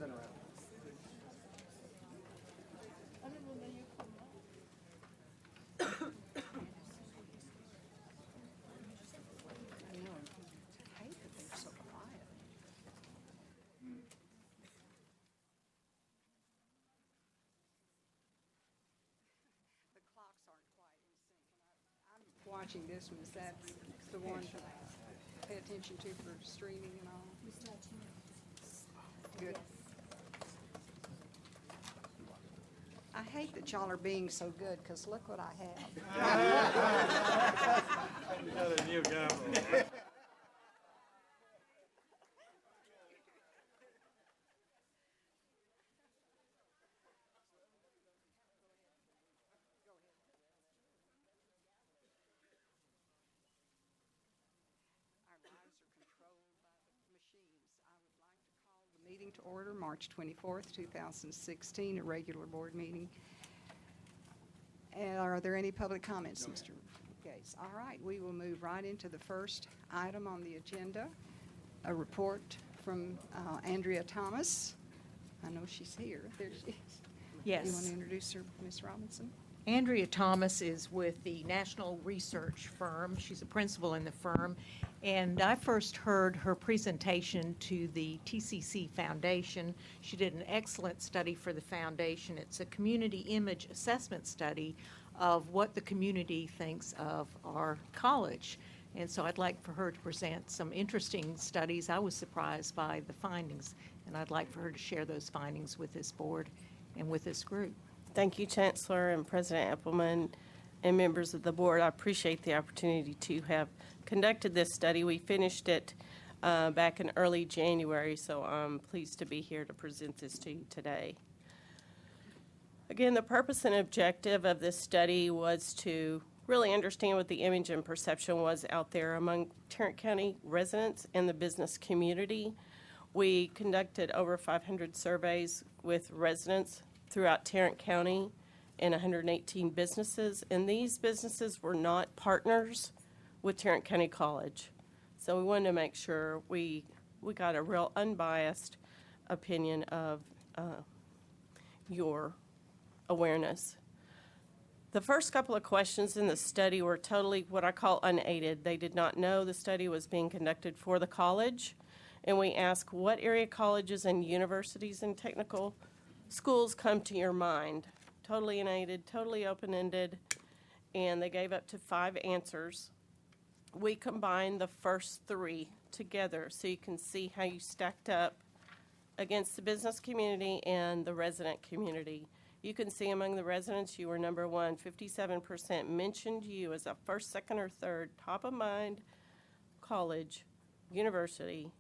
Turn around. Watching this one, is that the one to pay attention to for streaming and all? Good. I hate that y'all are being so good, because look what I have. Another new camera. Meeting to order, March 24th, 2016, a regular board meeting. And are there any public comments, Mr. Gates? All right, we will move right into the first item on the agenda, a report from Andrea Thomas. I know she's here. There she is. Yes. You want to introduce her, Ms. Robinson? Andrea Thomas is with the National Research Firm. She's a principal in the firm. And I first heard her presentation to the TCC Foundation. She did an excellent study for the foundation. It's a community image assessment study of what the community thinks of our college. And so I'd like for her to present some interesting studies. I was surprised by the findings, and I'd like for her to share those findings with this board and with this group. Thank you, Chancellor and President Appleman and members of the board. I appreciate the opportunity to have conducted this study. We finished it back in early January, so I'm pleased to be here to present this to you today. Again, the purpose and objective of this study was to really understand what the image and perception was out there among Tarrant County residents and the business community. We conducted over 500 surveys with residents throughout Tarrant County and 118 businesses, and these businesses were not partners with Tarrant County College. So we wanted to make sure we got a real unbiased opinion of your awareness. The first couple of questions in the study were totally what I call unaided. They did not know the study was being conducted for the college, and we asked what area colleges and universities and technical schools come to your mind. Totally unaided, totally open-ended, and they gave up to 5 answers. We combined the first 3 together so you can see how you stacked up against the business community and the resident community. You can see among the residents you were number 1. 57% mentioned you as a first, second, or third top of mind college, university,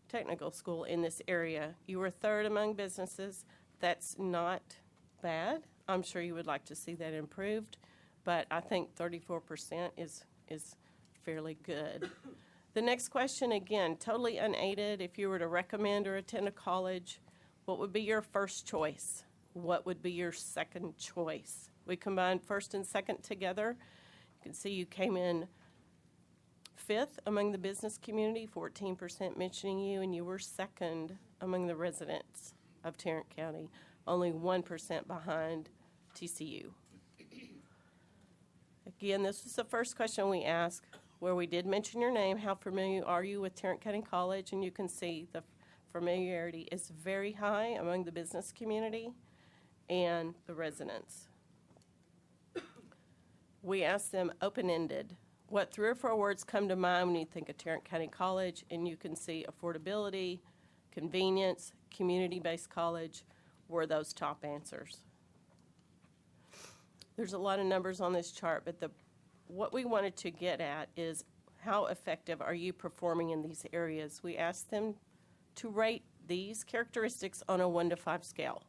technical school in this area. You were 3rd among businesses. That's not bad. I'm sure you would like to see that improved, but I think 34% is fairly good. The next question, again, totally unaided. If you were to recommend or attend a college, what would be your first choice? What would be your second choice? We combined first and second together. You can see you came in 5th among the business community, 14% mentioning you, and you were 2nd among the residents of Tarrant County, only 1% behind TCU. Again, this was the first question we asked, where we did mention your name. How familiar are you with Tarrant County College? And you can see the familiarity is very high among the business community and the residents. We asked them open-ended, what 3 or 4 words come to mind when you think of Tarrant County College? And you can see affordability, convenience, community-based college were those top answers. There's a lot of numbers on this chart, but what we wanted to get at is how effective are you performing in these areas? We asked them to rate these characteristics on a 1 to 5 scale.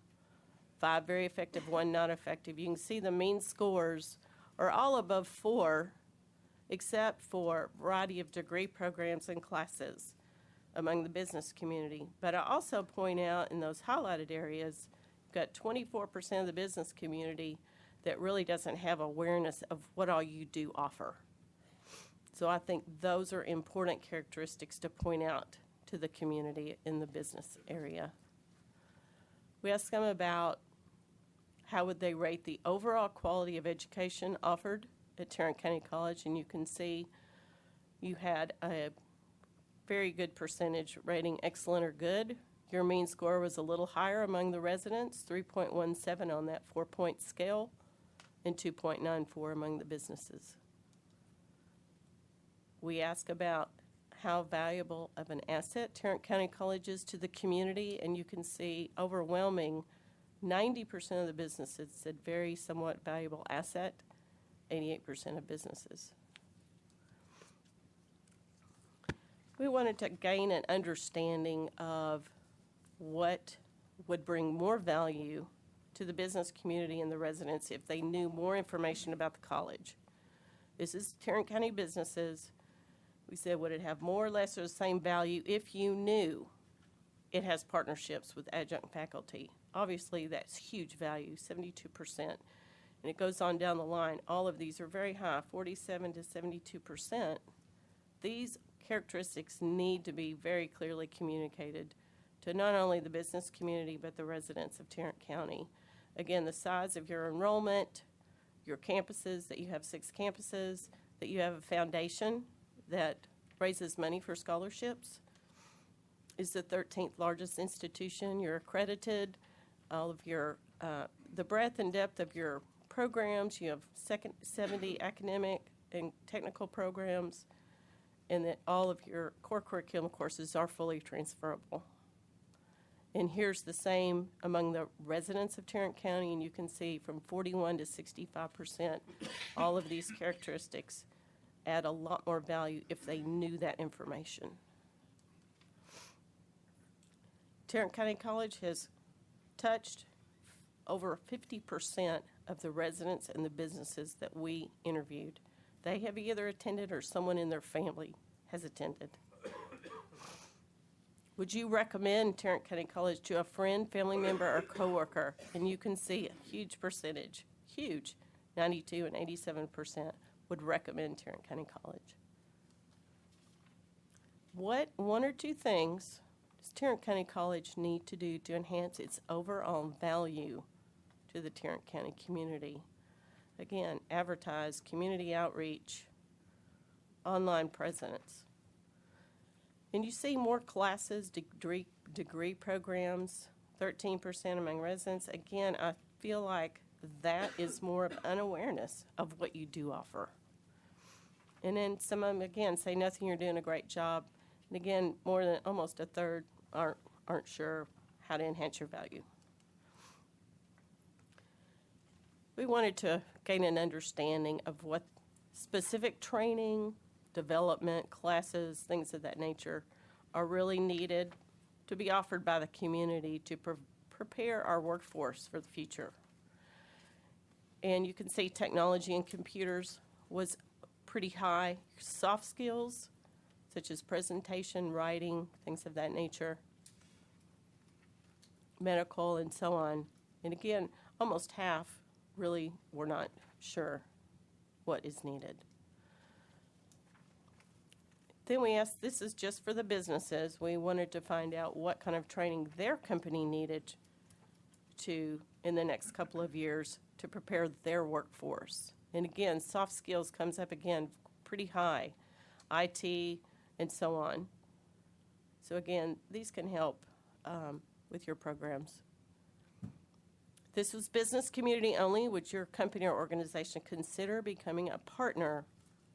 5 very effective, 1 not effective. You can see the mean scores are all above 4, except for a variety of degree programs and classes among the business community. But I also point out in those highlighted areas, you've got 24% of the business community that really doesn't have awareness of what all you do offer. So I think those are important characteristics to point out to the community in the business area. We asked them about how would they rate the overall quality of education offered at Tarrant County College, and you can see you had a very good percentage rating excellent or good. Your mean score was a little higher among the residents, 3.17 on that 4-point scale, and 2.94 among the businesses. We ask about how valuable of an asset Tarrant County College is to the community, and you can see overwhelming 90% of the businesses said very somewhat valuable asset, 88% of businesses. We wanted to gain an understanding of what would bring more value to the business community and the residents if they knew more information about the college. This is Tarrant County businesses. We said, would it have more or less or the same value if you knew it has partnerships with adjunct faculty? Obviously, that's huge value, 72%. And it goes on down the line. All of these are very high, 47 to 72%. These characteristics need to be very clearly communicated to not only the business community, but the residents of Tarrant County. Again, the size of your enrollment, your campuses, that you have 6 campuses, that you have a foundation that raises money for scholarships, is the 13th largest institution. You're accredited. All of your, the breadth and depth of your programs, you have 70 academic and technical programs, and that all of your core curriculum courses are fully transferable. And here's the same among the residents of Tarrant County, and you can see from 41 to 65%, all of these characteristics add a lot more value if they knew that information. Tarrant County College has touched over 50% of the residents and the businesses that we interviewed. They have either attended or someone in their family has attended. Would you recommend Tarrant County College to a friend, family member, or coworker? And you can see a huge percentage, huge, 92 and 87% would recommend Tarrant County College. What one or two things does Tarrant County College need to do to enhance its overall value to the Tarrant County community? Again, advertise, community outreach, online presence. And you see more classes, degree programs, 13% among residents. Again, I feel like that is more of an awareness of what you do offer. And then some of them, again, say nothing, you're doing a great job. And again, more than almost a third aren't sure how to enhance your value. We wanted to gain an understanding of what specific training, development, classes, things of that nature are really needed to be offered by the community to prepare our workforce for the future. And you can see technology and computers was pretty high. Soft skills, such as presentation, writing, things of that nature, medical, and so on. And again, almost half really were not sure what is needed. Then we asked, this is just for the businesses, we wanted to find out what kind of training their company needed to, in the next couple of years, to prepare their workforce. And again, soft skills comes up again pretty high, IT and so on. So again, these can help with your programs. This was business community only. Would your company or organization consider becoming a partner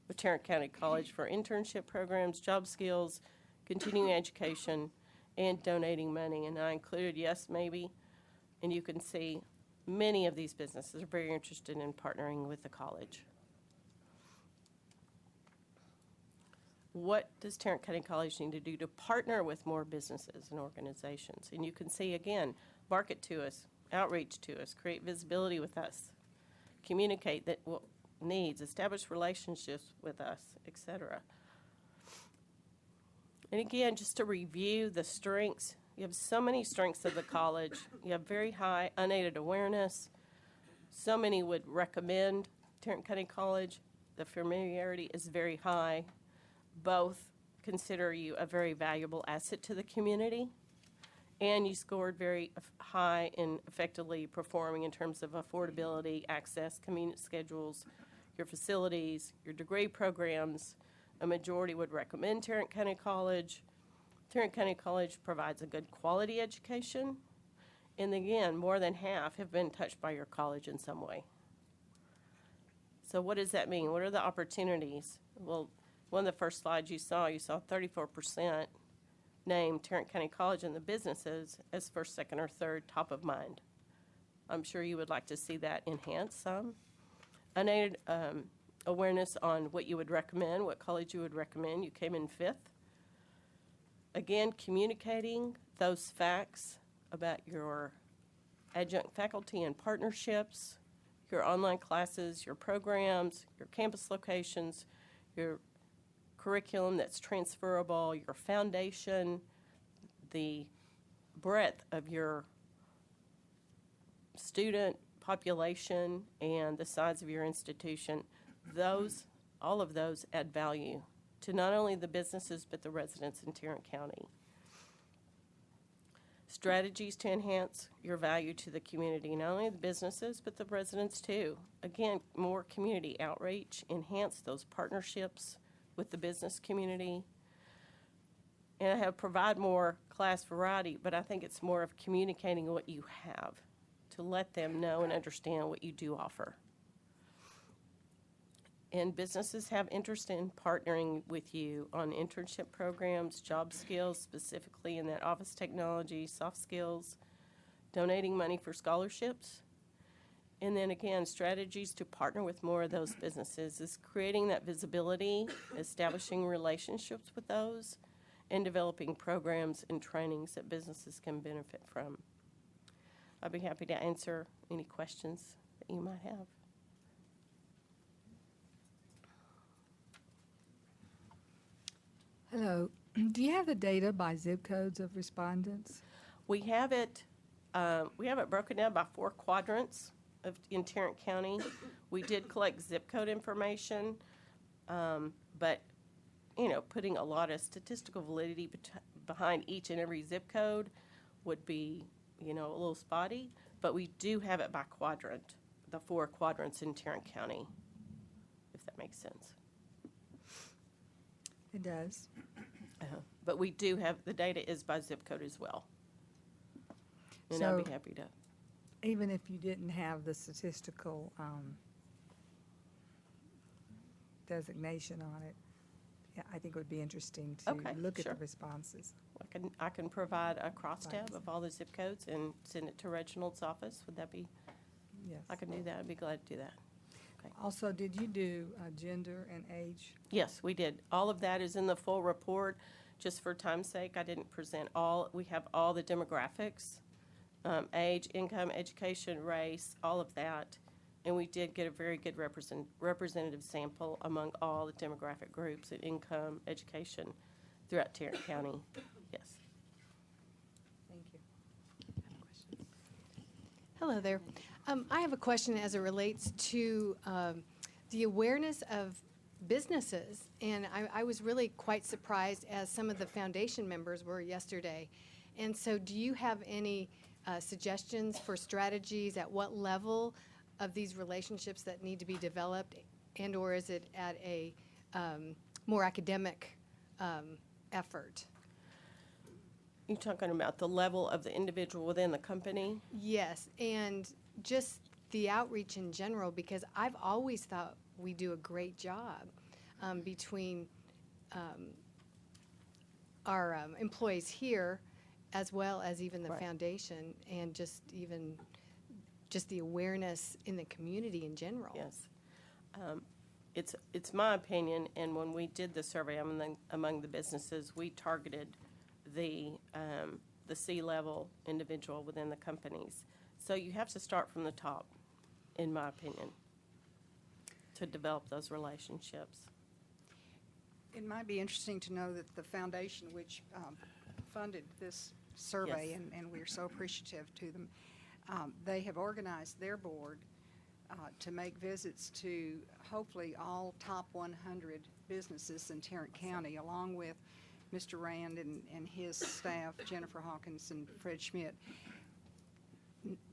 with Tarrant County College for internship programs, job skills, continuing education, and donating money? And I included yes, maybe. And you can see many of these businesses are very interested in partnering with the college. What does Tarrant County College need to do to partner with more businesses and organizations? And you can see, again, market to us, outreach to us, create visibility with us, communicate that what needs, establish relationships with us, etc. And again, just to review the strengths, you have so many strengths of the college. You have very high unaided awareness. So many would recommend Tarrant County College. The familiarity is very high. Both consider you a very valuable asset to the community. And you scored very high in effectively performing in terms of affordability, access, convenient schedules, your facilities, your degree programs. A majority would recommend Tarrant County College. Tarrant County College provides a good quality education. And again, more than half have been touched by your college in some way. So what does that mean? What are the opportunities? Well, one of the first slides you saw 34% named Tarrant County College and the businesses as first, second, or third top of mind. I'm sure you would like to see that enhanced some. Unaided awareness on what you would recommend, what college you would recommend. You came in 5th. Again, communicating those facts about your adjunct faculty and partnerships, your online classes, your programs, your campus locations, your curriculum that's transferable, your foundation, the breadth of your student population, and the size of your institution. All of those add value to not only the businesses but the residents in Tarrant County. Strategies to enhance your value to the community, not only the businesses but the residents too. Again, more community outreach, enhance those partnerships with the business community. And I have provide more class variety, but I think it's more of communicating what you have to let them know and understand what you do offer. And businesses have interest in partnering with you on internship programs, job skills, specifically in that office technology, soft skills, donating money for scholarships. And then again, strategies to partner with more of those businesses is creating that visibility, establishing relationships with those, and developing programs and trainings that businesses can benefit from. I'd be happy to answer any questions that you might have. Hello. Do you have the data by zip codes of respondents? We have it broken down by 4 quadrants in Tarrant County. We did collect zip code information, but putting a lot of statistical validity behind each and every zip code would be, a little spotty. But we do have it by quadrant, the 4 quadrants in Tarrant County, if that makes sense. It does. But we do have, the data is by zip code as well. And So- I'd be happy to. Even if you didn't have the statistical designation on it, yeah, I think it would be interesting to Okay, look at sure. the responses. I can provide a cross tab Right. of all the zip codes and send it to Reginald's office. Would that be, Yes. I can do that. I'd be glad to do that. Also, did you do gender and age? Yes, we did. All of that is in the full report. Just for time's sake, I didn't present all. We have all the demographics, age, income, education, race, all of that. And we did get a very good representative sample among all the demographic groups and income, education throughout Tarrant County. Yes. Thank you. Hello there. I have a question as it relates to the awareness of businesses. And I was really quite surprised, as some of the foundation members were yesterday. And so do you have any suggestions for strategies at what level of these relationships that need to be developed? And or is it at a more academic effort? You're talking about the level of the individual within the company? Yes, and just the outreach in general, because I've always thought we do a great job between our employees here, as well as even the Right. foundation, and just the awareness in the community in general. Yes. It's my opinion, and when we did the survey among the businesses, we targeted the C-level individual within the companies. So you have to start from the top, in my opinion, to develop those relationships. It might be interesting to know that the foundation which funded this survey, Yes. and we're so appreciative to them, they have organized their board to make visits to hopefully all top 100 businesses in Tarrant County, along with Mr. Rand and his staff, Jennifer Hawkins and Fred Schmidt,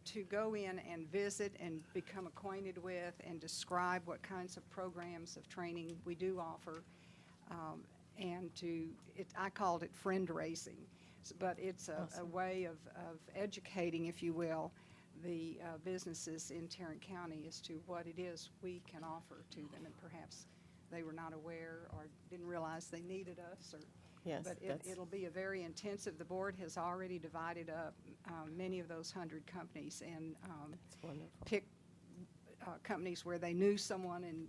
to go in and visit and become acquainted with and describe what kinds of programs of training we do offer. And I called it friend raising, but it's a way of educating, if you will, the businesses in Tarrant County as to what it is we can offer to them, and perhaps they were not aware or didn't realize they needed us. Yes, But it'll be a very intensive. The board has already divided up many of those 100 companies and picked companies where they knew someone, and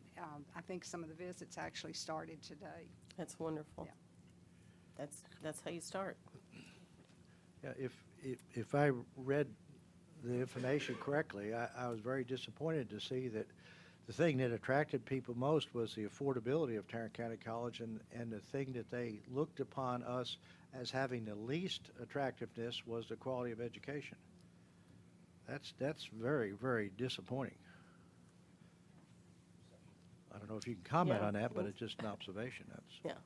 I think some of the visits actually started today. That's wonderful. Yeah. That's how you start. Yeah, if I read the information correctly, I was very disappointed to see that the thing that attracted people most was the affordability of Tarrant County College, and the thing that they looked upon us as having the least attractiveness was the quality of education. That's very, very disappointing. I don't know if you can comment Yeah. on that, but it's just an observation. That's Yeah.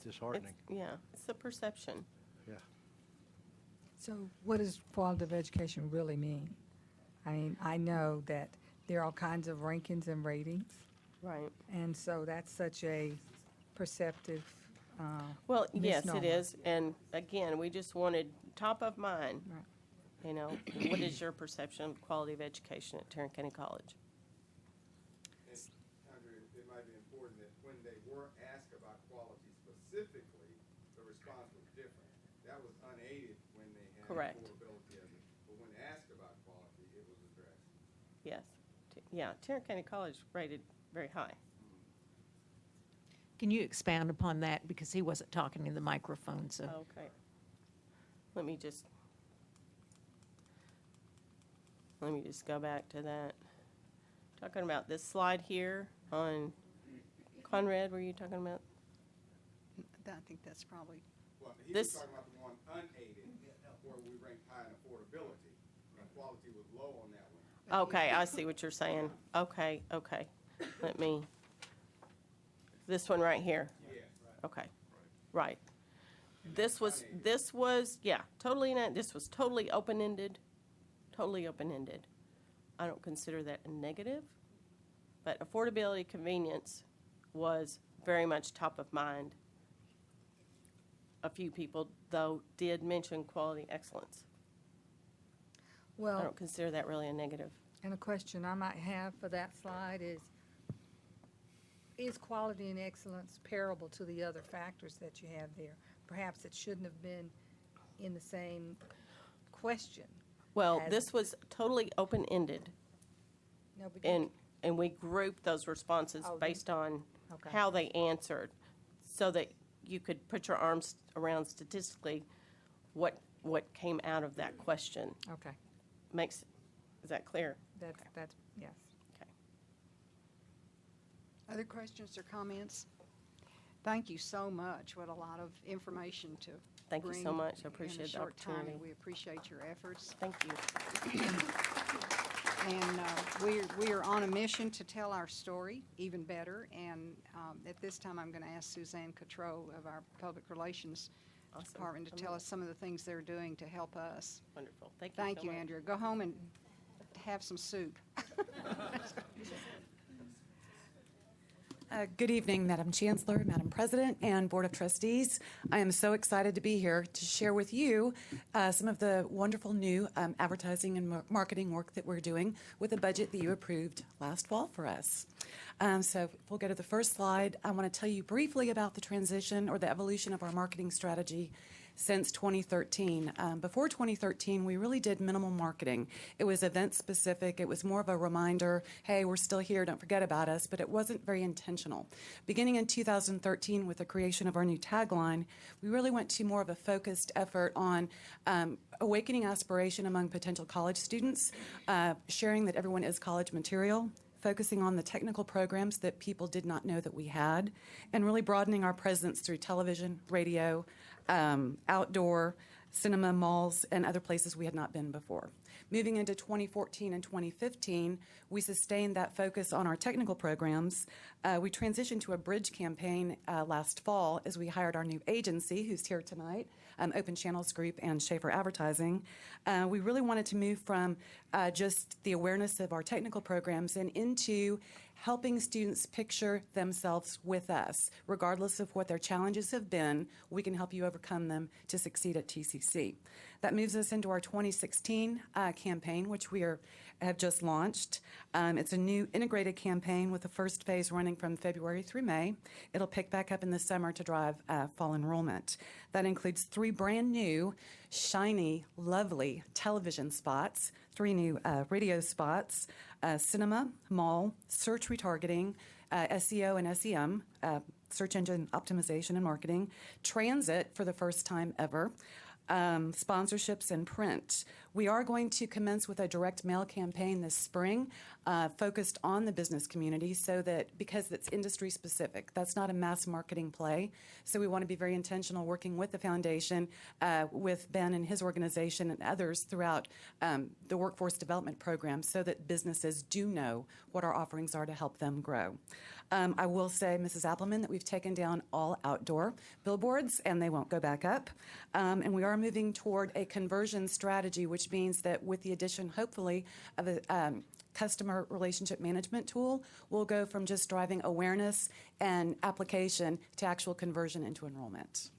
disheartening. It's the perception. Yeah. So what does quality of education really mean? I mean, I know that there are all kinds of rankings and ratings, Right. and so that's such a perceptive Well, yes, it misnomer. is. And again, we just wanted top of mind. Right. You know, what is your perception of quality of education at Tarrant County College? And, Andrea, it might be important that when they were asked about quality specifically, the response was different. That was unaided when they had Correct. affordability of it. But when asked about quality, it was addressed. Yes. Yeah, Tarrant County College rated very high. Can you expound upon that? Because he wasn't talking in the microphone, so. Okay. Let me just go back to that. Talking about this slide here on Conrad, were you talking about? I think that's probably, Well, he This- was talking about the one unaided, where we ranked high in affordability, and quality was low on that one. Okay, I see what you're saying. Okay. Let me, this one right here. Yes. Okay, right. This was, totally, this was totally open-ended, I don't consider that a negative, but affordability, convenience was very much top of mind. A few people, though, did mention quality excellence. I Well, don't consider that really a negative. and a question I might have for that slide is quality and excellence comparable to the other factors that you have there? Perhaps it shouldn't have been in the same question. Well, as- this was totally open-ended, No, but you and we grouped those responses Oh, based on Okay. how they answered, so that you could put your arms around statistically what came out of that question. Okay, Is that clear? that's, yes. Okay. other questions or comments? Thank you so much. What a lot of information to Thank you so bring much. I in a appreciate the short time, and opportunity. we appreciate your efforts. Thank you. And we are on a mission to tell our story even better. And at this time, I'm going to ask Suzanne Cotreau of our Public Relations Awesome. Department to tell us some of the things they're doing to help us. Wonderful. Thank you Thank so you, much. Andrea. Go home and have some soup. Good evening, Madam Chancellor, Madam President, and Board of Trustees. I am so excited to be here to share with you some of the wonderful new advertising and marketing work that we're doing with a budget that you approved last fall for us. So if we'll go to the first slide. I want to tell you briefly about the transition or the evolution of our marketing strategy since 2013. Before 2013, we really did minimal marketing. It was event-specific. It was more of a reminder, hey, we're still here, don't forget about us, but it wasn't very intentional. Beginning in 2013 with the creation of our new tagline, we really went to more of a focused effort on awakening aspiration among potential college students, sharing that everyone is college material, focusing on the technical programs that people did not know that we had, and really broadening our presence through television, radio, outdoor, cinema, malls, and other places we had not been before. Moving into 2014 and 2015, we sustained that focus on our technical programs. We transitioned to a bridge campaign last fall as we hired our new agency, who's here tonight, Open Channels Group and Schaefer Advertising. We really wanted to move from just the awareness of our technical programs and into helping students picture themselves with us. Regardless of what their challenges have been, we can help you overcome them to succeed at TCC. That moves us into our 2016 campaign, which have just launched. It's a new integrated campaign with the first phase running from February through May. It'll pick back up in the summer to drive fall enrollment. That includes 3 brand new, shiny, lovely television spots, 3 new radio spots, cinema, mall, search retargeting, SEO and SEM, search engine optimization and marketing, transit for the first time ever, sponsorships and print. We are going to commence with a direct mail campaign this spring focused on the business community because it's industry specific. That's not a mass marketing play. So we want to be very intentional working with the foundation, with Ben and his organization and others throughout the workforce development program so that businesses do know what our offerings are to help them grow. I will say, Mrs. Appleman, that we've taken down all outdoor billboards and they won't go back up. And we are moving toward a conversion strategy, which means that with the addition, hopefully, of a customer relationship management tool, we'll go from just driving awareness and application to actual conversion into enrollment.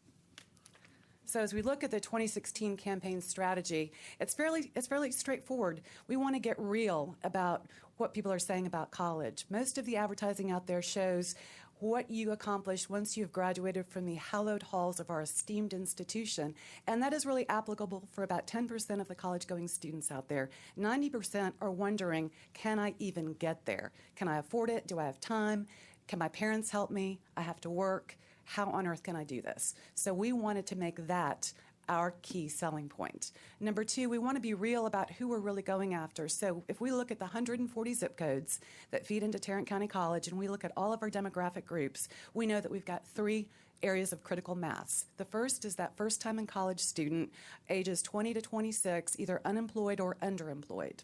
So as we look at the 2016 campaign strategy, it's fairly straightforward. We want to get real about what people are saying about college. Most of the advertising out there shows what you accomplish once you've graduated from the hallowed halls of our esteemed institution. And that is really applicable for about 10% of the college-going students out there. 90% are wondering, can I even get there? Can I afford it? Do I have time? Can my parents help me? I have to work. How on earth can I do this? So we wanted to make that our key selling point. Number 2, we want to be real about who we're really going after. So if we look at the 140 zip codes that feed into Tarrant County College and we look at all of our demographic groups, we know that we've got 3 areas of critical mass. The first is that first time in college student, ages 20 to 26, either unemployed or underemployed.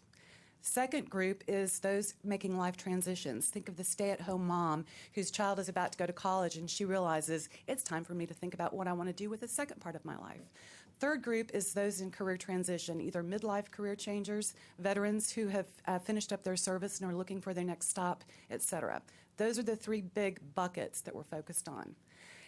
Second group is those making life transitions. Think of the stay-at-home mom whose child is about to go to college and she realizes it's time for me to think about what I want to do with the second part of my life. Third group is those in career transition, either midlife career changers, veterans who have finished up their service and are looking for their next stop, etc. Those are the 3 big buckets that we're focused on.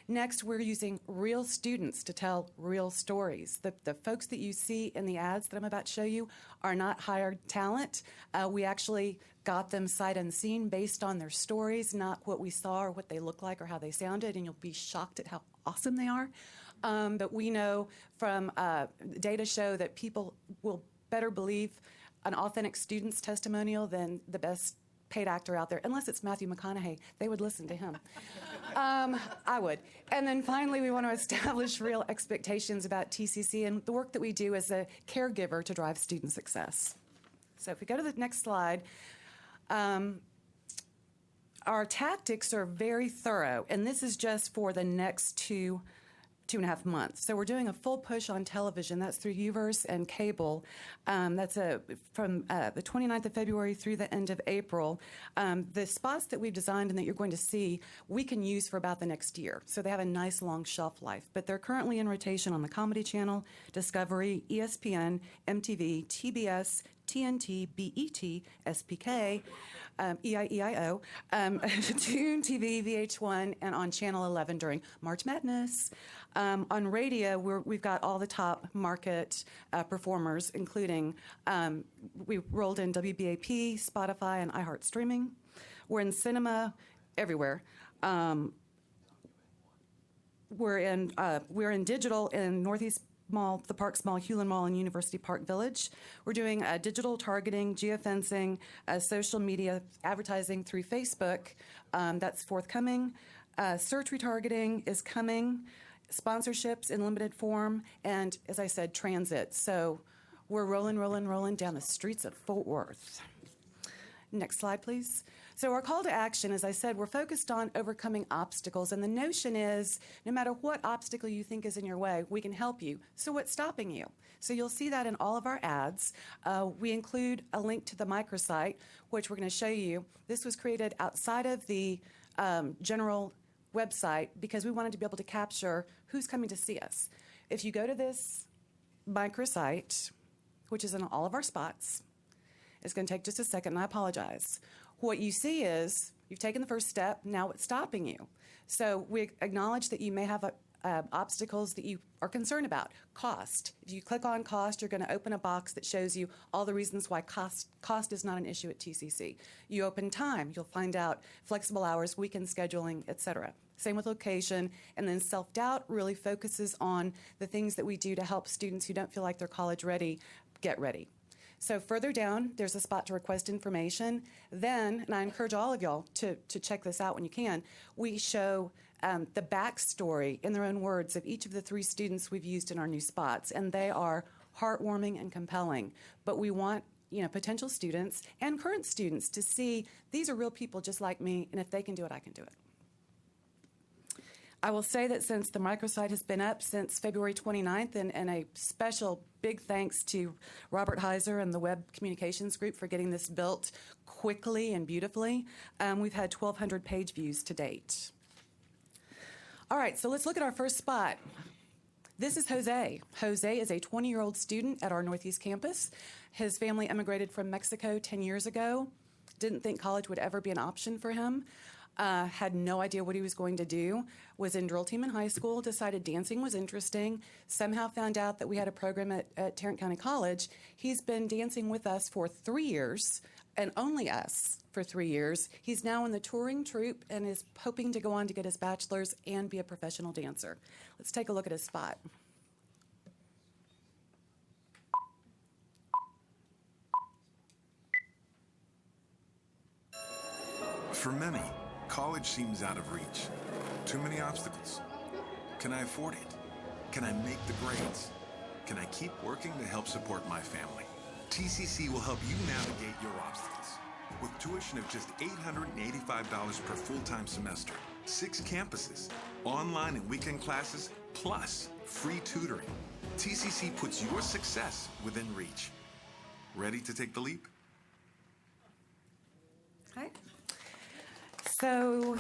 Next, we're using real students to tell real stories. The folks that you see in the ads that I'm about to show you are not hired talent. We actually got them sight unseen based on their stories, not what we saw or what they look like or how they sounded, and you'll be shocked at how awesome they are. But we know from data show that people will better believe an authentic student's testimonial than the best paid actor out there, unless it's Matthew McConaughey. They would listen to him. I would. And then finally, we want to establish real expectations about TCC and the work that we do as a caregiver to drive student success. So if we go to the next slide, our tactics are very thorough, and this is just for the next 2.5 months. So we're doing a full push on television. That's through UVerse and cable. That's from the 29th of February through the end of April. The spots that we've designed and that you're going to see, we can use for about the next year. So they have a nice long shelf life. But they're currently in rotation on the Comedy Channel, Discovery, ESPN, MTV, TBS, TNT, BET, SPK, EIEIO, Toon TV, VH1, and on Channel 11 during March Madness. On radio, we've got all the top market performers, including we rolled in WBAP, Spotify, and iHeart Streaming. We're in cinema everywhere. We're in digital in Northeast Mall, the Parks Mall, Hewlin Mall, and University Park Village. We're doing digital targeting, geofencing, social media advertising through Facebook. That's forthcoming. Search retargeting is coming. Sponsorships in limited form, and as I said, transit. So we're rolling down the streets of Fort Worth. Next slide, please. So our call to action, as I said, we're focused on overcoming obstacles. And the notion is, no matter what obstacle you think is in your way, we can help you. So what's stopping you? So you'll see that in all of our ads. We include a link to the microsite, which we're going to show you. This was created outside of the general website because we wanted to be able to capture who's coming to see us. If you go to this microsite, which is in all of our spots, it's going to take just a second, and I apologize. What you see is you've taken the first step, now what's stopping you? So we acknowledge that you may have obstacles that you are concerned about. Cost. If you click on cost, you're going to open a box that shows you all the reasons why cost is not an issue at TCC. You open time, you'll find out flexible hours, weekend scheduling, etc. Same with location, and then self-doubt really focuses on the things that we do to help students who don't feel like they're college ready get ready. So further down, there's a spot to request information. Then, and I encourage all of y'all to check this out when you can, we show the backstory in their own words of each of the 3 students we've used in our new spots, and they are heartwarming and compelling. But we want potential students and current students to see these are real people just like me, and if they can do it, I can do it. I will say that since the microsite has been up since February 29th, and a special big thanks to Robert Heiser and the Web Communications Group for getting this built quickly and beautifully, we've had 1,200 page views to date. All right, so let's look at our first spot. This is Jose. Jose is a 20-year-old student at our Northeast campus. His family immigrated from Mexico 10 years ago. Didn't think college would ever be an option for him. Had no idea what he was going to do, was in drill team in high school, decided dancing was interesting, somehow found out that we had a program at Tarrant County College. He's been dancing with us for 3 years, and only us for 3 years. He's now in the touring troupe and is hoping to go on to get his bachelor's and be a professional dancer. Let's take a look at his spot. For many, college seems out of reach. Too many obstacles. Can I afford it? Can I make the grades? Can I keep working to help support my family? TCC will help you navigate your obstacles. With tuition of just $885 per full-time semester, 6 campuses, online and weekend classes, plus free tutoring. TCC puts your success within reach. Ready to take the leap? Hi. So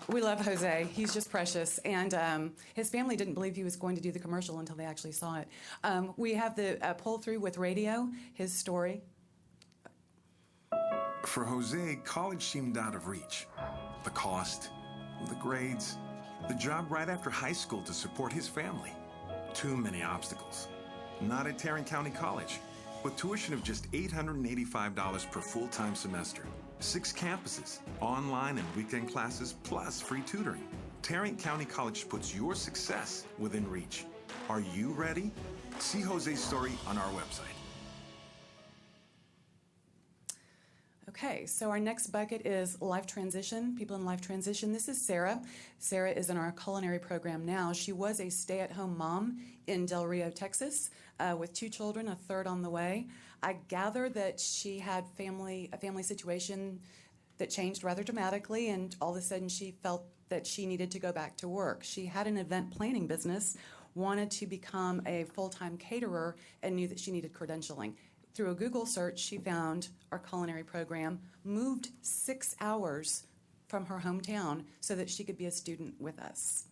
we love Jose. He's just precious. And his family didn't believe he was going to do the commercial until they actually saw it. We have the pull-through with radio, his story. For Jose, college seemed out of reach. The cost, the grades, the job right after high school to support his family. Too many obstacles. Not at Tarrant County College. With tuition of just $885 per full-time semester. 6 campuses, online and weekend classes, plus free tutoring. Tarrant County College puts your success within reach. Are you ready? See Jose's story on our website. Okay, so our next bucket is life transition, people in life transition. This is Sarah. Sarah is in our culinary program now. She was a stay-at-home mom in Del Rio, Texas, with 2 children, a third on the way. I gather that she had a family situation that changed rather dramatically, and all of a sudden she felt that she needed to go back to work. She had an event planning business, wanted to become a full-time caterer, and knew that she needed credentialing. Through a Google search, she found our culinary program, moved 6 hours from her hometown so that she could be a student with us.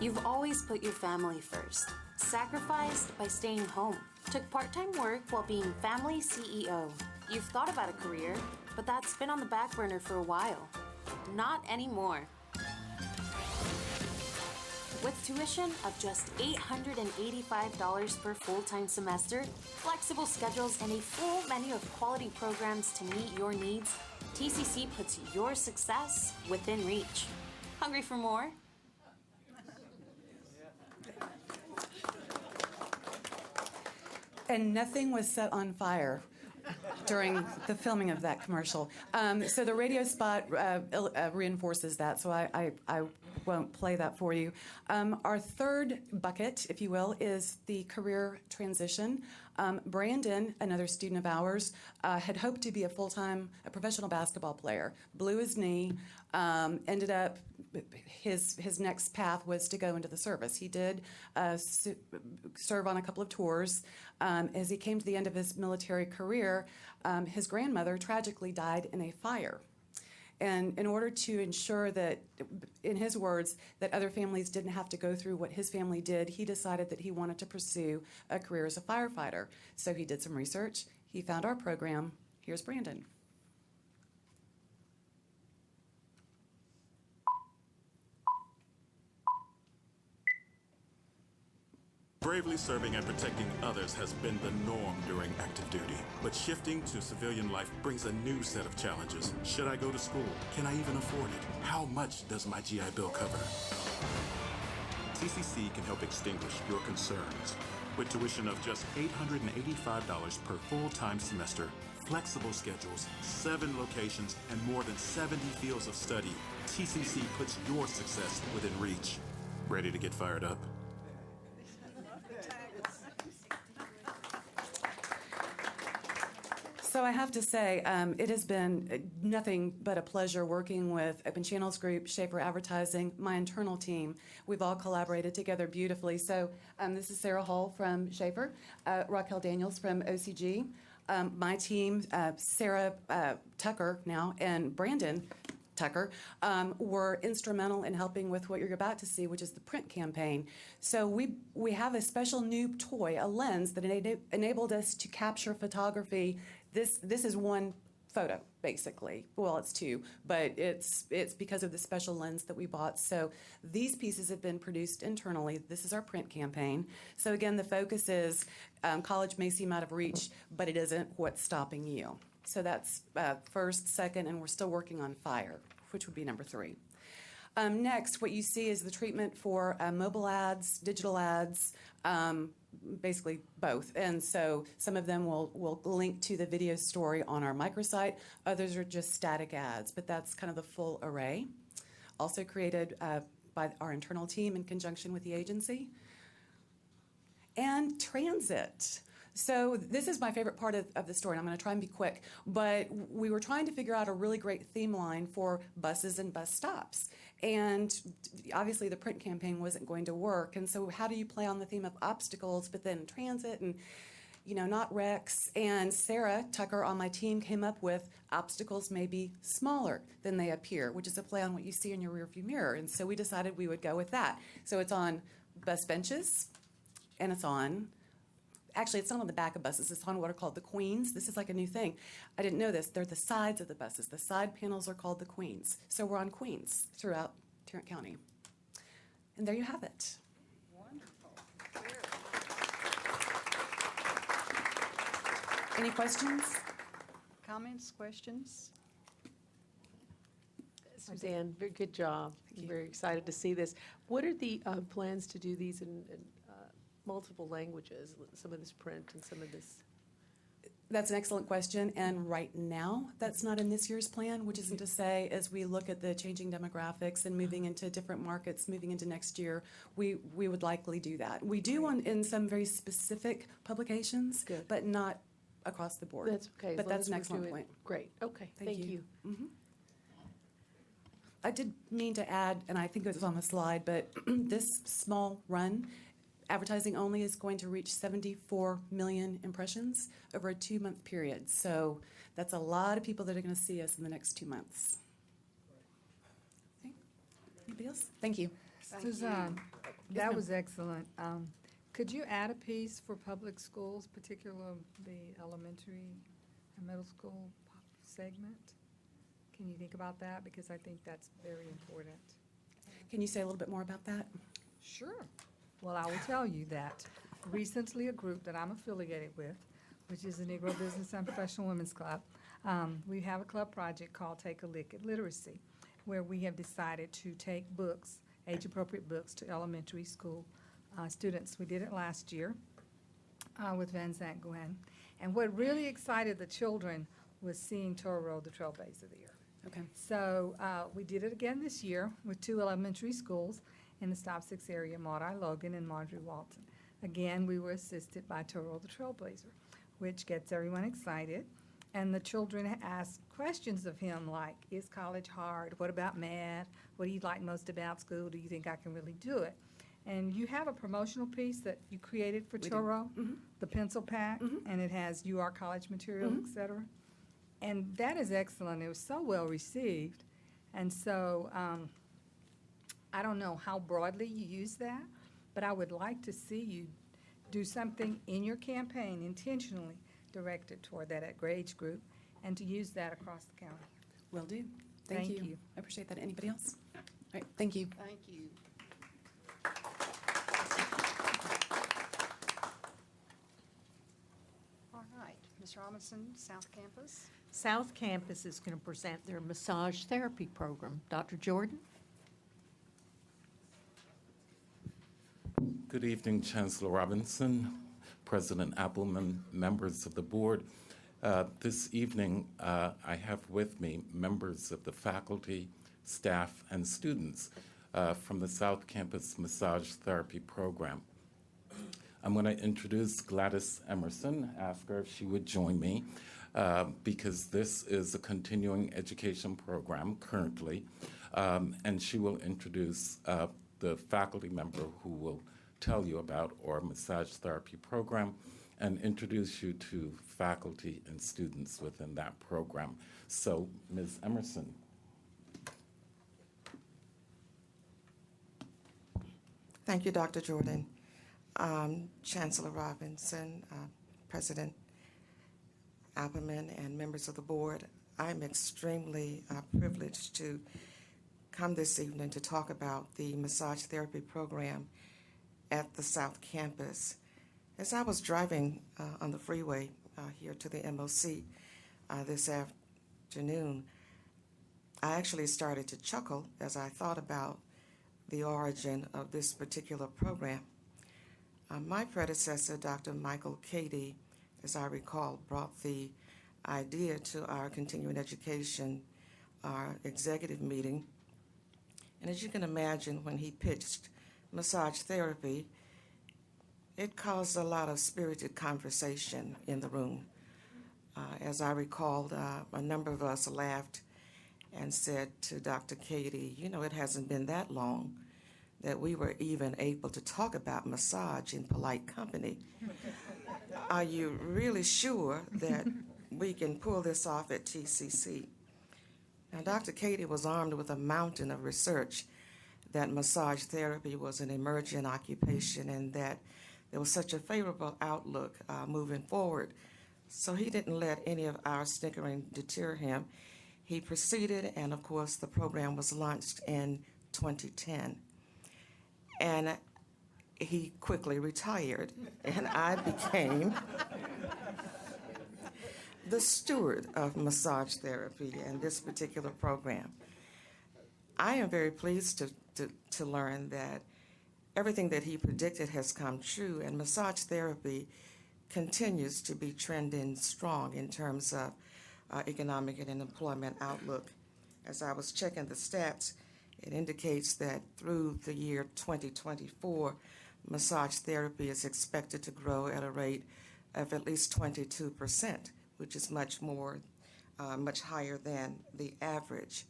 You've always put your family first, sacrificed by staying home, took part-time work while being family CEO. You've thought about a career, but that's been on the back burner for a while. Not anymore. With tuition of just $885 per full-time semester, flexible schedules, and a full menu of quality programs to meet your needs, TCC puts your success within reach. Hungry for more? And nothing was set on fire during the filming of that commercial. So the radio spot reinforces that. So I won't play that for you. Our third bucket, if you will, is the career transition. Brandon, another student of ours, had hoped to be a professional basketball player, blew his knee, ended up, his next path was to go into the service. He did serve on a couple of tours. As he came to the end of his military career, his grandmother tragically died in a fire. And in order to ensure that, in his words, that other families didn't have to go through what his family did, he decided that he wanted to pursue a career as a firefighter. So he did some research. He found our program. Here's Brandon. Bravely serving and protecting others has been the norm during active duty. But shifting to civilian life brings a new set of challenges. Should I go to school? Can I even afford it? How much does my GI Bill cover? TCC can help extinguish your concerns. With tuition of just $885 per full-time semester, flexible schedules, 7 locations, and more than 70 fields of study, TCC puts your success within reach. Ready to get fired up? So I have to say, it has been nothing but a pleasure working with Open Channels Group, Schaefer Advertising, my internal team. We've all collaborated together beautifully. So this is Sarah Hall from Schaefer, Raquel Daniels from OCG, my team, Sarah Tucker now, and Brandon Tucker, were instrumental in helping with what you're about to see, which is the print campaign. So we have a special new toy, a lens that enabled us to capture photography. This is one photo, basically. Well, it's 2, but it's because of the special lens that we bought. So these pieces have been produced internally. This is our print campaign. So again, the focus is college may seem out of reach, but it isn't what's stopping you. So that's first, second, and we're still working on fire, which would be number 3. Next, what you see is the treatment for mobile ads, digital ads, basically both. And so some of them will link to the video story on our microsite. Others are just static ads, but that's kind of the full array. Also created by our internal team in conjunction with the agency. And transit. So this is my favorite part of the story, and I'm going to try and be quick. But we were trying to figure out a really great theme line for buses and bus stops. And obviously the print campaign wasn't going to work. And so how do you play on the theme of obstacles, but then transit and, not wrecks? And Sarah Tucker on my team came up with obstacles may be smaller than they appear, which is a play on what you see in your rearview mirror. And so we decided we would go with that. So it's on bus benches, and it's on... Actually, it's not on the back of buses. It's on what are called the queens. This is like a new thing. I didn't know this. They're the sides of the buses. The side panels are called the queens. So we're on queens throughout Tarrant County. And there you have it. Wonderful. Any questions? Comments, questions? Suzanne, very good job. I'm very excited to see this. What are the plans to do these in multiple languages, some of this print and some of this? That's an excellent question, and right now, that's not in this year's plan, which isn't to say, as we look at the changing demographics and moving into different markets, moving into next year, we would likely do that. We do in some very specific publications, Good. But not across the board. That's okay. But as long that's as an we're excellent doing- point. Great, okay, thank you. I did mean to add, and I think it was on the slide, but this small run, advertising only, is going to reach 74 million impressions over a 2-month period. So that's a lot of people that are going to see us in the next 2 months. Okay. Anybody else? Thank you. Suzanne, that was excellent. Could you add a piece for public schools, particularly the elementary and middle school segment? Can you think about that? Because I think that's very important. Can you say a little bit more about that? Sure. Well, I will tell you that recently a group that I'm affiliated with, which is the Negro Business and Professional Women's Club, we have a club project called Take a Lick at Literacy, where we have decided to take books, age-appropriate books, to elementary school students. We did it last year with Van Zandt Gwen. And what really excited the children was seeing Toro, the Trailblazer there. Okay. So we did it again this year with 2 elementary schools in the Stop 6 area, Maudie Logan and Marjorie Walton. Again, we were assisted by Toro the Trailblazer, which gets everyone excited. And the children asked questions of him like, is college hard? What about math? What do you like most about school? Do you think I can really do it? And you have a promotional piece that you created for We do. Toro, the pencil pack, and it has UR college material, et cetera. And that is excellent. It was so well received. And so I don't know how broadly you use that, but I would like to see you do something in your campaign intentionally directed toward that age group and to use that across the county. Will do. Thank Thank you. you. I appreciate that. Anybody else? All right, thank you. Thank you. All right, Ms. Robinson, South Campus. South Campus is going to present their massage therapy program. Dr. Jordan? Good evening, Chancellor Robinson, President Appleman, members of the board. This evening, I have with me members of the faculty, staff, and students from the South Campus Massage Therapy Program. I'm going to introduce Gladys Emerson, ask her if she would join me, because this is a continuing education program currently, and she will introduce the faculty member who will tell you about our massage therapy program and introduce you to faculty and students within that program. So, Ms. Emerson. Thank you, Dr. Jordan. Chancellor Robinson, President Appleman, and members of the board, I'm extremely privileged to come this evening to talk about the massage therapy program at the South Campus. As I was driving on the freeway here to the MOC this afternoon, I actually started to chuckle as I thought about the origin of this particular program. My predecessor, Dr. Michael Cady, as I recall, brought the idea to our continuing education, our executive meeting. And as you can imagine, when he pitched massage therapy, it caused a lot of spirited conversation in the room. As I recalled, a number of us laughed and said to Dr. Cady, you know, it hasn't been that long that we were even able to talk about massage in polite company. Are you really sure that we can pull this off at TCC? Now, Dr. Cady was armed with a mountain of research that massage therapy was an emerging occupation and that there was such a favorable outlook moving forward. So he didn't let any of our snickering deter him. He proceeded, and of course, the program was launched in 2010. And he quickly retired, and I became the steward of massage therapy and this particular program. I am very pleased to learn that everything that he predicted has come true, and massage therapy continues to be trending strong in terms of economic and employment outlook. As I was checking the stats, it indicates that through the year 2024, massage therapy is expected to grow at a rate of at least 22%, which is much higher than the average.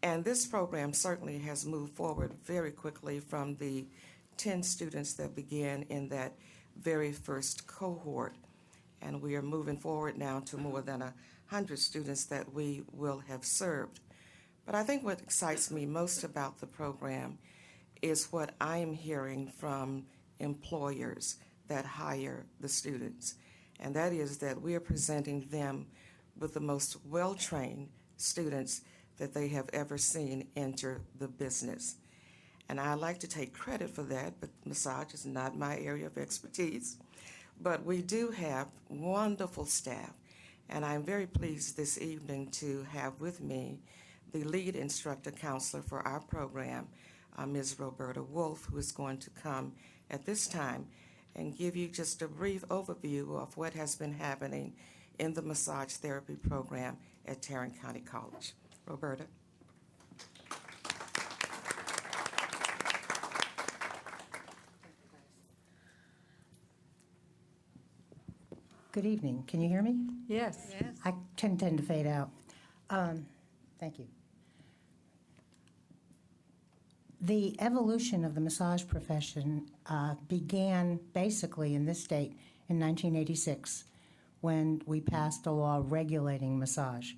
And this program certainly has moved forward very quickly from the 10 students that began in that very first cohort. And we are moving forward now to more than 100 students that we will have served. But I think what excites me most about the program is what I'm hearing from employers that hire the students. And that is that we are presenting them with the most well-trained students that they have ever seen enter the business. And I like to take credit for that, but massage is not my area of expertise. But we do have wonderful staff, and I'm very pleased this evening to have with me the lead instructor counselor for our program, Ms. Roberta Wolf, who is going to come at this time and give you just a brief overview of what has been happening in the massage therapy program at Tarrant County College. Roberta. Good evening. Can you hear me? Yes. I tend to fade out. Thank you. The evolution of the massage profession began basically in this state in 1986 when we passed a law regulating massage.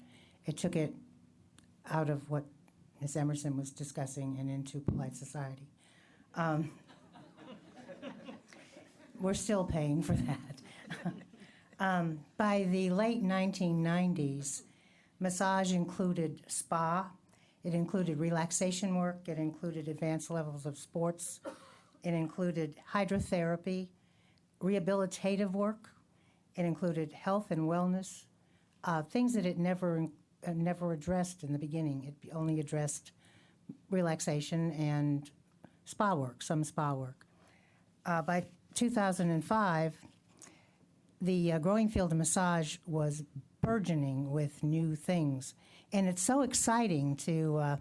It took it out of what Ms. Emerson was discussing and into polite society. We're still paying for that. By the late 1990s, massage included spa, it included relaxation work, it included advanced levels of sports, it included hydrotherapy, rehabilitative work, it included health and wellness, things that it never addressed in the beginning. It only addressed relaxation and spa work, some spa work. By 2005, the growing field of massage was burgeoning with new things. And it's so exciting to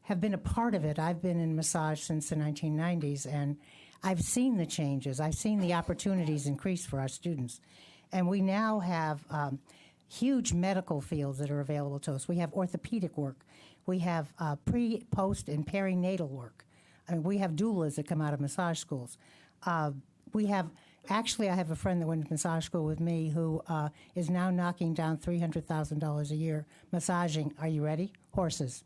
have been a part of it. I've been in massage since the 1990s, and I've seen the changes. I've seen the opportunities increase for our students. And we now have huge medical fields that are available to us. We have orthopedic work. We have pre, post, and perinatal work. I mean, we have doulas that come out of massage schools. Actually, I have a friend that went to massage school with me who is now knocking down $300,000 a year massaging, are you ready? Horses.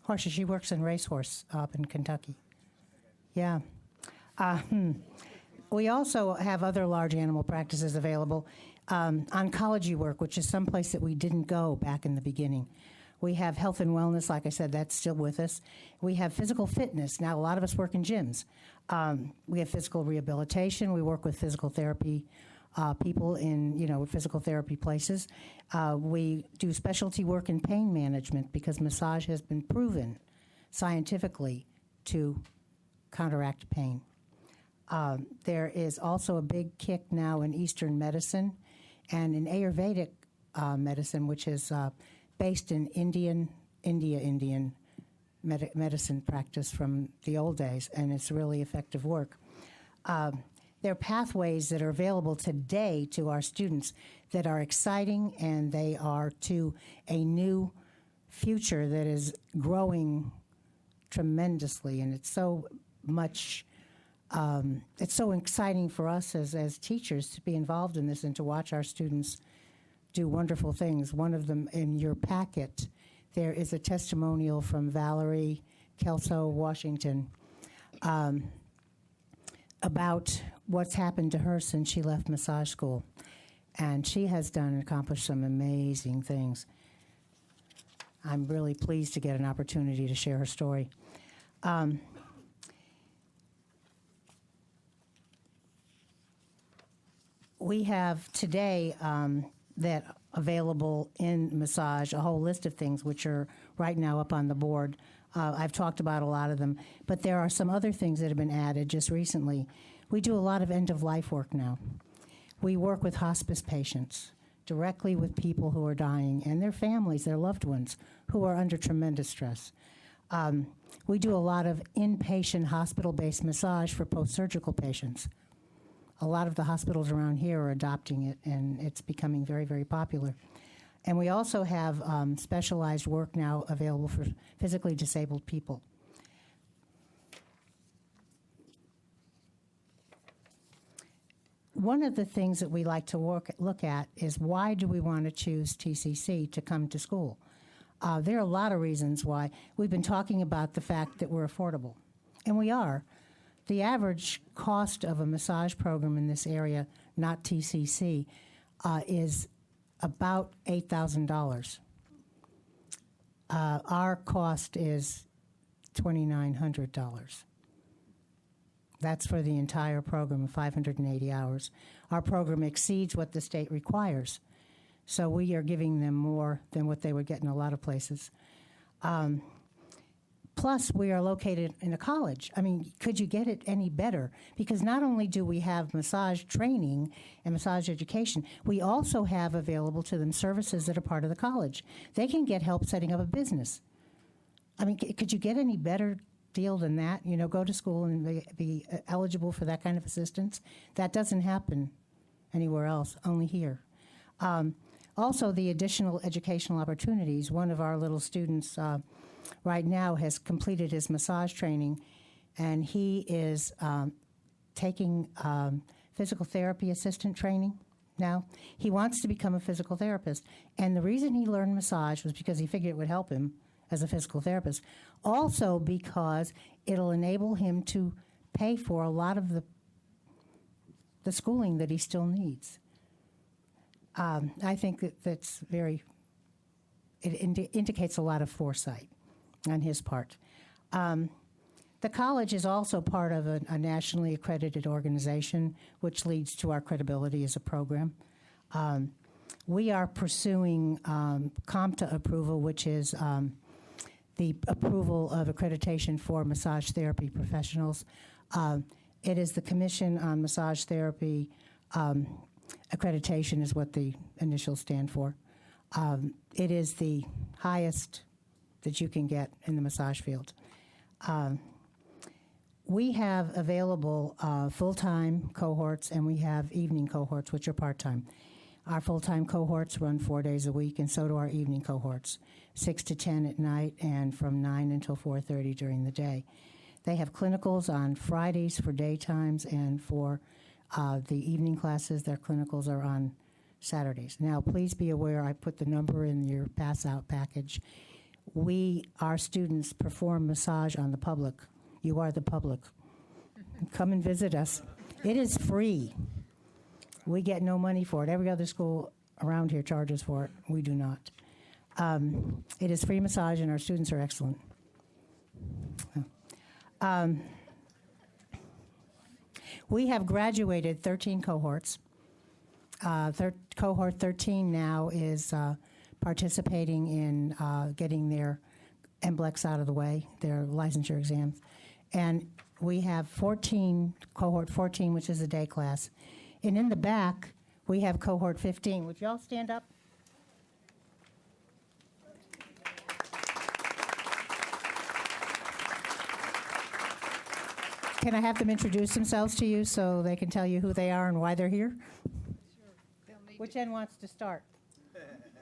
Horses. She works in racehorse up in Kentucky. Yeah. We also have other large animal practices available. Oncology work, which is someplace that we didn't go back in the beginning. We have health and wellness, like I said, that's still with us. We have physical fitness. Now, a lot of us work in gyms. We have physical rehabilitation. We work with physical therapy people in, physical therapy places. We do specialty work in pain management because massage has been proven scientifically to counteract pain. There is also a big kick now in Eastern medicine and in Ayurvedic medicine, which is based in Indian medicine practice from the old days, and it's really effective work. There are pathways that are available today to our students that are exciting, and they are to a new future that is growing tremendously, and it's so much, it's so exciting for us as teachers to be involved in this and to watch our students do wonderful things. One of them in your packet, there is a testimonial from Valerie Kelso, Washington, about what's happened to her since she left massage school. And she has done and accomplished some amazing things. I'm really pleased to get an opportunity to share her story. We have today that available in massage, a whole list of things which are right now up on the board. I've talked about a lot of them, but there are some other things that have been added just recently. We do a lot of end-of-life work now. We work with hospice patients, directly with people who are dying and their families, their loved ones, who are under tremendous stress. We do a lot of inpatient hospital-based massage for post-surgical patients. A lot of the hospitals around here are adopting it, and it's becoming very, very popular. And we also have specialized work now available for physically disabled people. One of the things that we like to look at is why do we want to choose TCC to come to school? There are a lot of reasons why. We've been talking about the fact that we're affordable, and we are. The average cost of a massage program in this area, not TCC, is about $8,000. Our cost is $2,900. That's for the entire program of 580 hours. Our program exceeds what the state requires, so we are giving them more than what they would get in a lot of places. Plus, we are located in a college. I mean, could you get it any better? Because not only do we have massage training and massage education, we also have available to them services that are part of the college. They can get help setting up a business. I mean, could you get any better deal than that? You know, go to school and be eligible for that kind of assistance? That doesn't happen anywhere else, only here. Also, the additional educational opportunities. One of our little students right now has completed his massage training, and he is taking physical therapy assistant training now. He wants to become a physical therapist, and the reason he learned massage was because he figured it would help him as a physical therapist. Also because it'll enable him to pay for a lot of the schooling that he still needs. I think that's very, it indicates a lot of foresight on his part. The college is also part of a nationally accredited organization, which leads to our credibility as a program. We are pursuing CompTA approval, which is the approval of accreditation for massage therapy professionals. It is the Commission on Massage Therapy accreditation is what the initials stand for. It is the highest that you can get in the massage field. We have available full-time cohorts, and we have evening cohorts, which are part-time. Our full-time cohorts run 4 days a week, and so do our evening cohorts, 6 to 10 at night and from 9 until 4:30 during the day. They have clinicals on Fridays for daytimes, and for the evening classes, their clinicals are on Saturdays. Now, please be aware, I put the number in your pass-out package. Our students perform massage on the public. You are the public. Come and visit us. It is free. We get no money for it. Every other school around here charges for it. We do not. It is free massage, and our students are excellent. We have graduated 13 cohorts. Cohort 13 now is participating in getting their MBLEX out of the way, their licensure exams. And we have cohort 14, which is a day class. And in the back, we have cohort 15. Would you all stand up? Can I have them introduce themselves to you so they can tell you who they are and why they're here? Which end wants to start?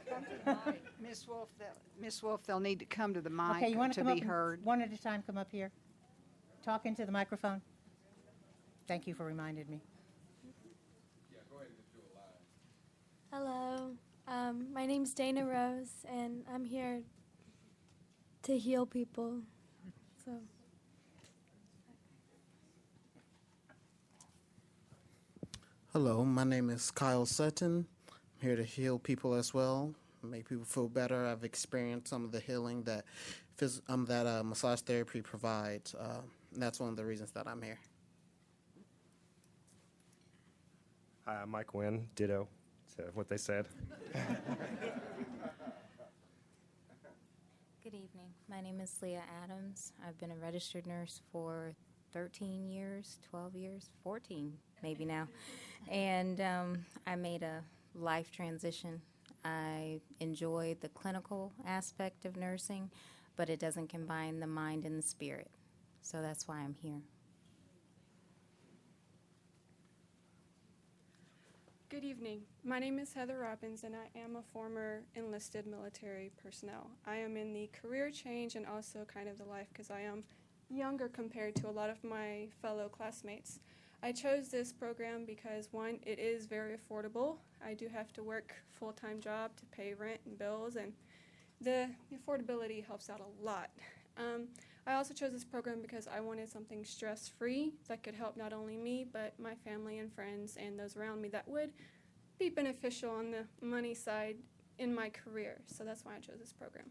Come to the mic. Miss Wolf, they'll need to come to the mic Okay, you want to to come be up heard. one at a time, come up here. Talk into the microphone. Thank you for reminding me. Hello, my name's Dana Rose, and I'm here to heal people. So, hello, my name is Kyle Sutton. I'm here to heal people as well, make people feel better. I've experienced some of the healing that massage therapy provides. And that's one of the reasons that I'm here. Hi, I'm Mike Wynn, ditto to what they said. Good evening. My name is Leah Adams. I've been a registered nurse for 13 years, 12 years, 14 maybe now. And I made a life transition. I enjoy the clinical aspect of nursing, but it doesn't combine the mind and the spirit. So that's why I'm here. Good evening. My name is Heather Robbins, and I am a former enlisted military personnel. I am in the career change and also kind of the life because I am younger compared to a lot of my fellow classmates. I chose this program because, one, it is very affordable. I do have to work a full-time job to pay rent and bills, and the affordability helps out a lot. I also chose this program because I wanted something stress-free that could help not only me, but my family and friends and those around me that would be beneficial on the money side in my career. So that's why I chose this program.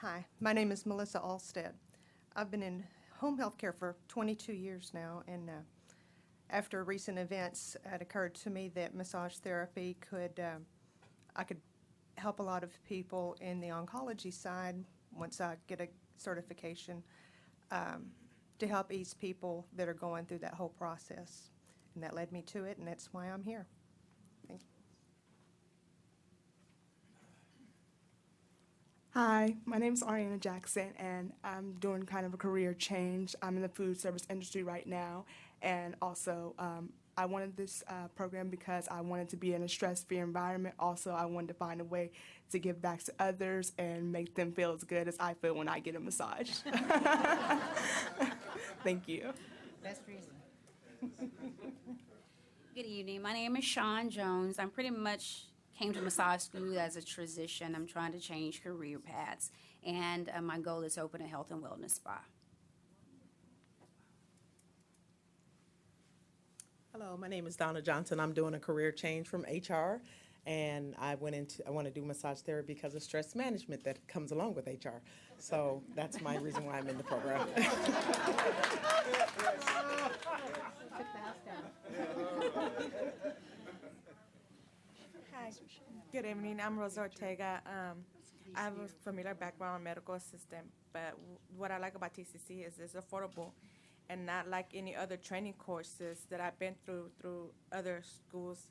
Hi, my name is Melissa Alstead. I've been in home health care for 22 years now, and after recent events, it occurred to me that massage therapy I could help a lot of people in the oncology side once I get a certification to help ease people that are going through that whole process. And that led me to it, and that's why I'm here. Thank you. Hi, my name is Ariana Jackson, and I'm doing kind of a career change. I'm in the food service industry right now, and also I wanted this program because I wanted to be in a stress-free environment. Also, I wanted to find a way to give back to others and make them feel as good as I feel when I get a massage. Thank you. Best reason. Good evening. My name is Sean Jones. I'm pretty much came to massage school as a transition. I'm trying to change career paths, and my goal is to open a health and wellness spa. Hello, my name is Donna Johnson. I'm doing a career change from HR, and I want to do massage therapy because of stress management that comes along with HR. So that's my reason why I'm in the program. Hi, good evening. I'm Rosa Ortega. I have a familiar background in medical assistant, but what I like about TCC is it's affordable and not like any other training courses that I've been through other schools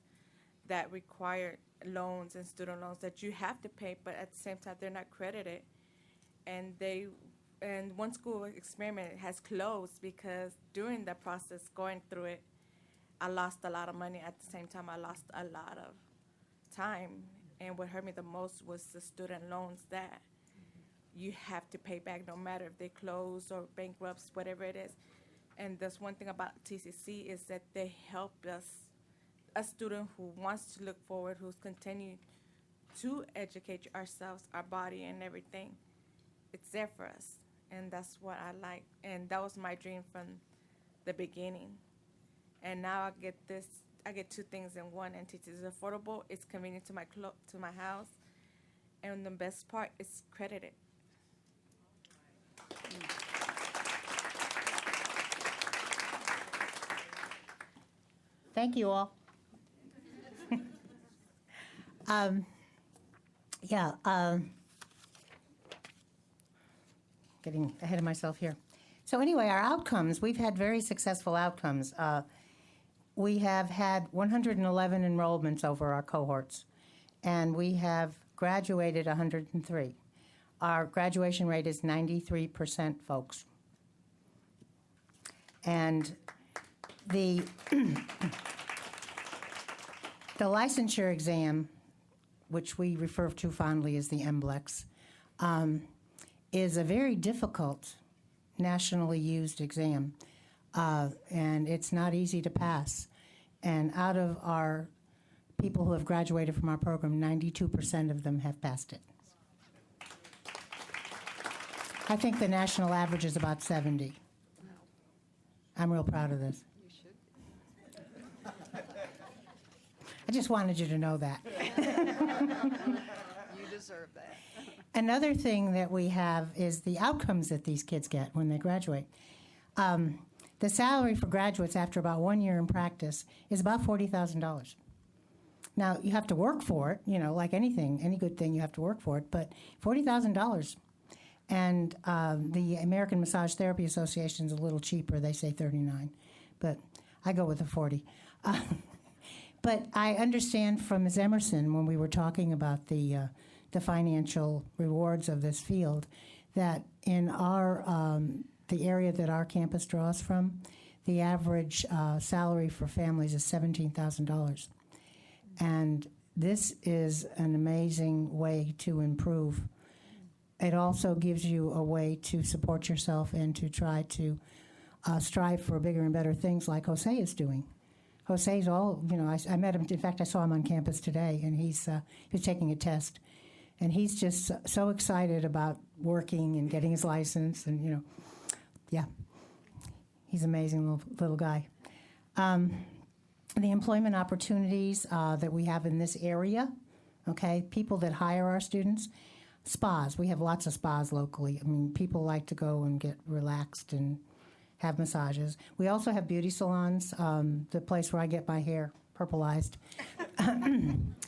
that require loans and student loans that you have to pay, but at the same time they're not credited. And one school experiment has closed because during the process going through it, I lost a lot of money. At the same time, I lost a lot of time. And what hurt me the most was the student loans that you have to pay back no matter if they close or bankrupt, whatever it is. And that's one thing about TCC is that they help us, a student who wants to look forward, who's continued to educate ourselves, our body and everything. It's there for us, and that's what I like. And that was my dream from the beginning. And now I get two things in one, and TCC is affordable, it's convenient to my house, and the best part, it's credited. Thank you all. Getting ahead of myself here. So anyway, our outcomes, we've had very successful outcomes. We have had 111 enrollments over our cohorts, and we have graduated 103. Our graduation rate is 93%, folks. And the licensure exam, which we refer to fondly as the MBLEX, is a very difficult nationally used exam, and it's not easy to pass. And out of our people who have graduated from our program, 92% of them have passed it. I think the national average is about 70. I'm real proud of this. You should. I just wanted you to know that. You deserve that. Another thing that we have is the outcomes that these kids get when they graduate. The salary for graduates after about 1 year in practice is about $40,000. Now, you have to work for it, you know, like anything, any good thing, you have to work for it, but $40,000. And the American Massage Therapy Association is a little cheaper. They say $39, but I go with the 40. But I understand from Ms. Emerson when we were talking about the financial rewards of this field that in our the area that our campus draws from, the average salary for families is $17,000. And this is an amazing way to improve. It also gives you a way to support yourself and to try to strive for bigger and better things like Jose is doing. Jose's all, you know, I met him, in fact, I saw him on campus today, and he's taking a test. And he's just so excited about working and getting his license, and, you know, yeah, he's an amazing little guy. The employment opportunities that we have in this area, okay, people that hire our students, spas. We have lots of spas locally. I mean, people like to go and get relaxed and have massages. We also have beauty salons. The place where I get my hair purpleized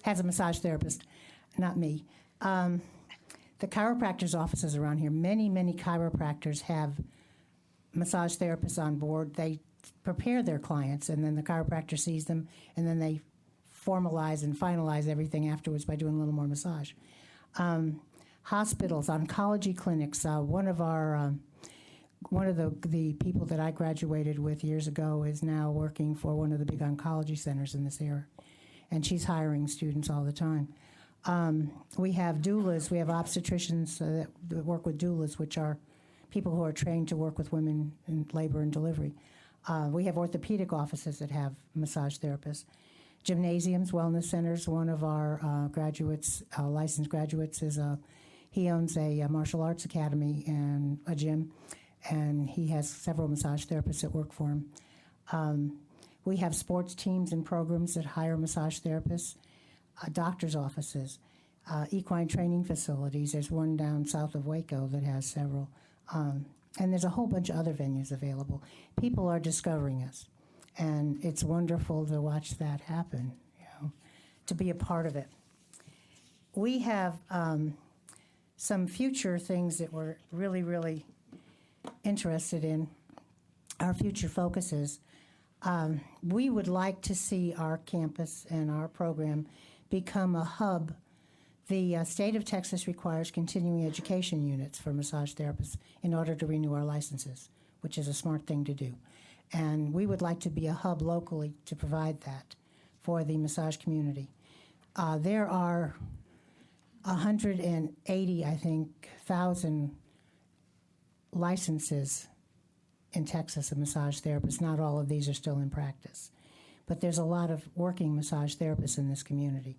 has a massage therapist, not me. The chiropractors' offices around here, many chiropractors have massage therapists on board. They prepare their clients, and then the chiropractor sees them, and then they formalize and finalize everything afterwards by doing a little more massage. Hospitals, oncology clinics. One of the people that I graduated with years ago is now working for one of the big oncology centers in this area, and she's hiring students all the time. We have doulas. We have obstetricians that work with doulas, which are people who are trained to work with women in labor and delivery. We have orthopedic offices that have massage therapists. Gymnasiums, wellness centers. One of our graduates, licensed graduates, he owns a martial arts academy and a gym, and he has several massage therapists that work for him. We have sports teams and programs that hire massage therapists. Doctors' offices, equine training facilities. There's one down south of Waco that has several. And there's a whole bunch of other venues available. People are discovering us, and it's wonderful to watch that happen, to be a part of it. We have some future things that we're really interested in, our future focuses. We would like to see our campus and our program become a hub. The state of Texas requires continuing education units for massage therapists in order to renew our licenses, which is a smart thing to do. And we would like to be a hub locally to provide that for the massage community. There are 180, I think, thousand licenses in Texas of massage therapists. Not all of these are still in practice. But there's a lot of working massage therapists in this community.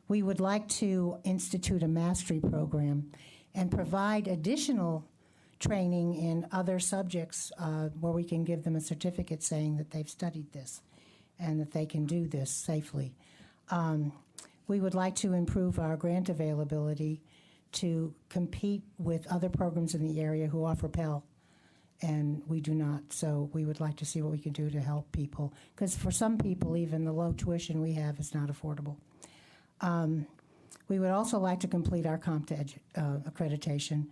We would like to institute a mastery program and provide additional training in other subjects where we can give them a certificate saying that they've studied this and that they can do this safely. We would like to improve our grant availability to compete with other programs in the area who offer Pell, and we do not. So we would like to see what we can do to help people, because for some people, even the low tuition we have is not affordable. We would also like to complete our CompTIA accreditation.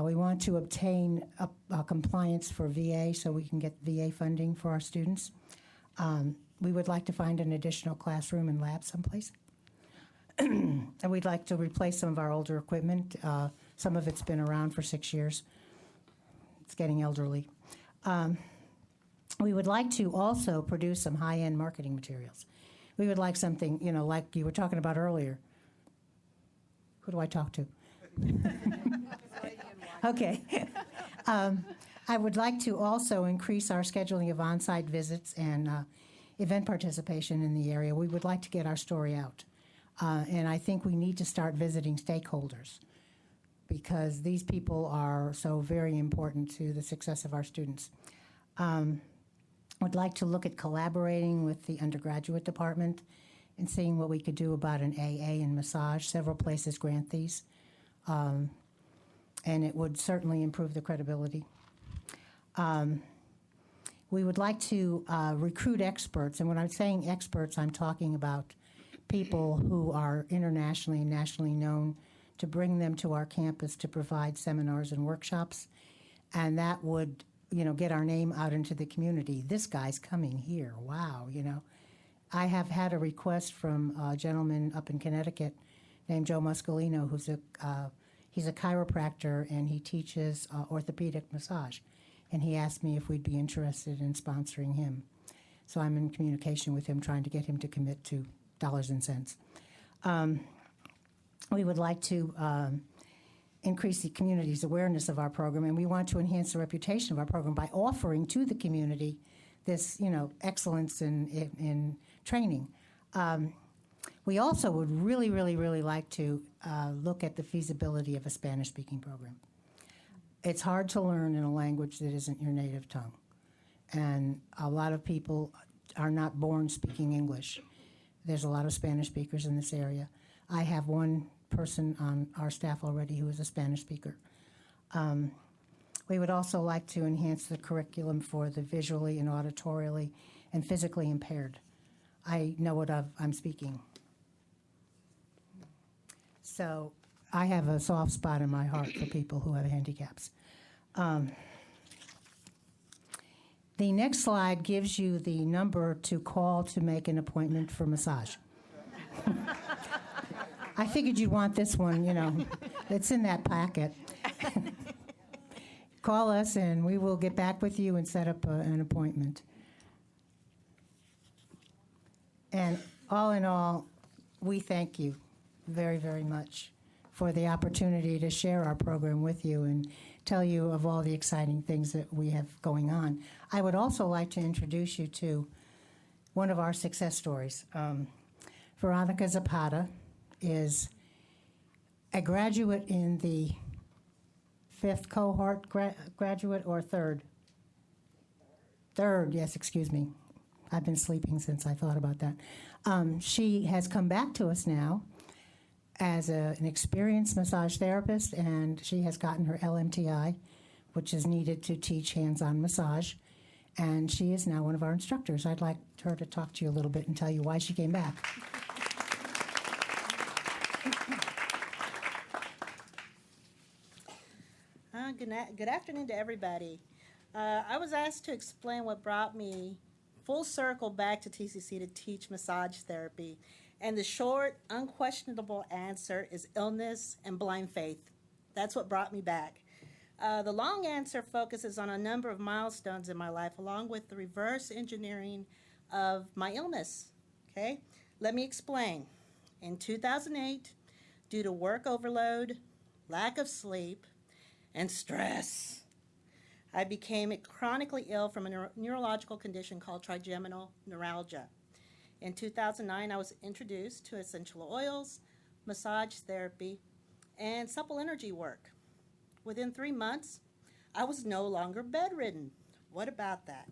We want to obtain a compliance for VA so we can get VA funding for our students. We would like to find an additional classroom and lab someplace. And we'd like to replace some of our older equipment. Some of it's been around for 6 years. It's getting elderly. We would like to also produce some high-end marketing materials. We would like something, like you were talking about earlier. Who do I talk to? Okay. I would like to also increase our scheduling of on-site visits and event participation in the area. We would like to get our story out. And I think we need to start visiting stakeholders, because these people are so very important to the success of our students. I'd like to look at collaborating with the undergraduate department and seeing what we could do about an AA in massage. Several places grant these, and it would certainly improve the credibility. We would like to recruit experts, and when I'm saying experts, I'm talking about people who are internationally and nationally known, to bring them to our campus to provide seminars and workshops, and that would, get our name out into the community. This guy's coming here. Wow, I have had a request from a gentleman up in Connecticut named Joe Muscolino, he's a chiropractor and he teaches orthopedic massage, and he asked me if we'd be interested in sponsoring him. So I'm in communication with him, trying to get him to commit to dollars and cents. We would like to increase the community's awareness of our program, and we want to enhance the reputation of our program by offering to the community this, excellence in training. We also would really like to look at the feasibility of a Spanish-speaking program. It's hard to learn in a language that isn't your native tongue, and a lot of people are not born speaking English. There's a lot of Spanish speakers in this area. I have one person on our staff already who is a Spanish speaker. We would also like to enhance the curriculum for the visually and auditorially and physically impaired. I know what I'm speaking. So I have a soft spot in my heart for people who have handicaps. The next slide gives you the number to call to make an appointment for massage. I figured you'd want this one, you know. It's in that packet. Call us and we will get back with you and set up an appointment. And all in all, we thank you very, very much for the opportunity to share our program with you and tell you of all the exciting things that we have going on. I would also like to introduce you to one of our success stories. Veronica Zapata is a graduate in the 5th cohort, graduate or 3rd? 3rd, yes, excuse me. I've been sleeping since I thought about that. She has come back to us now as an experienced massage therapist, and she has gotten her LMTI, which is needed to teach hands-on massage, and she is now one of our instructors. I'd like her to talk to you a little bit and tell you why she came back. Good afternoon to everybody. I was asked to explain what brought me full circle back to TCC to teach massage therapy. And the short, unquestionable answer is illness and blind faith. That's what brought me back. The long answer focuses on a number of milestones in my life, along with the reverse engineering of my illness. Okay? Let me explain. In 2008, due to work overload, lack of sleep, and stress, I became chronically ill from a neurological condition called trigeminal neuralgia. In 2009, I was introduced to essential oils, massage therapy, and supple energy work. Within 3 months, I was no longer bedridden. What about that?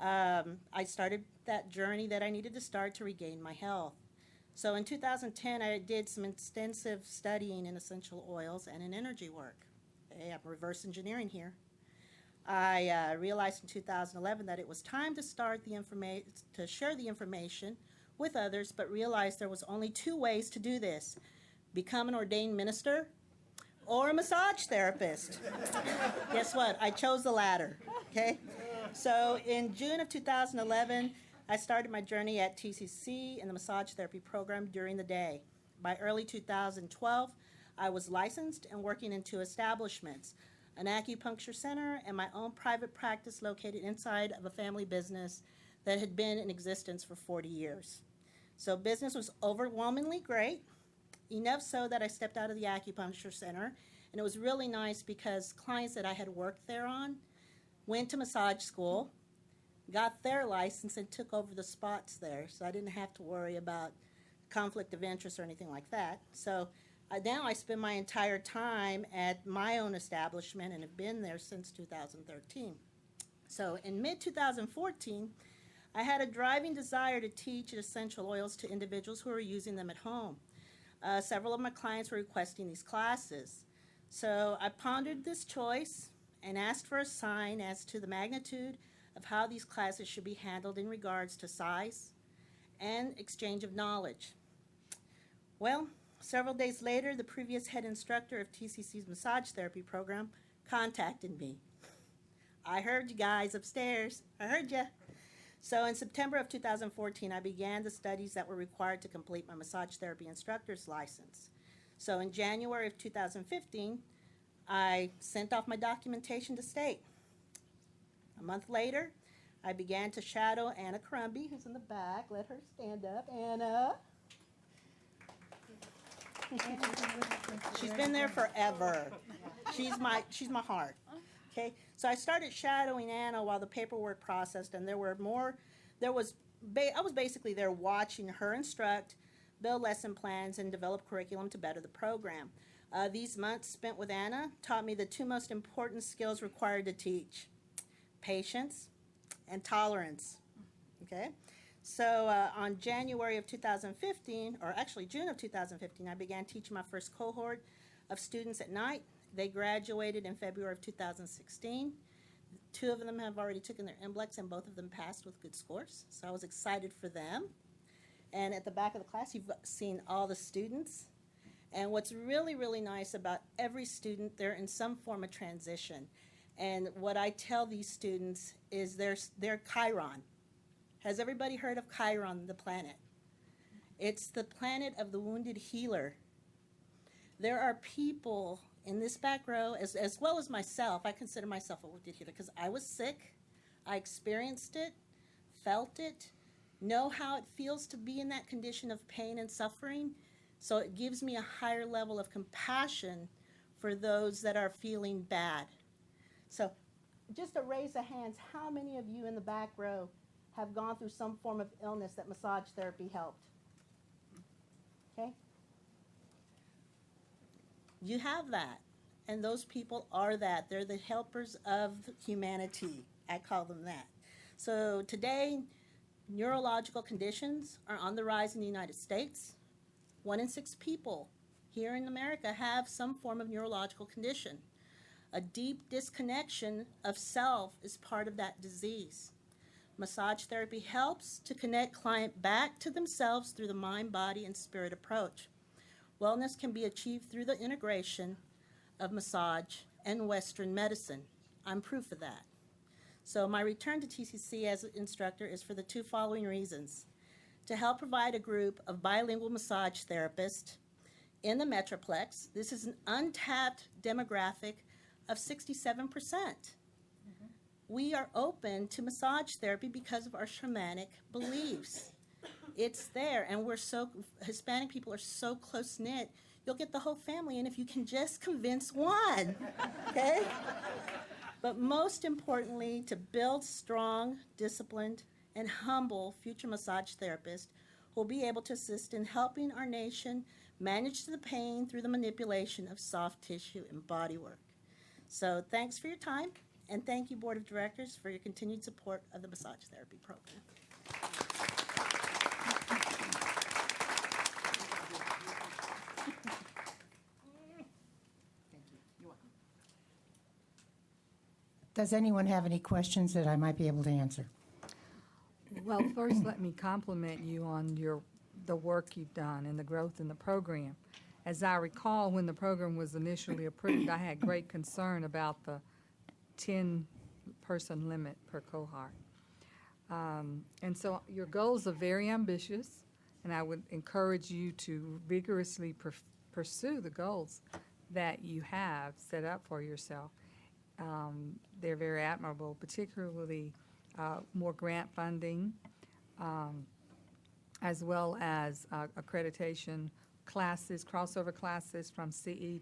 I started that journey that I needed to start to regain my health. So in 2010, I did some extensive studying in essential oils and in energy work. Hey, I'm reverse engineering here. I realized in 2011 that it was time to start to share the information with others, but realized there was only 2 ways to do this: become an ordained minister or a massage therapist. Guess what? I chose the latter. Okay. So in June of 2011, I started my journey at TCC in the massage therapy program during the day. By early 2012, I was licensed and working in 2 establishments: an acupuncture center and my own private practice located inside of a family business that had been in existence for 40 years. So business was overwhelmingly great, enough so that I stepped out of the acupuncture center, and it was really nice because clients that I had worked there on went to massage school, got their license, and took over the spots there, so I didn't have to worry about conflict of interest or anything like that. So now I spend my entire time at my own establishment and have been there since 2013. So in mid-2014, I had a driving desire to teach essential oils to individuals who are using them at home. Several of my clients were requesting these classes. So I pondered this choice and asked for a sign as to the magnitude of how these classes should be handled in regards to size and exchange of knowledge. Well, several days later, the previous head instructor of TCC's massage therapy program contacted me. I heard you guys upstairs. I heard you. So in September of 2014, I began the studies that were required to complete my massage therapy instructor's license. So in January of 2015, I sent off my documentation to state. A month later, I began to shadow Anna Crumby, who's in the back. Let her stand up. Anna. She's been there forever. She's my heart. Okay, so I started shadowing Anna while the paperwork processed, and I was basically there watching her instruct, build lesson plans, and develop curriculum to better the program. These months spent with Anna taught me the 2 most important skills required to teach: patience and tolerance. Okay. So on January of 2015, or actually June of 2015, I began teaching my first cohort of students at night They graduated in February of 2016. Two of them have already taken their NBLEX, and both of them passed with good scores. So I was excited for them. And at the back of the class, you've seen all the students. And what's really, really nice about every student, they're in some form of transition. And what I tell these students is they're Chiron. Has everybody heard of Chiron, the planet? It's the planet of the wounded healer. There are people in this back row, as well as myself. I consider myself a wounded healer because I was sick. I experienced it, felt it, know how it feels to be in that condition of pain and suffering. So it gives me a higher level of compassion for those that are feeling bad. So just a raise of hands, how many of you in the back row have gone through some form of illness that massage therapy helped? Okay? You have that, and those people are that. They're the helpers of humanity. I call them that. So today, neurological conditions are on the rise in the United States. 1 in 6 people here in America have some form of neurological condition. A deep disconnection of self is part of that disease. Massage therapy helps to connect client back to themselves through the mind, body, and spirit approach. Wellness can be achieved through the integration of massage and Western medicine. I'm proof of that. So my return to TCC as an instructor is for the 2 following reasons. To help provide a group of bilingual massage therapists in the Metroplex. This is an untapped demographic of 67%. We are open to massage therapy because of our shamanic beliefs. It's there, and Hispanic people are so close-knit, you'll get the whole family in if you can just convince one, okay? But most importantly, to build strong, disciplined, and humble future massage therapists who will be able to assist in helping our nation manage the pain through the manipulation of soft tissue and body work. So thanks for your time, and thank you, Board of Directors, for your continued support of the massage therapy program. Does anyone have any questions that I might be able to answer? Well, first, let me compliment you on the work you've done and the growth in the program. As I recall, when the program was initially approved, I had great concern about the 10-person limit per cohort. And so your goals are very ambitious, and I would encourage you to vigorously pursue the goals that you have set up for yourself. They're very admirable, particularly more grant funding, as well as accreditation classes, crossover classes from CE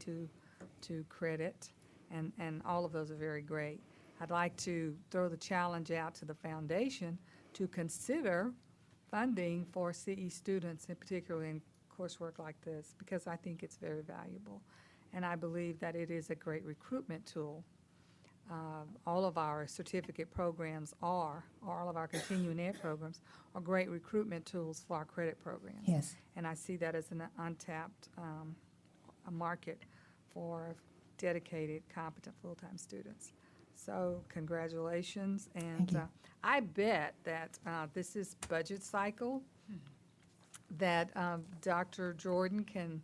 to credit, and all of those are very great. I'd like to throw the challenge out to the foundation to consider funding for CE students, in particular in coursework like this, because I think it's very valuable. And I believe that it is a great recruitment tool. All of our certificate programs or all of our continuing ed programs are great recruitment tools for our credit programs. Yes. And I see that as an untapped a market for dedicated, competent, full-time students. So congratulations. And I bet that this is budget cycle, that Dr. Jordan can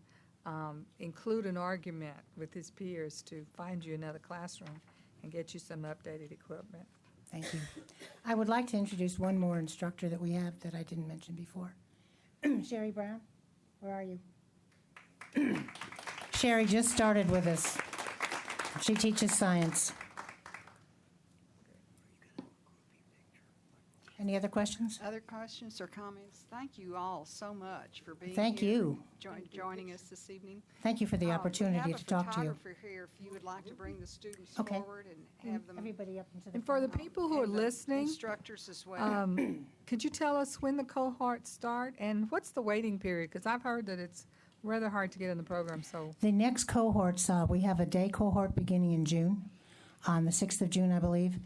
include an argument with his peers to find you another classroom and get you some updated equipment. Thank you. I would like to introduce one more instructor that we have that I didn't mention before. Sherry Brown, where are you? Sherry just started with us. She teaches science. Any other questions? Other questions or comments? Thank you all so much for being Thank here. you. Joining us this evening. Thank you for the opportunity to talk to you. We have a photographer here if you would like to bring the students Okay. forward and have them. Everybody up into the And for the front. people who are and the listening, Instructors as well. could you tell us when the cohorts start and what's the waiting period? Because I've heard that it's rather hard to get in the program, so. The next cohorts, we have a day cohort beginning in June, on the 6th of June, I believe.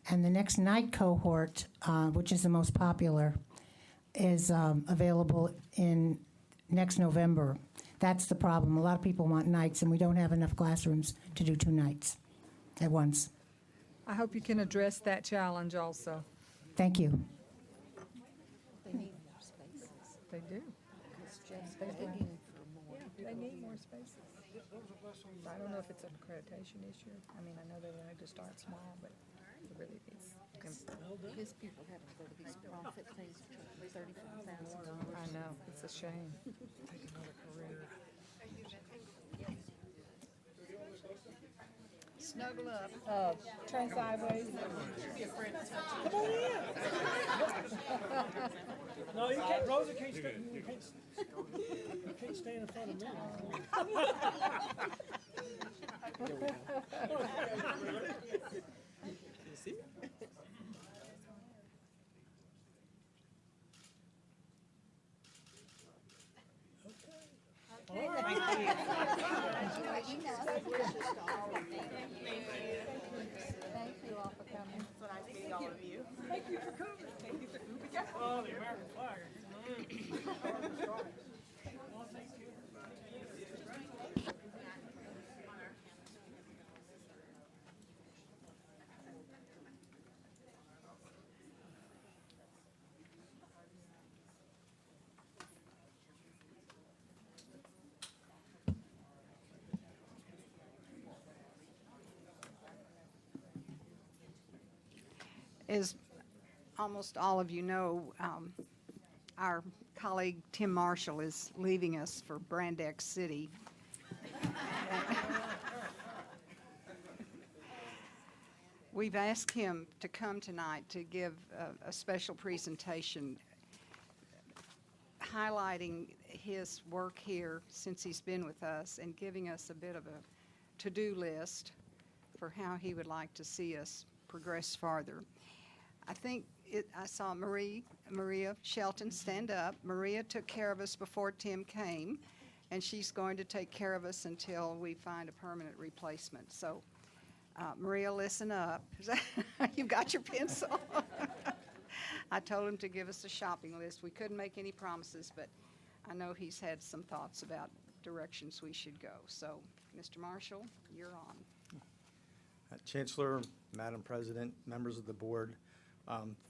And the next night cohort, which is the most popular, is available in next November. That's the problem. A lot of people want nights, and we don't have enough classrooms to do 2 nights at once. I hope you can address that challenge also. Thank you. They need more spaces. They do. They need more spaces. I don't know if it's an accreditation issue. I mean, I know they wanted to start small, but it really is. His people having to go to these profit things for $35,000. I know, it's a shame. Take another career. Snuggle up. Turn sideways. Come on in. No, you can't, Rosa can't stay, you can't stay in front of me. See? Thank you all for coming. It's so nice to see all of you. Thank you for coming. Thank you for coming. Oh, the American flag. As almost all of you know, our colleague Tim Marshall is leaving us for Brand X City. We've asked him to come tonight to give a special presentation highlighting his work here since he's been with us and giving us a bit of a to-do list for how he would like to see us progress farther. I think I saw Maria Shelton stand up. Maria took care of us before Tim came, and she's going to take care of us until we find a permanent replacement. So, Maria, listen up. You've got your pencil. I told him to give us a shopping list. We couldn't make any promises, but I know he's had some thoughts about directions we should go. So, Mr. Marshall, you're on. Chancellor, Madam President, members of the board.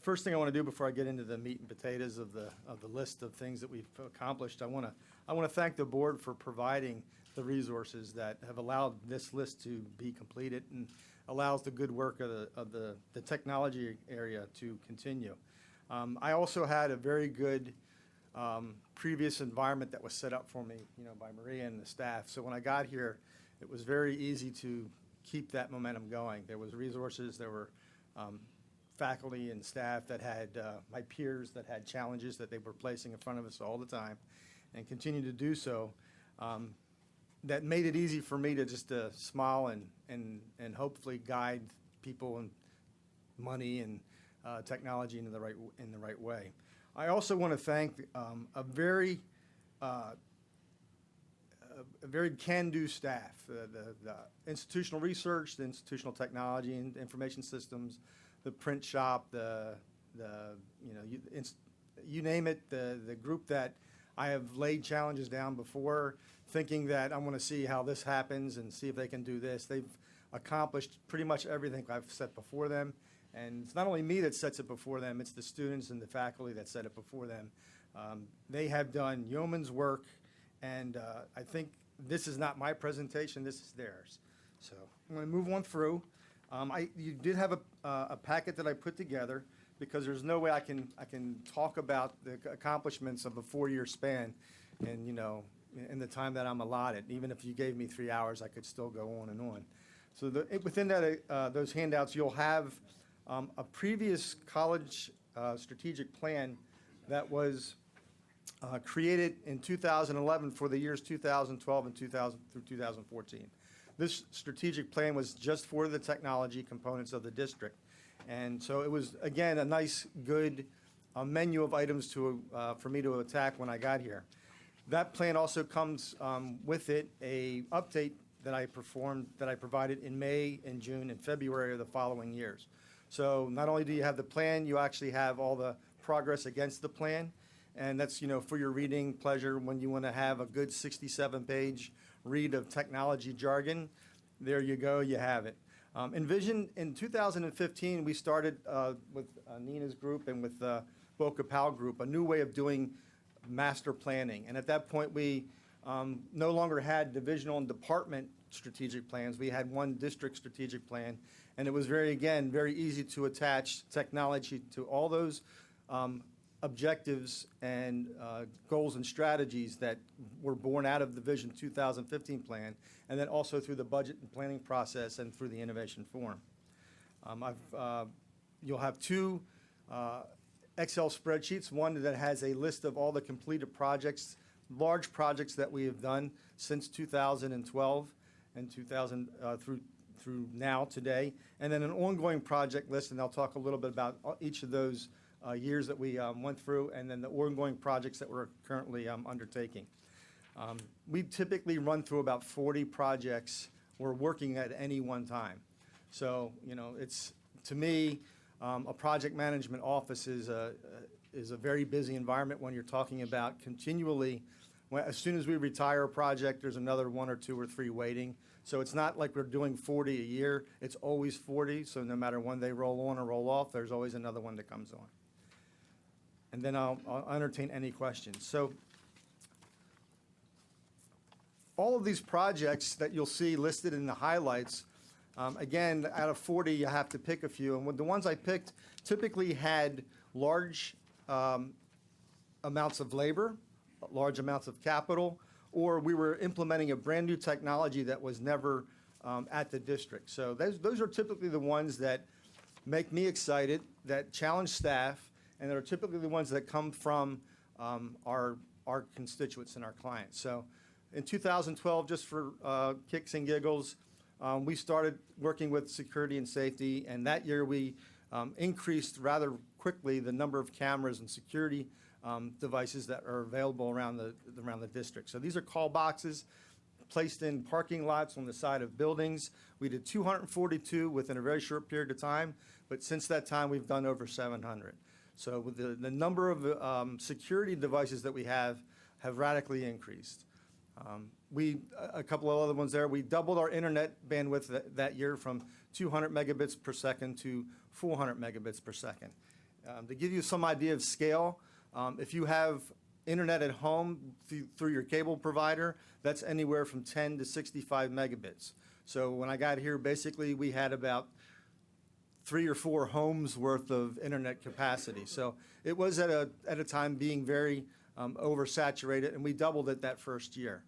First thing I want to do before I get into the meat and potatoes of the list of things that we've accomplished, I want to thank the board for providing the resources that have allowed this list to be completed and allows the good work of the technology area to continue. I also had a very good previous environment that was set up for me, by Maria and the staff. So when I got here, it was very easy to keep that momentum going. There was resources, there were faculty and staff that had, my peers that had challenges that they were placing in front of us all the time and continue to do so. That made it easy for me to just smile and hopefully guide people and money and technology in the right way. I also want to thank a very can-do staff, the institutional research, the institutional technology and information systems, the print shop, you name it, the group that I have laid challenges down before, thinking that I want to see how this happens and see if they can do this. They've accomplished pretty much everything I've set before them. And it's not only me that sets it before them, it's the students and the faculty that set it before them. They have done yeoman's work, and I think this is not my presentation, this is theirs. So I'm going to move on through. You did have a packet that I put together because there's no way I can talk about the accomplishments of a 4-year span and, in the time that I'm allotted. Even if you gave me 3 hours, I could still go on and on. So within that, those handouts, you'll have a previous college strategic plan that was created in 2011 for the years 2012 and 2000 through 2014. This strategic plan was just for the technology components of the district. And so it was, again, a nice, good menu of items for me to attack when I got here. That plan also comes with it a update that I provided in May and June and February of the following years. So not only do you have the plan, you actually have all the progress against the plan. And that's, for your reading pleasure when you want to have a good 67-page read of technology jargon. There you go, you have it. Envision, in 2015, we started with Nina's group and with Boca Powell Group, a new way of doing master planning. And at that point, we no longer had divisional and department strategic plans. We had one district strategic plan. And it was very easy to attach technology to all those objectives and goals and strategies that were born out of the Vision 2015 plan, and then also through the budget and planning process and through the Innovation Forum. You'll have two Excel spreadsheets, one that has a list of all the completed projects, large projects that we have done since 2012 and through now, today, and then an ongoing project list, and I'll talk a little bit about each of those years that we went through, and then the ongoing projects that we're currently undertaking. We typically run through about 40 projects we're working at any one time. So, it's, to me, a project management office is a very busy environment when you're talking about continually, as soon as we retire a project, there's another 1 or 2 or 3 waiting. So it's not like we're doing 40 a year. It's always 40, so no matter when they roll on or roll off, there's always another one that comes on. And then I'll entertain any questions. So all of these projects that you'll see listed in the highlights, again, out of 40, you have to pick a few. And the ones I picked typically had large amounts of labor, large amounts of capital, or we were implementing a brand new technology that was never at the district. So those are typically the ones that make me excited, that challenge staff, and they're typically the ones that come from our constituents and our clients. So in 2012, just for kicks and giggles, we started working with security and safety, and that year we increased rather quickly the number of cameras and security devices that are available around the district. So these are call boxes placed in parking lots on the side of buildings. We did 242 within a very short period of time, but since that time we've done over 700. So with the number of security devices that we have radically increased. A couple of other ones there, we doubled our internet bandwidth that year from 200 megabits per second to 400 megabits per second. To give you some idea of scale, if you have internet at home through your cable provider, that's anywhere from 10 to 65 megabits. So when I got here, basically we had about 3 or 4 homes worth of internet capacity. So it was at a time being very oversaturated, and we doubled it that first year.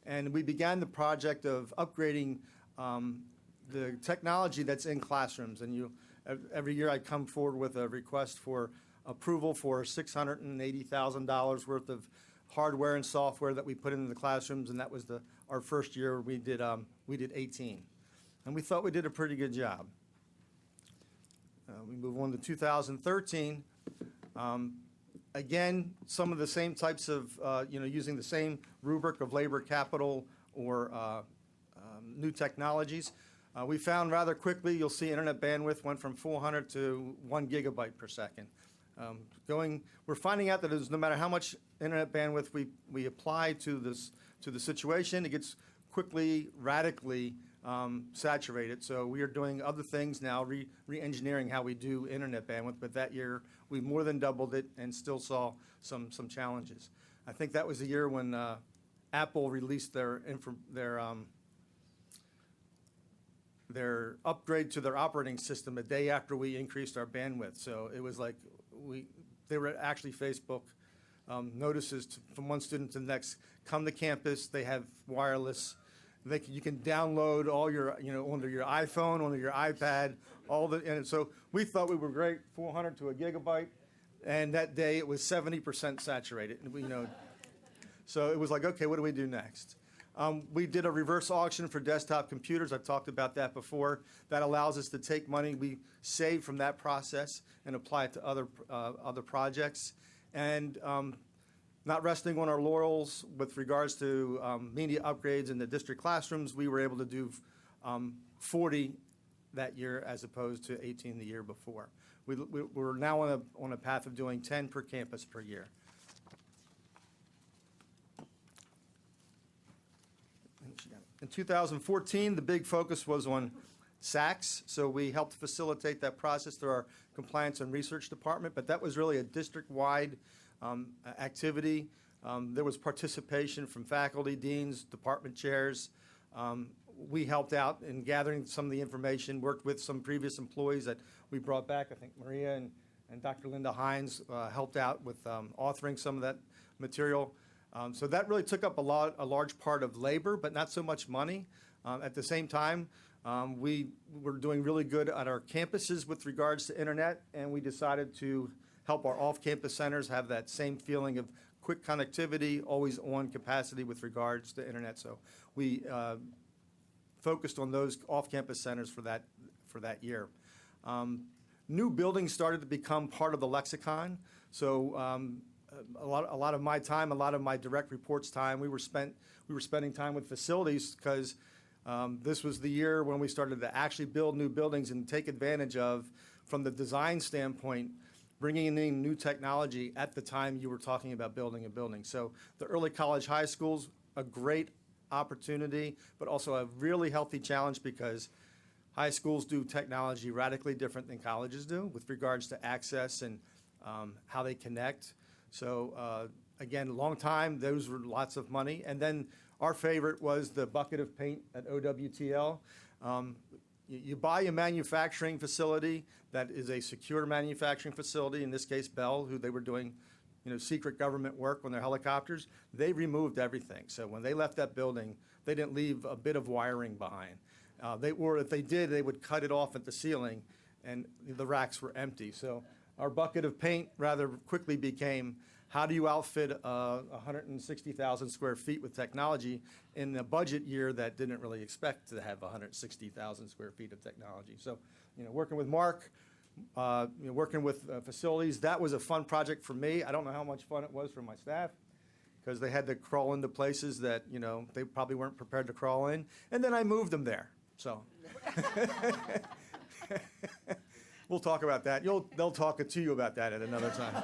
And we began the project of upgrading the technology that's in classrooms. And every year I come forward with a request for approval for $680,000 worth of hardware and software that we put into the classrooms, and that was our first year. We did 18, and we thought we did a pretty good job. We move on to 2013. Again, some of the same types of, using the same rubric of labor, capital, or new technologies. We found rather quickly, you'll see internet bandwidth went from 400 to 1 gigabyte per second. We're finding out that no matter how much internet bandwidth we apply to the situation, it gets quickly, radically saturated. So we are doing other things now, re-engineering how we do internet bandwidth. But that year, we more than doubled it and still saw some challenges. I think that was the year when Apple released their upgrade to their operating system a day after we increased our bandwidth. So it was like they were actually Facebook notices from one student to the next. Come to campus, they have wireless. You can download all your, onto your iPhone, onto your iPad, and so we thought we were great, 400 to 1 gigabyte, and that day it was 70% saturated. So it was like, okay, what do we do next? We did a reverse auction for desktop computers. I've talked about that before. That allows us to take money we save from that process and apply it to other projects. And not resting on our laurels with regards to media upgrades in the district classrooms, we were able to do 40 that year as opposed to 18 the year before. We're now on a path of doing 10 per campus per year. In 2014, the big focus was on SACs, so we helped facilitate that process through our compliance and research department, but that was really a district-wide activity. There was participation from faculty, deans, department chairs. We helped out in gathering some of the information, worked with some previous employees that we brought back. I think Maria and Dr. Linda Hines helped out with authoring some of that material. So that really took up a large part of labor, but not so much money. At the same time, we were doing really good at our campuses with regards to internet, and we decided to help our off-campus centers have that same feeling of quick connectivity, always on capacity with regards to internet. So we focused on those off-campus centers for that year. New buildings started to become part of the lexicon. So a lot of my time, a lot of my direct reports time, we were spending time with facilities because this was the year when we started to actually build new buildings and take advantage of, from the design standpoint, bringing in new technology at the time you were talking about building a building. So the early college high schools, a great opportunity, but also a really healthy challenge because high schools do technology radically different than colleges do with regards to access and how they connect. So again, long time, those were lots of money. And then our favorite was the bucket of paint at OWTL. You buy a manufacturing facility that is a secure manufacturing facility, in this case Bell, who they were doing secret government work on their helicopters. They removed everything. So when they left that building, they didn't leave a bit of wiring behind. If they did, they would cut it off at the ceiling, and the racks were empty. So our bucket of paint rather quickly became, how do you outfit 160,000 square feet with technology in a budget year that didn't really expect to have 160,000 square feet of technology? So, working with Mark, working with facilities, that was a fun project for me. I don't know how much fun it was for my staff because they had to crawl into places that, they probably weren't prepared to crawl in. And then I moved them there, so. We'll talk about that. They'll talk to you about that at another time.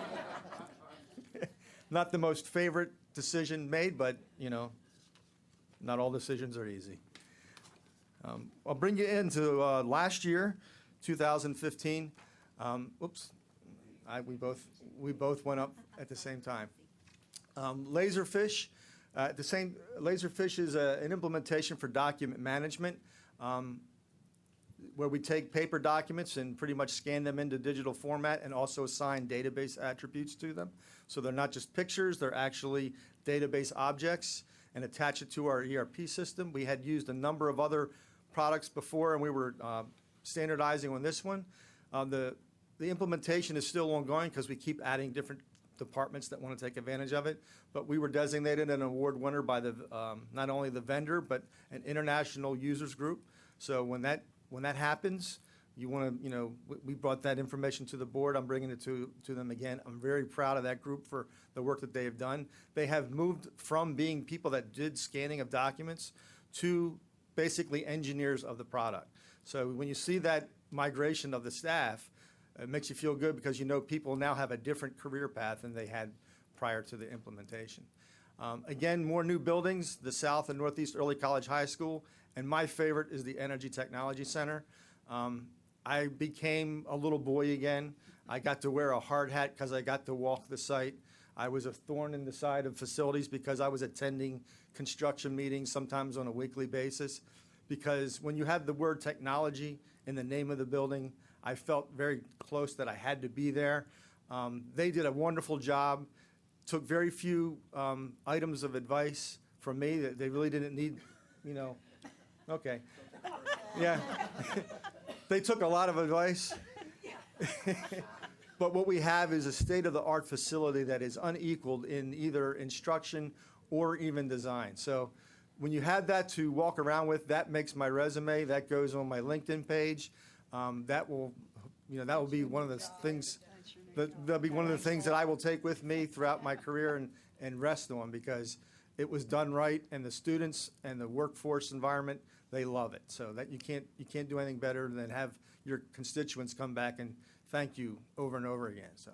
Not the most favorite decision made, but, not all decisions are easy. I'll bring you into last year, 2015. Oops, we both went up at the same time. Laserfish, Laserfish is an implementation for document management, where we take paper documents and pretty much scan them into digital format and also assign database attributes to them. So they're not just pictures, they're actually database objects, and attach it to our ERP system. We had used a number of other products before, and we were standardizing on this one. The implementation is still ongoing because we keep adding different departments that want to take advantage of it, but we were designated an award winner by not only the vendor, but an international users group. So when that happens, we brought that information to the board. I'm bringing it to them again. I'm very proud of that group for the work that they have done. They have moved from being people that did scanning of documents to basically engineers of the product. So when you see that migration of the staff, it makes you feel good because people now have a different career path than they had prior to the implementation. Again, more new buildings, the South and Northeast Early College High School, and my favorite is the Energy Technology Center. I became a little boy again. I got to wear a hard hat because I got to walk the site. I was a thorn in the side of facilities because I was attending construction meetings sometimes on a weekly basis. Because when you have the word technology in the name of the building, I felt very close that I had to be there. They did a wonderful job, took very few items of advice from me that they really didn't need, Okay. Yeah. They took a lot of advice. But what we have is a state-of-the-art facility that is unequaled in either instruction or even design. So when you have that to walk around with, that makes my resume. That goes on my LinkedIn page. That will be one of the things. That'll be one of the things that I will take with me throughout my career and rest on, because it was done right, and the students and the workforce environment, they love it. So that you can't do anything better than have your constituents come back and thank you over and over again. So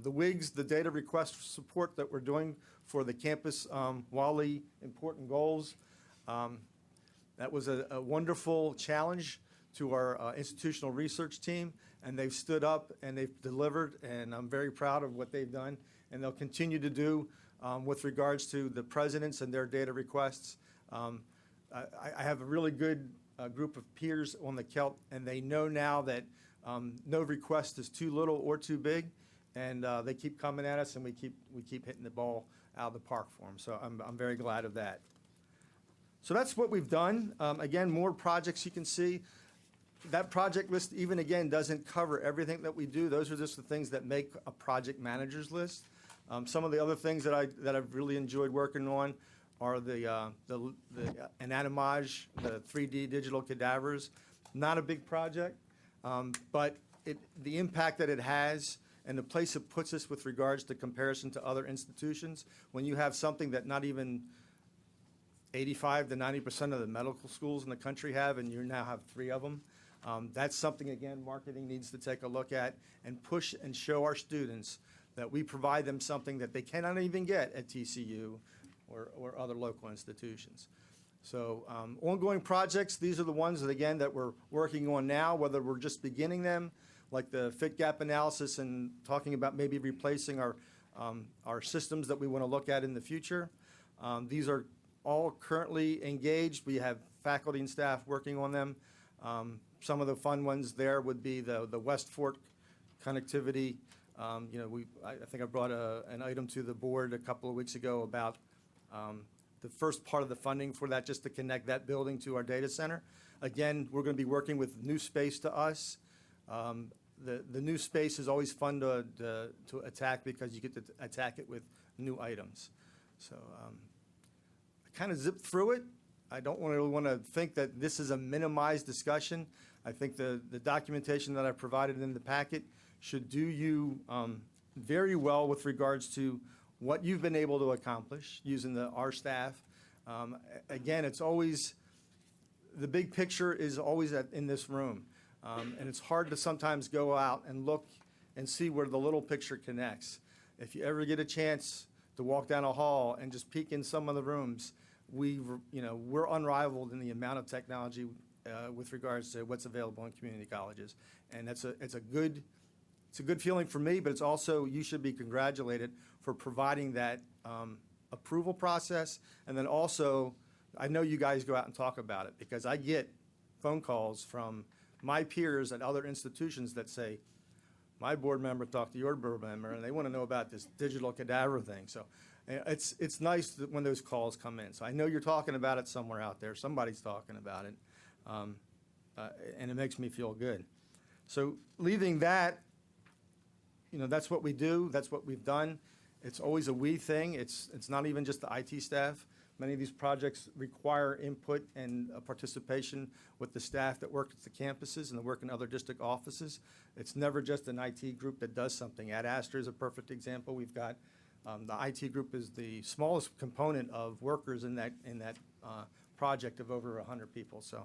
the WIGs, the data request support that we're doing for the campus Wally important goals. That was a wonderful challenge to our institutional research team, and they've stood up and they've delivered, and I'm very proud of what they've done, and they'll continue to do with regards to the presidents and their data requests. I have a really good group of peers on the KELP, and they know now that no request is too little or too big, and they keep coming at us, and we keep hitting the ball out of the park for them. So I'm very glad of that. So that's what we've done. Again, more projects you can see. That project list, even again, doesn't cover everything that we do. Those are just the things that make a project manager's list. Some of the other things that I've really enjoyed working on are the anatomage, the 3D digital cadavers. Not a big project, but the impact that it has and the place it puts us with regards to comparison to other institutions, when you have something that not even 85 to 90% of the medical schools in the country have, and you now have 3 of them, that's something, again, marketing needs to take a look at and push and show our students that we provide them something that they cannot even get at TCU or other local institutions. So ongoing projects, these are the ones that, again, that we're working on now, whether we're just beginning them, like the fit gap analysis and talking about maybe replacing our systems that we want to look at in the future. These are all currently engaged. We have faculty and staff working on them. Some of the fun ones there would be the West Fork connectivity. I think I brought an item to the board a couple of weeks ago about the first part of the funding for that, just to connect that building to our data center. Again, we're going to be working with new space to us. The new space is always fun to attack because you get to attack it with new items. So I kind of zipped through it. I don't really want to think that this is a minimized discussion. I think the documentation that I provided in the packet should do you very well with regards to what you've been able to accomplish using our staff. Again, it's always, the big picture is always in this room. And it's hard to sometimes go out and look and see where the little picture connects. If you ever get a chance to walk down a hall and just peek in some of the rooms, we're unrivaled in the amount of technology with regards to what's available in community colleges. And it's a good feeling for me, but it's also, you should be congratulated for providing that approval process. And then also, I know you guys go out and talk about it, because I get phone calls from my peers at other institutions that say, my board member talked to your board member, and they want to know about this digital cadaver thing. So it's nice that when those calls come in. So I know you're talking about it somewhere out there. Somebody's talking about it, and it makes me feel good. So leaving that, that's what we do. That's what we've done. It's always a we thing. It's not even just the IT staff. Many of these projects require input and participation with the staff that work at the campuses and that work in other district offices. It's never just an IT group that does something. Ad Astra is a perfect example. We've got the IT group is the smallest component of workers in that project of over 100 people. So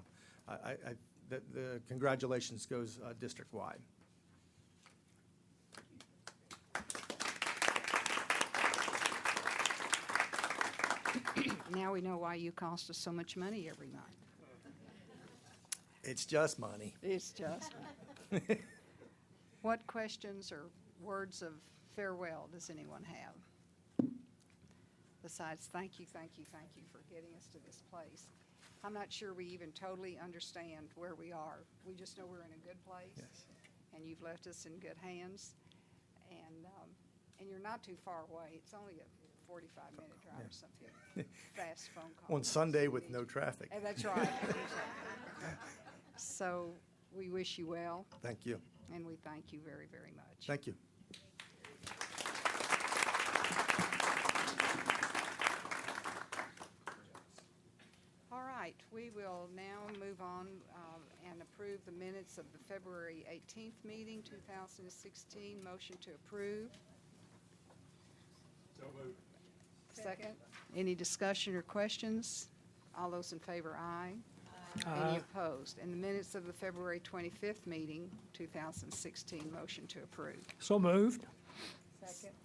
the congratulations goes district-wide. Now we know why you cost us so much money every month. It's just money. It's just money. What questions or words of farewell does anyone have? Besides, thank you for getting us to this place. I'm not sure we even totally understand where we are. We just know we're in a good place. Yes. And you've left us in good hands. And you're not too far away. It's only a 45-minute drive or something. Fast phone call. On Sunday with no traffic. And that's right. So we wish you well. Thank you. And we thank you very, very much. Thank you. All right, we will now move on and approve the minutes of the February 18th meeting, 2016. Motion to approve. So moved. Second. Any discussion or questions? All those in favor, aye. Any opposed? And the minutes of the February 25th meeting, 2016. Motion to approve. So moved. Second.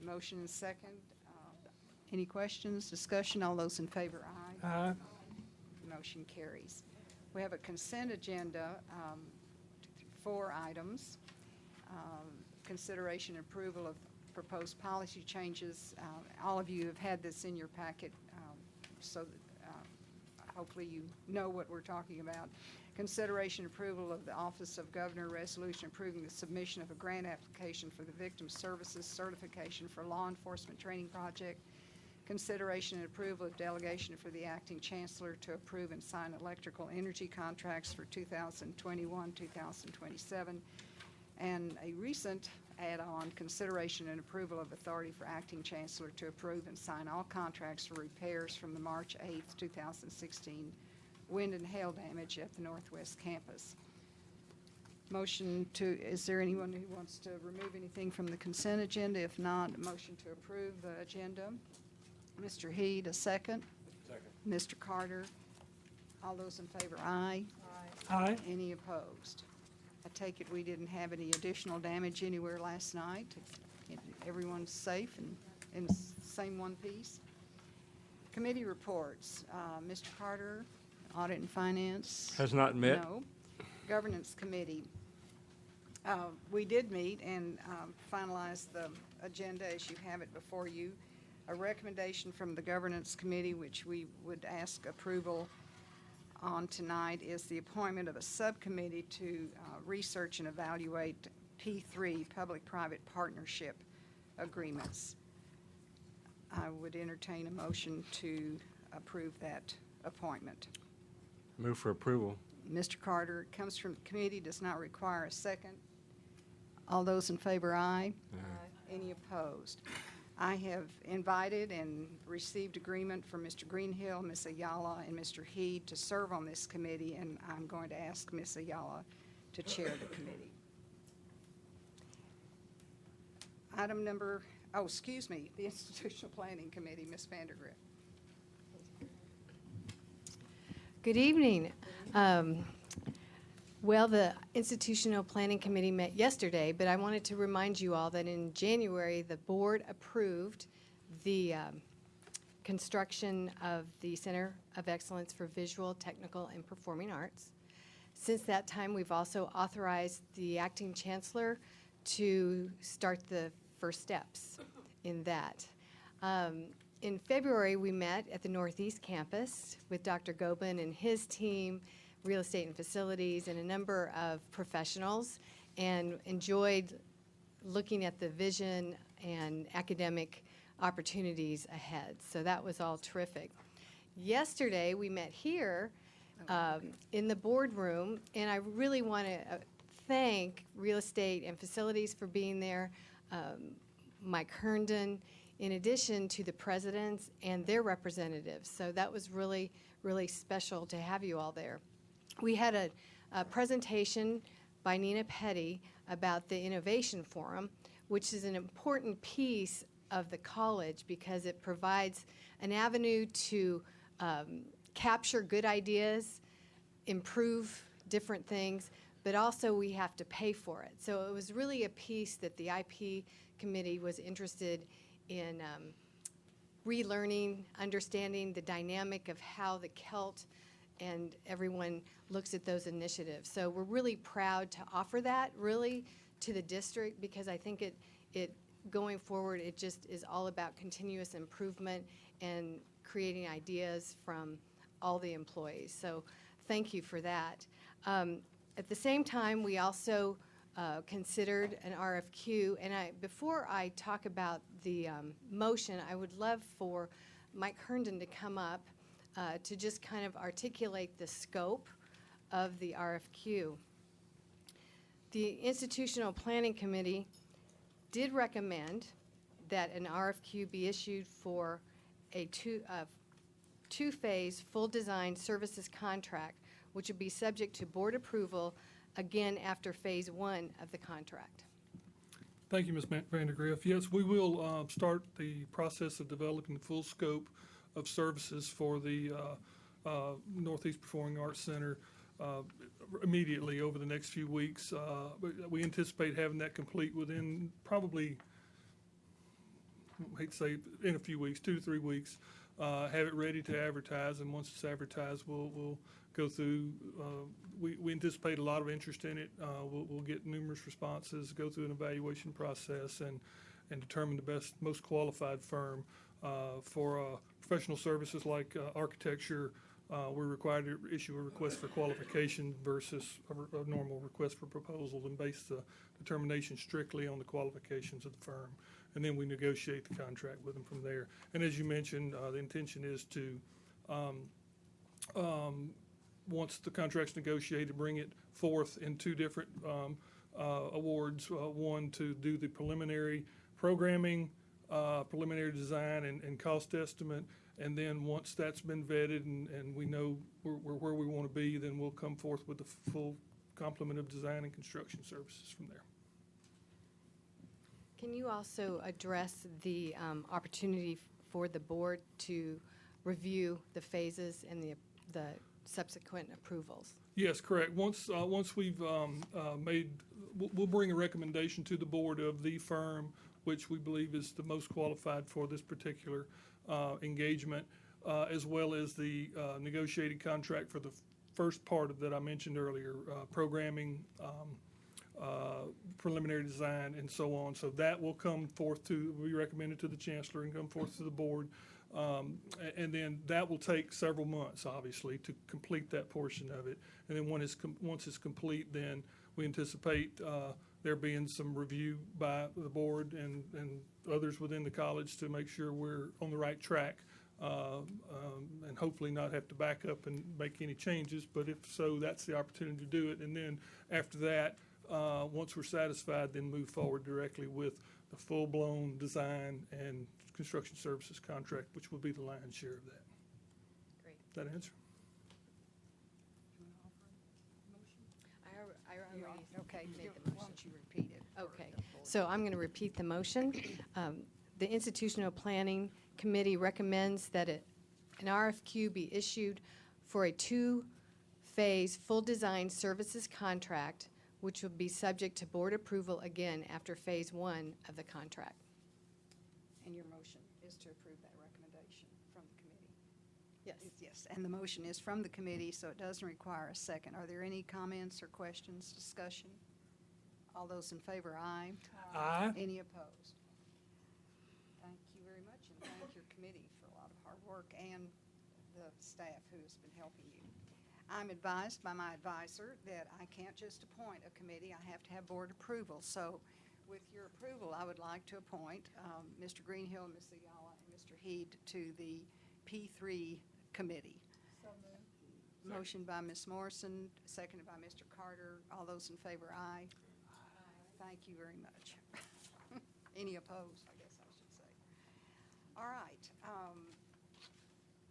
Motion and second. Any questions, discussion? All those in favor, aye. motion carries. We have a consent agenda, 4 items. Consideration and approval of proposed policy changes. All of you have had this in your packet, so hopefully you know what we're talking about. Consideration and approval of the Office of Governor resolution approving the submission of a grant application for the Victim Services Certification for Law Enforcement Training Project. Consideration and approval of delegation for the acting chancellor to approve and sign electrical energy contracts for 2021-2027. And a recent add-on, consideration and approval of authority for acting chancellor to approve and sign all contracts for repairs from the March 8th, 2016 wind and hail damage at the Northwest Campus. Motion to, is there anyone who wants to remove anything from the consent agenda? If not, a motion to approve the agenda. Mr. Heed, a second. Second. Mr. Carter. All those in favor, aye. Aye. Any opposed? I take it we didn't have any additional damage anywhere last night. Everyone's safe and in the same one piece. Committee reports. Mr. Carter, Audit and Finance. Has not met. No. Governance Committee. We did meet and finalize the agenda as you have it before you. A recommendation from the Governance Committee, which we would ask approval on tonight, is the appointment of a subcommittee to research and evaluate P3 public-private partnership agreements. I would entertain a motion to approve that appointment. Move for approval. Mr. Carter, it comes from the committee, does not require a second. All those in favor, aye. Aye. Any opposed? I have invited and received agreement from Mr. Greenhill, Ms. Ayala, and Mr. Heed to serve on this committee, and I'm going to ask Ms. Ayala to chair the committee. Item number, oh, excuse me, the Institutional Planning Committee, Ms. Vandergrift. Good evening. Well, the Institutional Planning Committee met yesterday, but I wanted to remind you all that in January, the board approved the construction of the Center of Excellence for Visual, Technical, and Performing Arts. Since that time, we've also authorized the acting chancellor to start the first steps in that. In February, we met at the Northeast Campus with Dr. Gobin and his team, real estate and facilities, and a number of professionals, and enjoyed looking at the vision and academic opportunities ahead. So that was all terrific. Yesterday, we met here in the boardroom, and I really want to thank real estate and facilities for being there, Mike Herndon, in addition to the presidents and their representatives. So that was really, really special to have you all there. We had a presentation by Nina Petty about the Innovation Forum, which is an important piece of the college because it provides an avenue to capture good ideas, improve different things, but also we have to pay for it. So it was really a piece that the IP committee was interested in relearning, understanding the dynamic of how the Celt and everyone looks at those initiatives. So we're really proud to offer that really to the district because I think it going forward, it just is all about continuous improvement and creating ideas from all the employees. So thank you for that. At the same time, we also considered an RFQ, and before I talk about the motion, I would love for Mike Herndon to come up to just kind of articulate the scope of the RFQ. The Institutional Planning Committee did recommend that an RFQ be issued for a two-phase full design services contract, which would be subject to board approval again after phase 1 of the contract. Thank you, Ms. Vandergrift. Yes, we will start the process of developing the full scope of services for the Northeast Performing Arts Center immediately over the next few weeks. We anticipate having that complete within probably, I hate to say, in a few weeks, 2 to 3 weeks. have it ready to advertise, and once it's advertised, we'll go through, we anticipate a lot of interest in it. We'll get numerous responses, go through an evaluation process, and determine the best, most qualified firm. For professional services like architecture, we're required to issue a request for qualification versus a normal request for proposal, and base the determination strictly on the qualifications of the firm. And then we negotiate the contract with them from there. And as you mentioned, the intention is to, once the contract's negotiated, bring it forth in two different awards. One to do the preliminary programming, preliminary design and cost estimate. And then once that's been vetted and we know where we want to be, then we'll come forth with the full complement of design and construction services from there. Can you also address the opportunity for the board to review the phases and the subsequent approvals? Yes, correct. Once we've we'll bring a recommendation to the board of the firm which we believe is the most qualified for this particular engagement, as well as the negotiated contract for the first part of that I mentioned earlier, programming, preliminary design, and so on. So that will come forth be recommended to the Chancellor and come forth to the board. And then that will take several months, obviously, to complete that portion of it. And then once it's complete, then we anticipate there being some review by the board and others within the college to make sure we're on the right track, and hopefully not have to back up and make any changes. But if so, that's the opportunity to do it. And then after that, once we're satisfied, then move forward directly with the full-blown design and construction services contract, which will be the lion's share of that. Great. Does that answer? I already Okay, made the why motion. don't you repeat it? Okay, so I'm going to repeat the motion. The Institutional Planning Committee recommends that an RFQ be issued for a two-phase full design services contract, which will be subject to board approval again after phase one of the contract. And your motion is to approve that recommendation from the committee? Yes. Yes, and the motion is from the committee, so it doesn't require a second. Are there any comments or questions, discussion? All those in favor, aye. Aye. Any opposed? Thank you very much, and thank your committee for a lot of hard work and the staff who has been helping you. I'm advised by my advisor that I can't just appoint a committee, I have to have board approval. So with your approval, I would like to appoint Mr. Greenhill, Ms. Ayala, and Mr. Heed to the P3 committee. So moved. Motion by Ms. Morrison, seconded by Mr. Carter. All those in favor, aye. Thank you very much. Any opposed, I guess I should say. All right.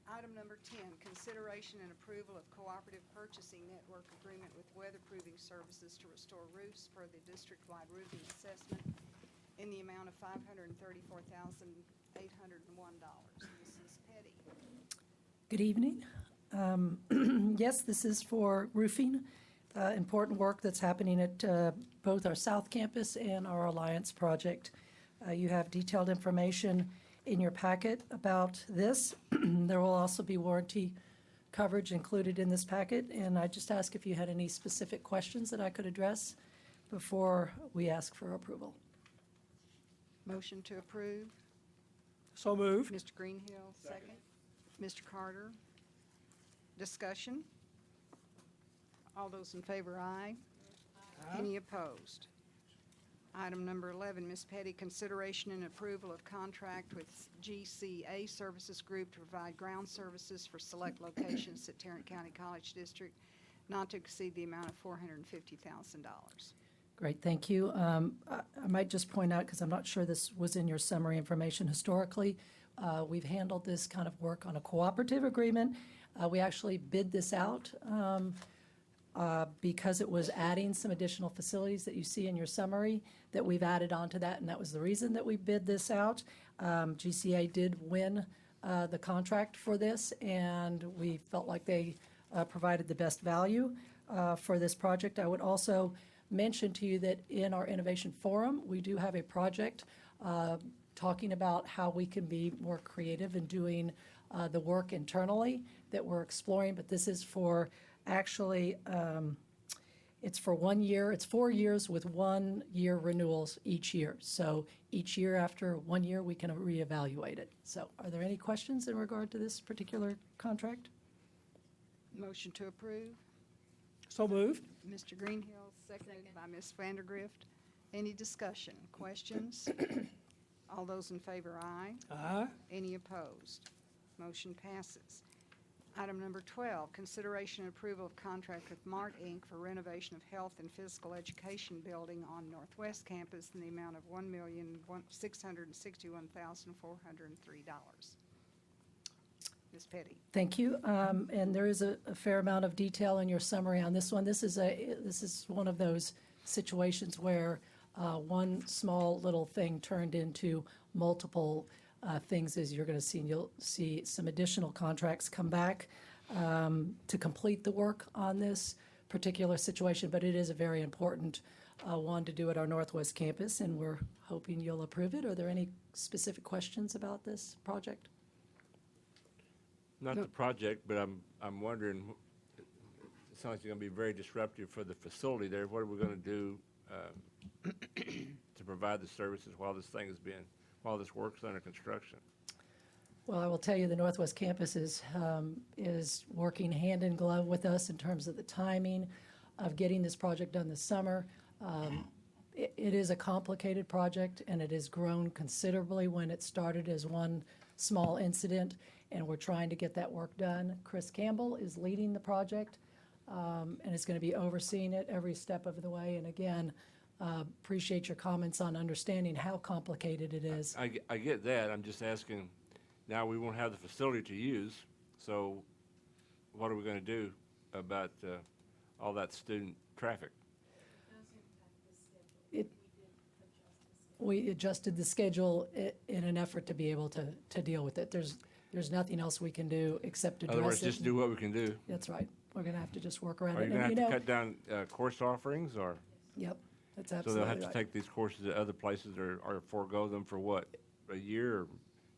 Item number 10, consideration and approval of cooperative purchasing network agreement with weatherproofing services to restore roofs per the district-wide roofing assessment in the amount of $534,801. Mrs. Petty. Good evening. Yes, this is for roofing, important work that's happening at both our South Campus and our Alliance project. You have detailed information in your packet about this. There will also be warranty coverage included in this packet, and I just ask if you had any specific questions that I could address before we ask for approval. Motion to approve. So moved. Mr. Greenhill, second. Mr. Carter. Discussion. All those in favor, aye. Any opposed? Item number 11, Ms. Petty, consideration and approval of contract with GCA Services Group to provide ground services for select locations at Tarrant County College District, not to exceed the amount of $450,000. Great, thank you. I might just point out, because I'm not sure this was in your summary information historically, we've handled this kind of work on a cooperative agreement. We actually bid this out because it was adding some additional facilities that you see in your summary that we've added on to that, and that was the reason that we bid this out. GCA did win the contract for this, and we felt like they provided the best value for this project. I would also mention to you that in our Innovation Forum, we do have a project talking about how we can be more creative in doing the work internally that we're exploring, but this is for actually, it's for 1 year. It's 4 years with 1 year renewals each year. So each year after 1 year, we can reevaluate it. So are there any questions in regard to this particular contract? Motion to approve. So moved. Mr. Greenhill, seconded by Ms. Vandergrift. Any discussion, questions? All those in favor, aye. Aye. Any opposed? Motion passes. Item number 12, consideration and approval of contract with Mart, Inc. for renovation of health and physical education building on Northwest Campus in the amount of $1,661,403. Ms. Petty. Thank you. And there is a fair amount of detail in your summary on this one. This is one of those situations where one small little thing turned into multiple things, as you're going to see. And you'll see some additional contracts come back to complete the work on this particular situation, but it is a very important one to do at our Northwest Campus, and we're hoping you'll approve it. Are there any specific questions about this project? Not the project, but I'm wondering, it sounds like it's going to be very disruptive for the facility there. What are we going to do to provide the services while this work's under construction? Well, I will tell you, the Northwest Campus is working hand in glove with us in terms of the timing of getting this project done this summer. It is a complicated project, and it has grown considerably when it started as one small incident, and we're trying to get that work done. Chris Campbell is leading the project, and is going to be overseeing it every step of the way. And again, appreciate your comments on understanding how complicated it is. I get that. I'm just asking, now we won't have the facility to use, so what are we going to do about all that student traffic? We adjusted the schedule in an effort to be able to deal with it. There's nothing else we can do except address it. In other words, just do what we can do. That's right. We're going to have to just work around it. Are you going to have to cut down course offerings, or? Yep, that's So absolutely they'll have to right. take these courses at other places, or forego them for what, a year or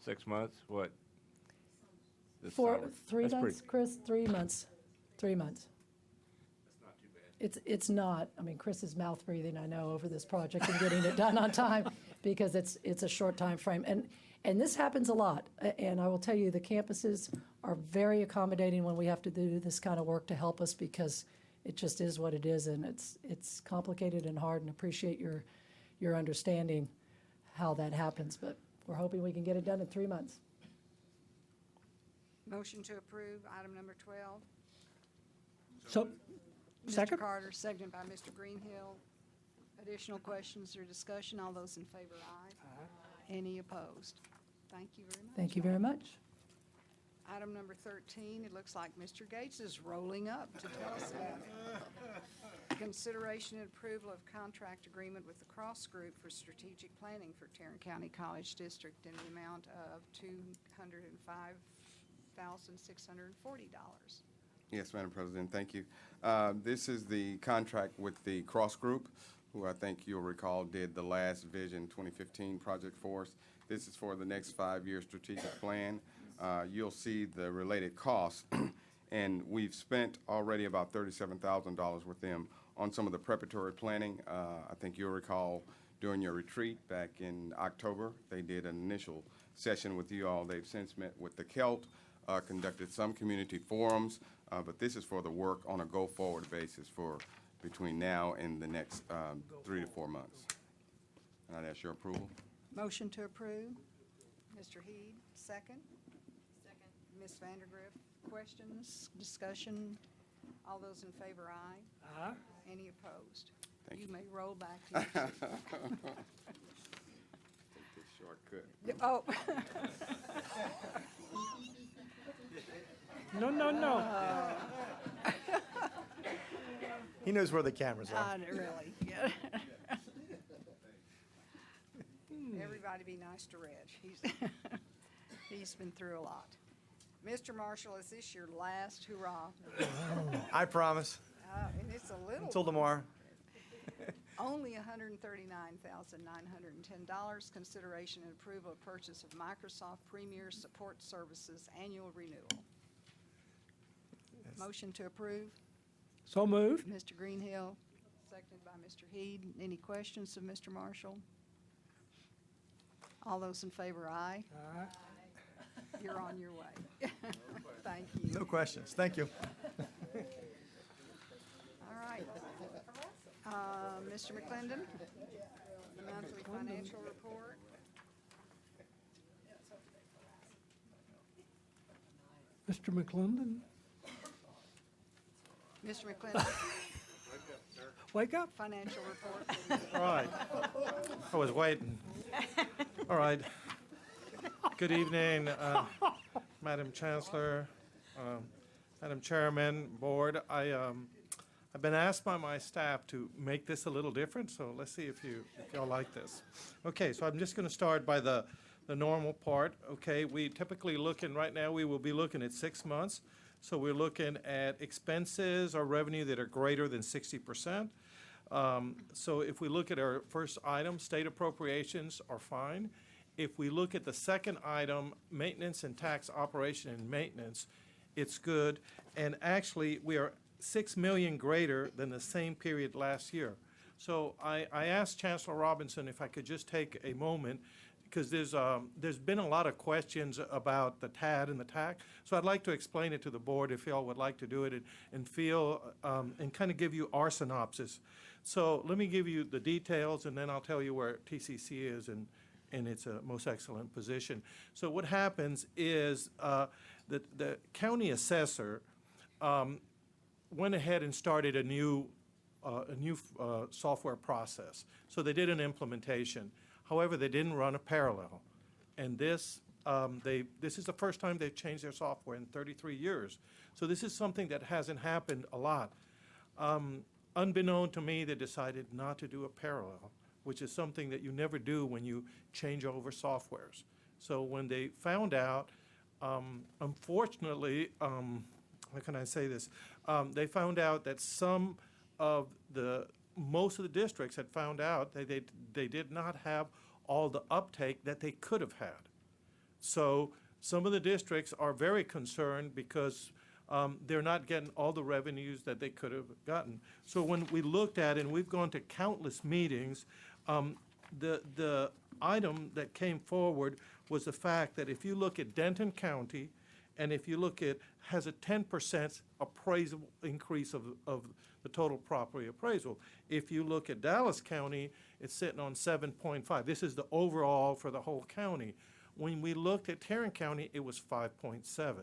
6 months? What? This For summer? 3 That's months, pretty- Chris, 3 months. 3 months. That's not too bad. It's not. I mean, Chris is mouth breathing, I know, over this project and getting it done on time because it's a short time frame. And this happens a lot. And I will tell you, the campuses are very accommodating when we have to do this kind of work to help us, because it just is what it is, and it's complicated and hard, and appreciate your understanding how that happens. But we're hoping we can get it done in 3 months. Motion to approve item number 12. So, second? Mr. Carter, seconded by Mr. Greenhill. Additional questions or discussion? All those in favor, aye. Any opposed? Thank you very much. Thank you very much. Item number 13, it looks like Mr. Gates is rolling up to tell us about it. Consideration and approval of contract agreement with the CrossGroup for strategic planning for Tarrant County College District in the amount of $205,640. Yes, Madam President, thank you. This is the contract with the CrossGroup, who I think you'll recall did the last Vision 2015 project for us. This is for the next 5-year strategic plan. You'll see the related costs, and we've spent already about $37,000 with them on some of the preparatory planning. I think you'll recall during your retreat back in October, they did an initial session with you all. They've since met with the CELT, conducted some community forums, but this is for the work on a go-forward basis for between now and the next 3 to 4 months. And I'd ask your approval. Motion to approve. Mr. Heed, second. Second. Ms. Vandergrift, questions, discussion? All those in favor, aye. Aye. Any opposed? Thank You you. may roll back to your seat. Take this shortcut. Oh. No. He knows where the cameras are. Really, yeah. Everybody be nice to Reg. He's been through a lot. Mr. Marshall, is this your last hurrah? I promise. And it's a little. Until tomorrow. only $139,910, consideration and approval of purchase of Microsoft Premier Support Services annual renewal. Motion to approve. So moved. Mr. Greenhill, seconded by Mr. Heed. Any questions of Mr. Marshall? All those in favor, aye. Aye. You're on your way. Thank you. No questions. Thank you. All right. Mr. McClendon, the monthly financial report. Mr. McClendon, Mr. McClendon, wake up. financial report. All right. I was waiting. All right. Good evening, Madam Chancellor, Madam Chairman, Board. I've been asked by my staff to make this a little different, so let's see if y'all like this. Okay, so I'm just going to start by the normal part. Okay, we typically right now we will be looking at 6 months. So we're looking at expenses or revenue that are greater than 60%. So if we look at our first item, state appropriations are fine. If we look at the second item, maintenance and tax operation and maintenance, it's good. And actually, we are 6 million greater than the same period last year. So I asked Chancellor Robinson if I could just take a moment, because there's been a lot of questions about the TAD and the TAC. So I'd like to explain it to the board if y'all would like to do it and kind of give you our synopsis. So let me give you the details, and then I'll tell you where TCC is in its most excellent position. So what happens is the county assessor went ahead and started a new software process. So they did an implementation. However, they didn't run a parallel. And this is the first time they've changed their software in 33 years. So this is something that hasn't happened a lot. Unbeknown to me, they decided not to do a parallel, which is something that you never do when you change over softwares. So when they found out, unfortunately, how can I say this? They found out that most of the districts had found out that they did not have all the uptake that they could have had. So some of the districts are very concerned because they're not getting all the revenues that they could have gotten. So when we looked at it, and we've gone to countless meetings, the item that came forward was the fact that if you look at Denton County, and if you look at, has a 10% appraisal increase of the total property appraisal. If you look at Dallas County, it's sitting on 7.5. This is the overall for the whole county. When we looked at Tarrant County, it was 5.7.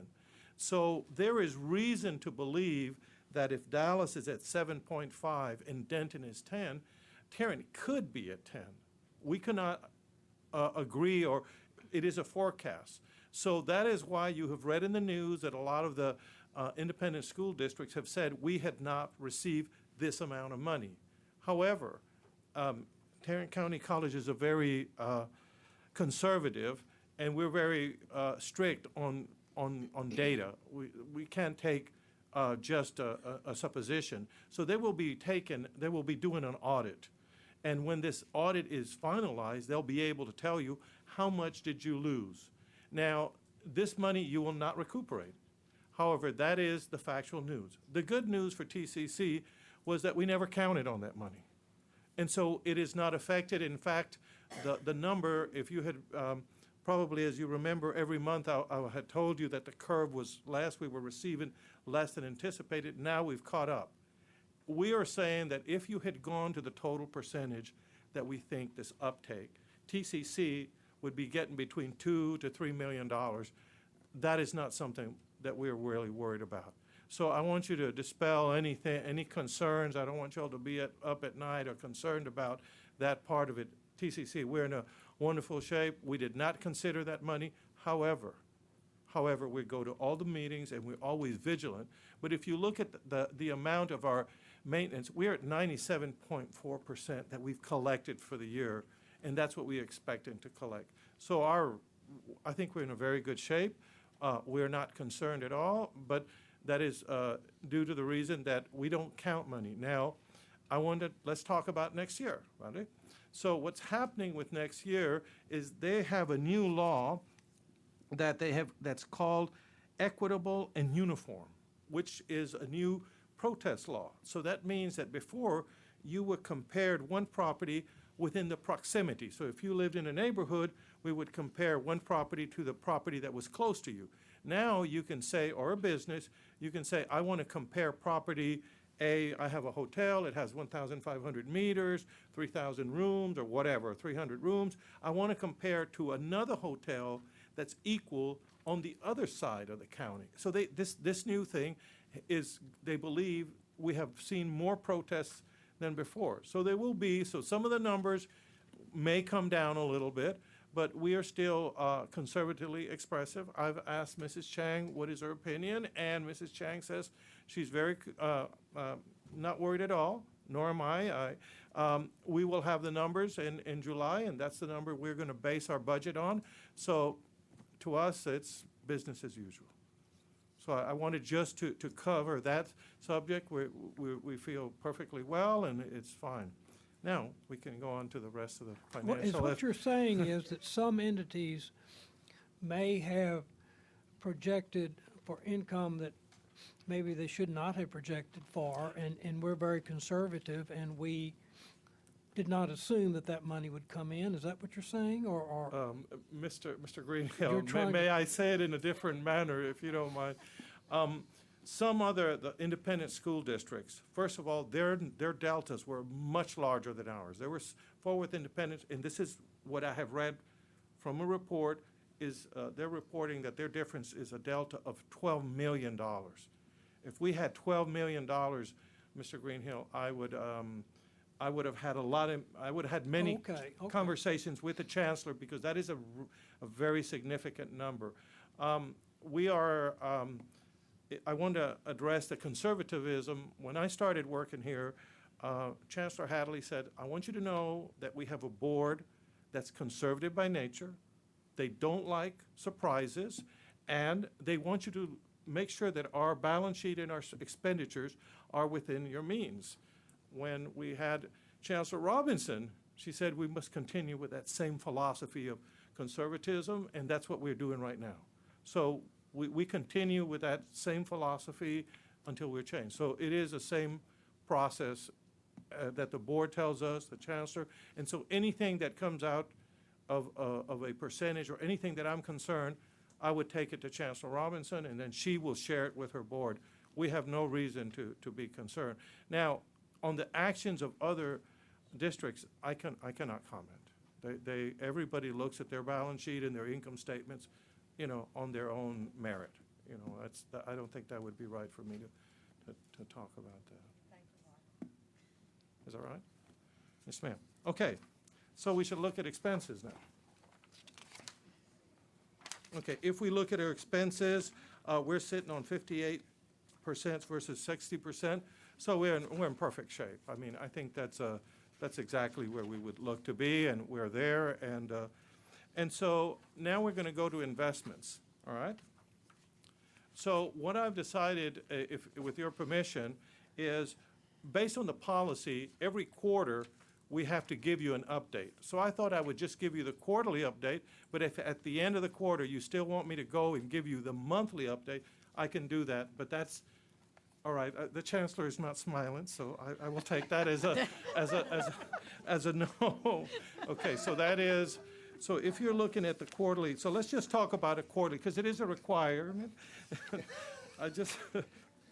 So there is reason to believe that if Dallas is at 7.5 and Denton is 10, Tarrant could be at 10. We cannot agree, or it is a forecast. So that is why you have read in the news that a lot of the independent school districts have said we had not received this amount of money. However, Tarrant County colleges are very conservative, and we're very strict on data. We can't take just a supposition. So they will be doing an audit. And when this audit is finalized, they'll be able to tell you how much did you lose. Now, this money you will not recuperate. However, that is the factual news. The good news for TCC was that we never counted on that money. And so it is not affected. In fact, the number, if you had probably, as you remember, every month I had told you that the curve was less, we were receiving less than anticipated. Now we've caught up. We are saying that if you had gone to the total percentage that we think this uptake, TCC would be getting between $2 to $3 million. That is not something that we're really worried about. So I want you to dispel any concerns. I don't want you all to be up at night or concerned about that part of it. TCC, we're in a wonderful shape. We did not consider that money. However, we go to all the meetings and we're always vigilant. But if you look at the amount of our maintenance, we're at 97.4% that we've collected for the year, and that's what we're expecting to collect. So I think we're in a very good shape. We're not concerned at all, but that is due to the reason that we don't count money. Now, let's talk about next year, right? So what's happening with next year is they have a new law that they have that's called equitable and uniform, which is a new protest law. So that means that before you were compared one property within the proximity. So if you lived in a neighborhood, we would compare one property to the property that was close to you. Now you can say, or a business, you can say, I want to compare property A, I have a hotel, it has 1,500 meters, 3,000 rooms, or whatever, 300 rooms. I want to compare to another hotel that's equal on the other side of the county. So this new thing is, they believe, we have seen more protests than before. So there will be, so some of the numbers may come down a little bit, but we are still conservatively expressive. I've asked Mrs. Chang what is her opinion, and Mrs. Chang says she's very not worried at all, nor am I. We will have the numbers in July, and that's the number we're going to base our budget on. So to us, it's business as usual. So I wanted just to cover that subject. We feel perfectly well, and it's fine. Now, we can go on to the rest of the financial. What you're saying is that some entities may have projected for income that maybe they should not have projected for, and we're very conservative, and we did not assume that that money would come in. Is that what you're saying, or? Mr. Greenhill, may I say it in a different manner, if you don't mind? Some other the independent school districts, first of all, their deltas were much larger than ours. There were four with independents, and this is what I have read from a report, is they're reporting that their difference is a delta of $12 million. If we had $12 million, Mr. Greenhill, I would have had many conversations with the Chancellor, because that is a very significant number. I want to address the conservatism. When I started working here, Chancellor Hadley said, I want you to know that we have a board that's conservative by nature. They don't like surprises, and they want you to make sure that our balance sheet and our expenditures are within your means. When we had Chancellor Robinson, she said we must continue with that same philosophy of conservatism, and that's what we're doing right now. So we continue with that same philosophy until we're changed. So it is the same process that the board tells us, the Chancellor, and so anything that comes out of a percentage or anything that I'm concerned, I would take it to Chancellor Robinson, and then she will share it with her board. We have no reason to be concerned. Now, on the actions of other districts, I cannot comment. Everybody looks at their balance sheet and their income statements, on their own merit. I don't think that would be right for me to talk about that. Is that right? Yes, ma'am. Okay, so we should look at expenses now. Okay, if we look at our expenses, we're sitting on 58% versus 60%. So we're in perfect shape. I mean, I think that's exactly where we would look to be, and we're there. And so now we're going to go to investments. All right. So what I've decided, with your permission, is based on the policy, every quarter we have to give you an update. So I thought I would just give you the quarterly update, but if at the end of the quarter you still want me to go and give you the monthly update, I can do that. But that's all right. The Chancellor is not smiling, so I will take that as a no. Okay, so that is. So if you're looking at the quarterly, so let's just talk about it quarterly, because it is a requirement. I just,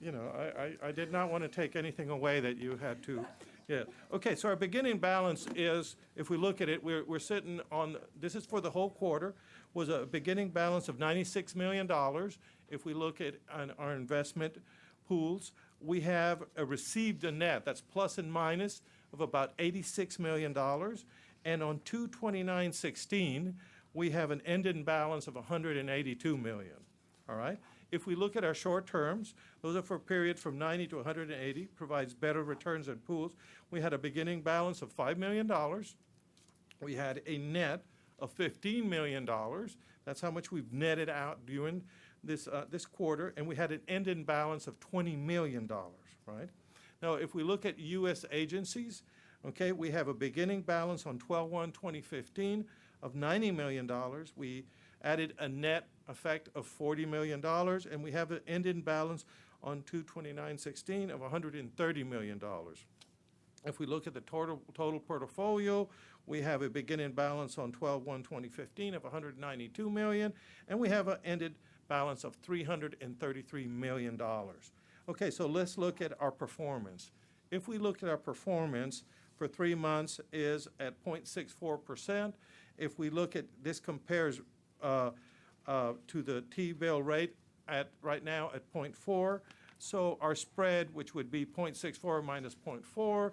I did not want to take anything away that you had to. Yeah. Okay, so our beginning balance is, if we look at it, we're sitting on, this is for the whole quarter, was a beginning balance of $96 million. If we look at our investment pools, we have received a net, that's plus and minus, of about $86 million. And on 2/29/16, we have an ending balance of $182 million. All right? If we look at our short terms, those are for periods from 90 to 180, provides better returns than pools. We had a beginning balance of $5 million. We had a net of $15 million. That's how much we've netted out during this quarter. And we had an ending balance of $20 million, right? Now, if we look at U.S. agencies, okay, we have a beginning balance on 12/1/2015 of $90 million. We added a net effect of $40 million, and we have an ending balance on 2/29/16 of $130 million. If we look at the total portfolio, we have a beginning balance on 12/1/2015 of $192 million, and we have an ended balance of $333 million. Okay, so let's look at our performance. If we look at our performance for 3 months is at 0.64%. If we look at, this compares to the T-bill rate at, right now at 0.4. So our spread, which would be 0.64 minus 0.4,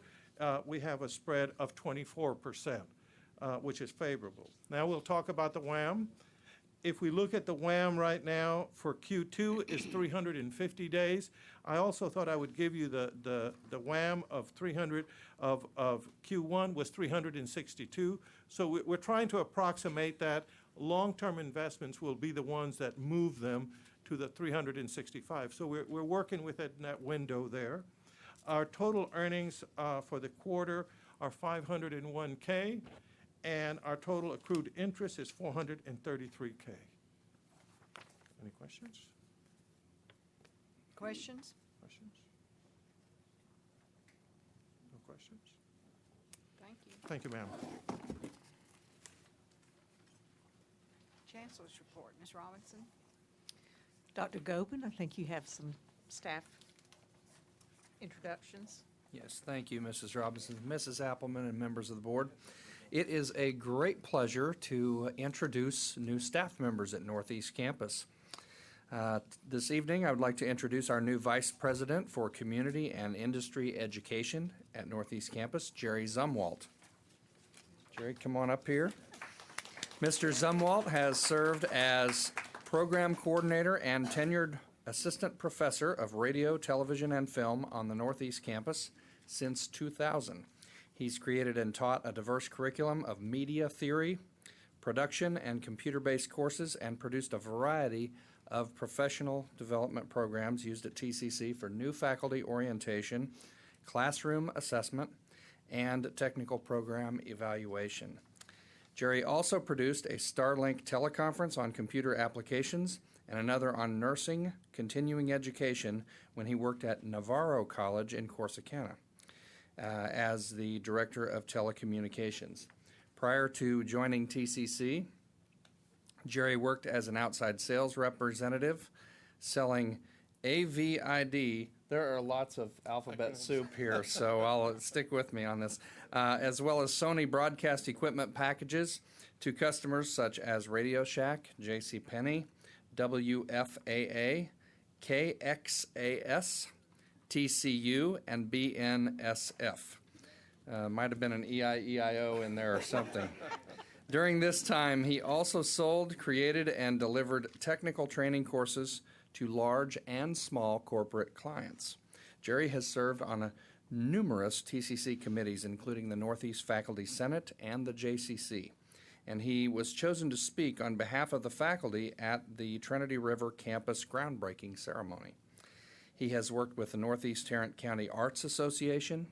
we have a spread of 24%, which is favorable. Now we'll talk about the WAM. If we look at the WAM right now for Q2 is 350 days. I also thought I would give you the WAM of Q1 was 362. So we're trying to approximate that. Long-term investments will be the ones that move them to the 365. So we're working within that window there. Our total earnings for the quarter are $501K, and our total accrued interest is $433K. Any questions? Questions? Questions? No questions? Thank you. Thank you, ma'am. Chancellor's report, Ms. Robinson. Dr. Gobin, I think you have some staff introductions. Yes, thank you, Mrs. Robinson, Mrs. Appleman, and members of the board. It is a great pleasure to introduce new staff members at Northeast Campus. This evening, I would like to introduce our new Vice President for Community and Industry Education at Northeast Campus, Jerry Zumwalt. Jerry, come on up here. Mr. Zumwalt has served as Program Coordinator and tenured Assistant Professor of Radio, Television, and Film on the Northeast Campus since 2000. He's created and taught a diverse curriculum of media theory, production, and computer-based courses, and produced a variety of professional development programs used at TCC for new faculty orientation, classroom assessment, and technical program evaluation. Jerry also produced a Starlink teleconference on computer applications and another on nursing continuing education when he worked at Navarro College in Corsicana as the Director of Telecommunications. Prior to joining TCC, Jerry worked as an outside sales representative selling AVID. There are lots of alphabet soup here, so I'll stick with me on this. As well as Sony broadcast equipment packages to customers such as Radio Shack, JCPenney, WFAA, KXAS, TCU, and BNSF. Might have been an EIEIO in there or something. During this time, he also sold, created, and delivered technical training courses to large and small corporate clients. Jerry has served on numerous TCC committees, including the Northeast Faculty Senate and the JCC, and he was chosen to speak on behalf of the faculty at the Trinity River campus groundbreaking ceremony. He has worked with the Northeast Tarrant County Arts Association,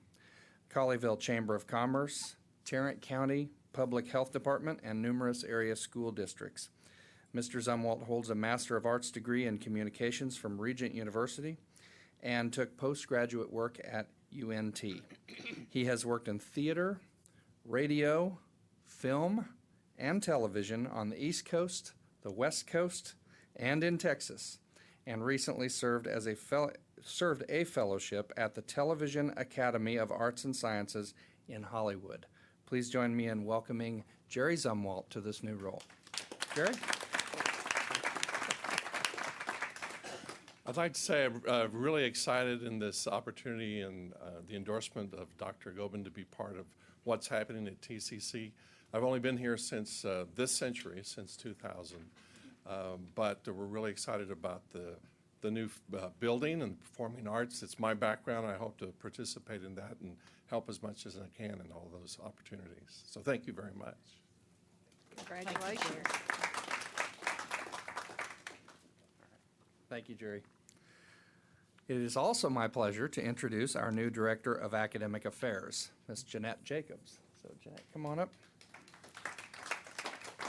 Colleyville Chamber of Commerce, Tarrant County Public Health Department, and numerous area school districts. Mr. Zumwalt holds a Master of Arts degree in Communications from Regent University and took postgraduate work at UNT. He has worked in theater, radio, film, and television on the East Coast, the West Coast, and in Texas, and recently served a fellowship at the Television Academy of Arts and Sciences in Hollywood. Please join me in welcoming Jerry Zumwalt to this new role. Jerry? I'd like to say I'm really excited in this opportunity and the endorsement of Dr. Gobin to be part of what's happening at TCC. I've only been here since this century, since 2000, but we're really excited about the new building and performing arts. It's my background. I hope to participate in that and help as much as I can in all those opportunities. So thank you very much. Congratulations. Thank you, Jerry. It is also my pleasure to introduce our new Director of Academic Affairs, Ms. Jeanette Jacobs. So Jeanette, come on up.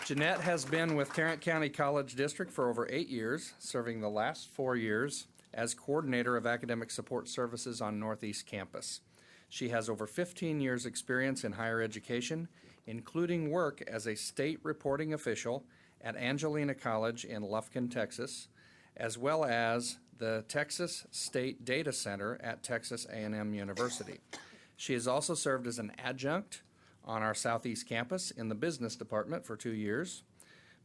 Jeanette has been with Tarrant County College District for over 8 years, serving the last 4 years as Coordinator of Academic Support Services on Northeast Campus. She has over 15 years' experience in higher education, including work as a state reporting official at Angelina College in Lufkin, Texas, as well as the Texas State Data Center at Texas A&M University. She has also served as an adjunct on our Southeast campus in the business department for 2 years.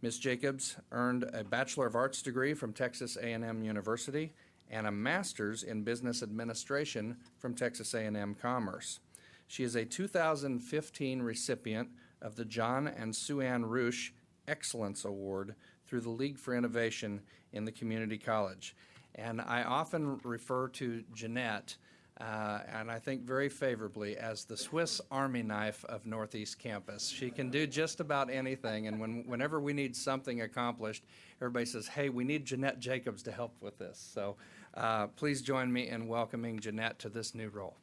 Ms. Jacobs earned a Bachelor of Arts degree from Texas A&M University and a Master's in Business Administration from Texas A&M Commerce. She is a 2015 recipient of the John and Sue Ann Rush Excellence Award through the League for Innovation in the Community College. And I often refer to Jeanette, and I think very favorably, as the Swiss Army knife of Northeast Campus. She can do just about anything, and whenever we need something accomplished, everybody says, hey, we need Jeanette Jacobs to help with this. So please join me in welcoming Jeanette to this new role.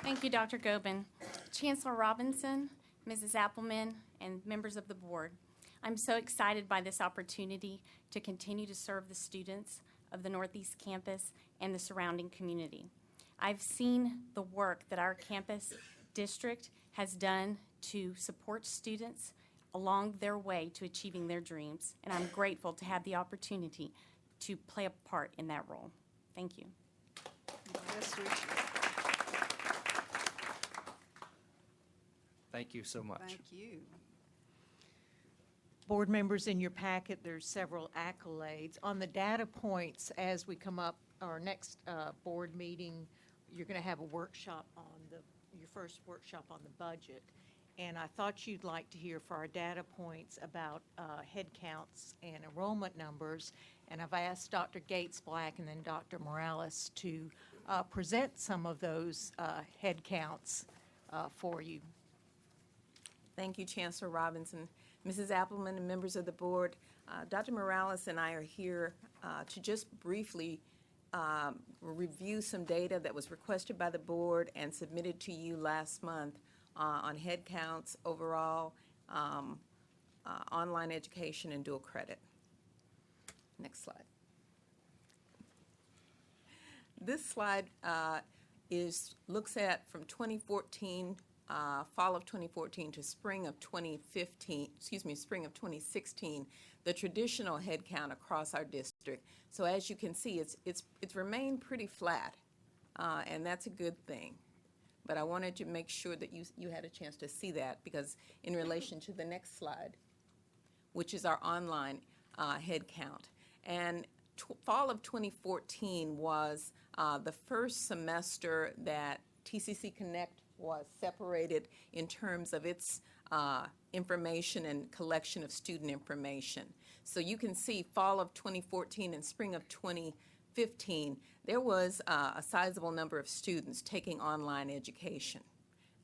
Thank you, Dr. Gobin. Chancellor Robinson, Mrs. Appleman, and members of the board. I'm so excited by this opportunity to continue to serve the students of the Northeast Campus and the surrounding community. I've seen the work that our campus district has done to support students along their way to achieving their dreams, and I'm grateful to have the opportunity to play a part in that role. Thank you. Thank you so much. Thank you. Board members, in your packet, there's several accolades. On the data points, as we come up, our next board meeting, you're going to have a workshop on your first workshop on the budget. And I thought you'd like to hear for our data points about head counts and enrollment numbers. And I've asked Dr. Gates-Black and then Dr. Morales to present some of those head counts for you. Thank you, Chancellor Robinson. Mrs. Appleman and members of the board, Dr. Morales and I are here to just briefly review some data that was requested by the board and submitted to you last month on head counts overall, online education, and dual credit. Next slide. This slide looks at from 2014, fall of 2014 to spring of 2016, the traditional head count across our district. So as you can see, it's remained pretty flat, and that's a good thing. But I wanted to make sure that you had a chance to see that, because in relation to the next slide, which is our online head count. And fall of 2014 was the first semester that TCC Connect was separated in terms of its information and collection of student information. So you can see fall of 2014 and spring of 2015, there was a sizable number of students taking online education,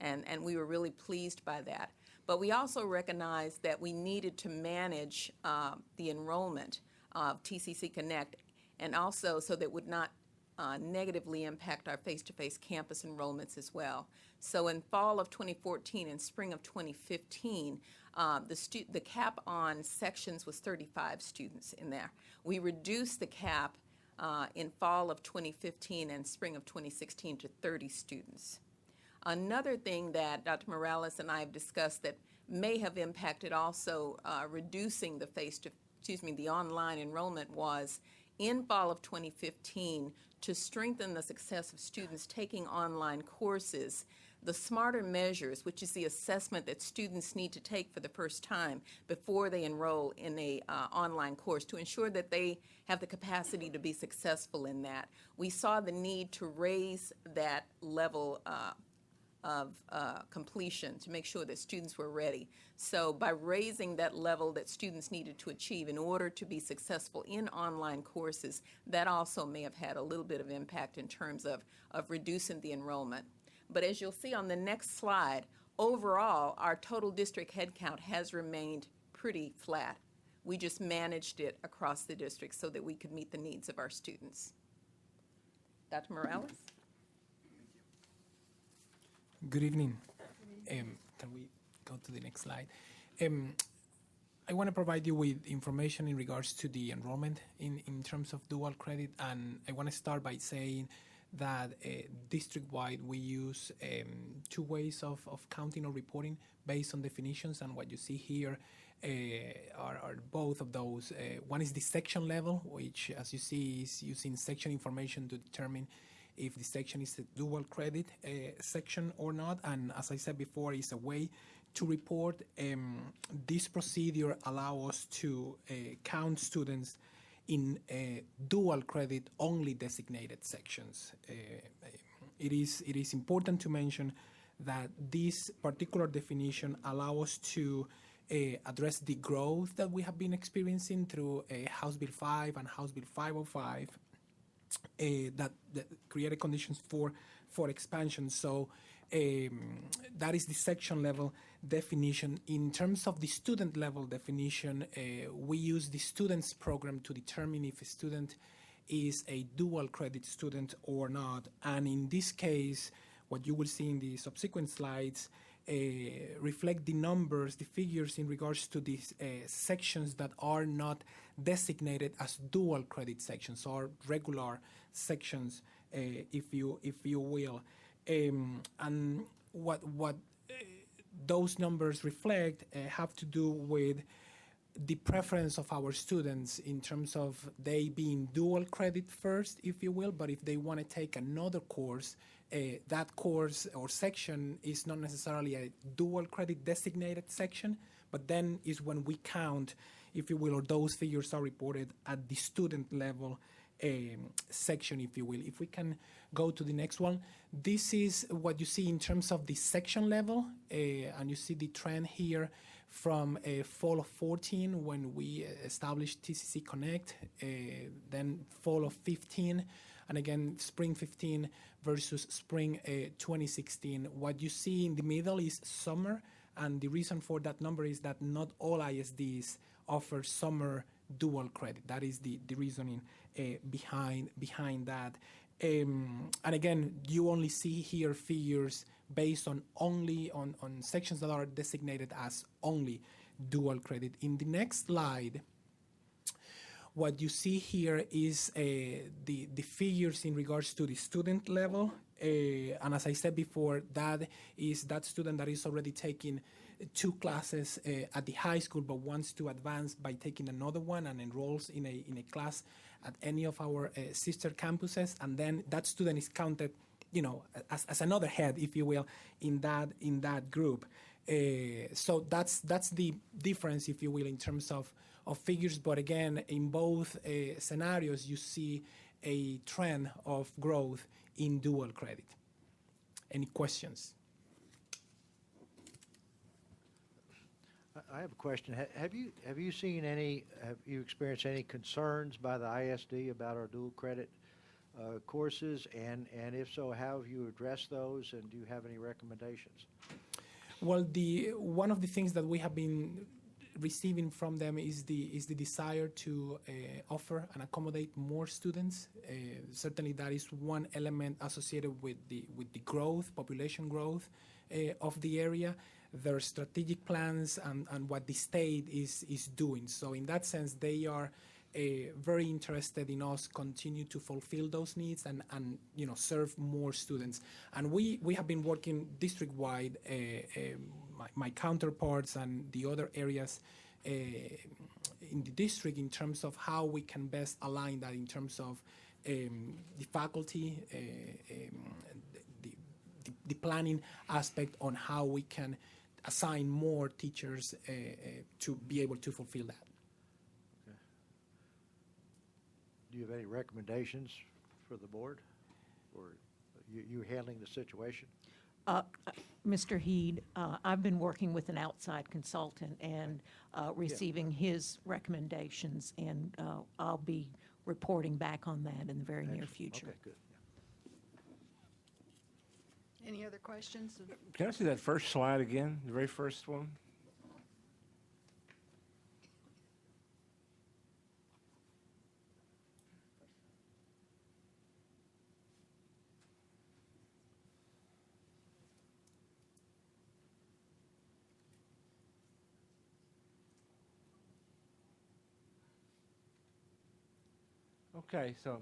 and we were really pleased by that. But we also recognized that we needed to manage the enrollment of TCC Connect, and also so that it would not negatively impact our face-to-face campus enrollments as well. So in fall of 2014 and spring of 2015, the cap on sections was 35 students in there. We reduced the cap in fall of 2015 and spring of 2016 to 30 students. Another thing that Dr. Morales and I have discussed that may have impacted also reducing the online enrollment was in fall of 2015, to strengthen the success of students taking online courses, the SMARTER measures, which is the assessment that students need to take for the first time before they enroll in a online course to ensure that they have the capacity to be successful in that. We saw the need to raise that level of completion to make sure that students were ready. So by raising that level that students needed to achieve in order to be successful in online courses, that also may have had a little bit of impact in terms of reducing the enrollment. But as you'll see on the next slide, overall, our total district headcount has remained pretty flat. We just managed it across the district so that we could meet the needs of our students. Dr. Morales? Good evening. Can we go to the next slide? I want to provide you with information in regards to the enrollment in terms of dual credit, and I want to start by saying that district-wide we use two ways of counting or reporting based on definitions, and what you see here are both of those. One is the section level, which, as you see, is using section information to determine if the section is a dual credit section or not, and as I said before, it's a way to report. This procedure allows us to count students in dual credit only designated sections. It is important to mention that this particular definition allows us to address the growth that we have been experiencing through House Bill 5 and House Bill 505 that created conditions for expansion. So that is the section level definition. In terms of the student level definition, we use the students program to determine if a student is a dual credit student or not. And in this case, what you will see in the subsequent slides reflect the numbers, the figures in regards to these sections that are not designated as dual credit sections or regular sections, if you will. And what those numbers reflect have to do with the preference of our students in terms of they being dual credit first, if you will, but if they want to take another course, that course or section is not necessarily a dual credit designated section, but then is when we count, if you will, or those figures are reported at the student level section, if you will. If we can go to the next one, this is what you see in terms of the section level, and you see the trend here from fall of 14 when we established TCC Connect, then fall of 15, and again spring 15 versus spring 2016. What you see in the middle is summer, and the reason for that number is that not all ISDs offer summer dual credit. That is the reasoning behind that. And again, you only see here figures based on only on sections that are designated as only dual credit. In the next slide, what you see here is the figures in regards to the student level. And as I said before, that is that student that is already taking 2 classes at the high school but wants to advance by taking another one and enrolls in a class at any of our sister campuses, and then that student is counted, as another head, if you will, in that group. So that's the difference, if you will, in terms of figures. But again, in both scenarios, you see a trend of growth in dual credit. Any questions? I have a question. Have you experienced any concerns by the ISD about our dual credit courses? And if so, how have you addressed those, and do you have any recommendations? Well, one of the things that we have been receiving from them is the desire to offer and accommodate more students. Certainly, that is one element associated with the growth, population growth of the area. Their strategic plans and what the state is doing. So in that sense, they are very interested in us continue to fulfill those needs and serve more students. And we have been working district-wide, my counterparts and the other areas in the district in terms of how we can best align that in terms of the faculty, the planning aspect on how we can assign more teachers to be able to fulfill that. Okay. Do you have any recommendations for the board, or you handling the situation? Mr. Heed, I've been working with an outside consultant and receiving his recommendations, and I'll be reporting back on that in the very near future. Okay, good. Any other questions? Can I see that first slide again, the very first one? Okay, so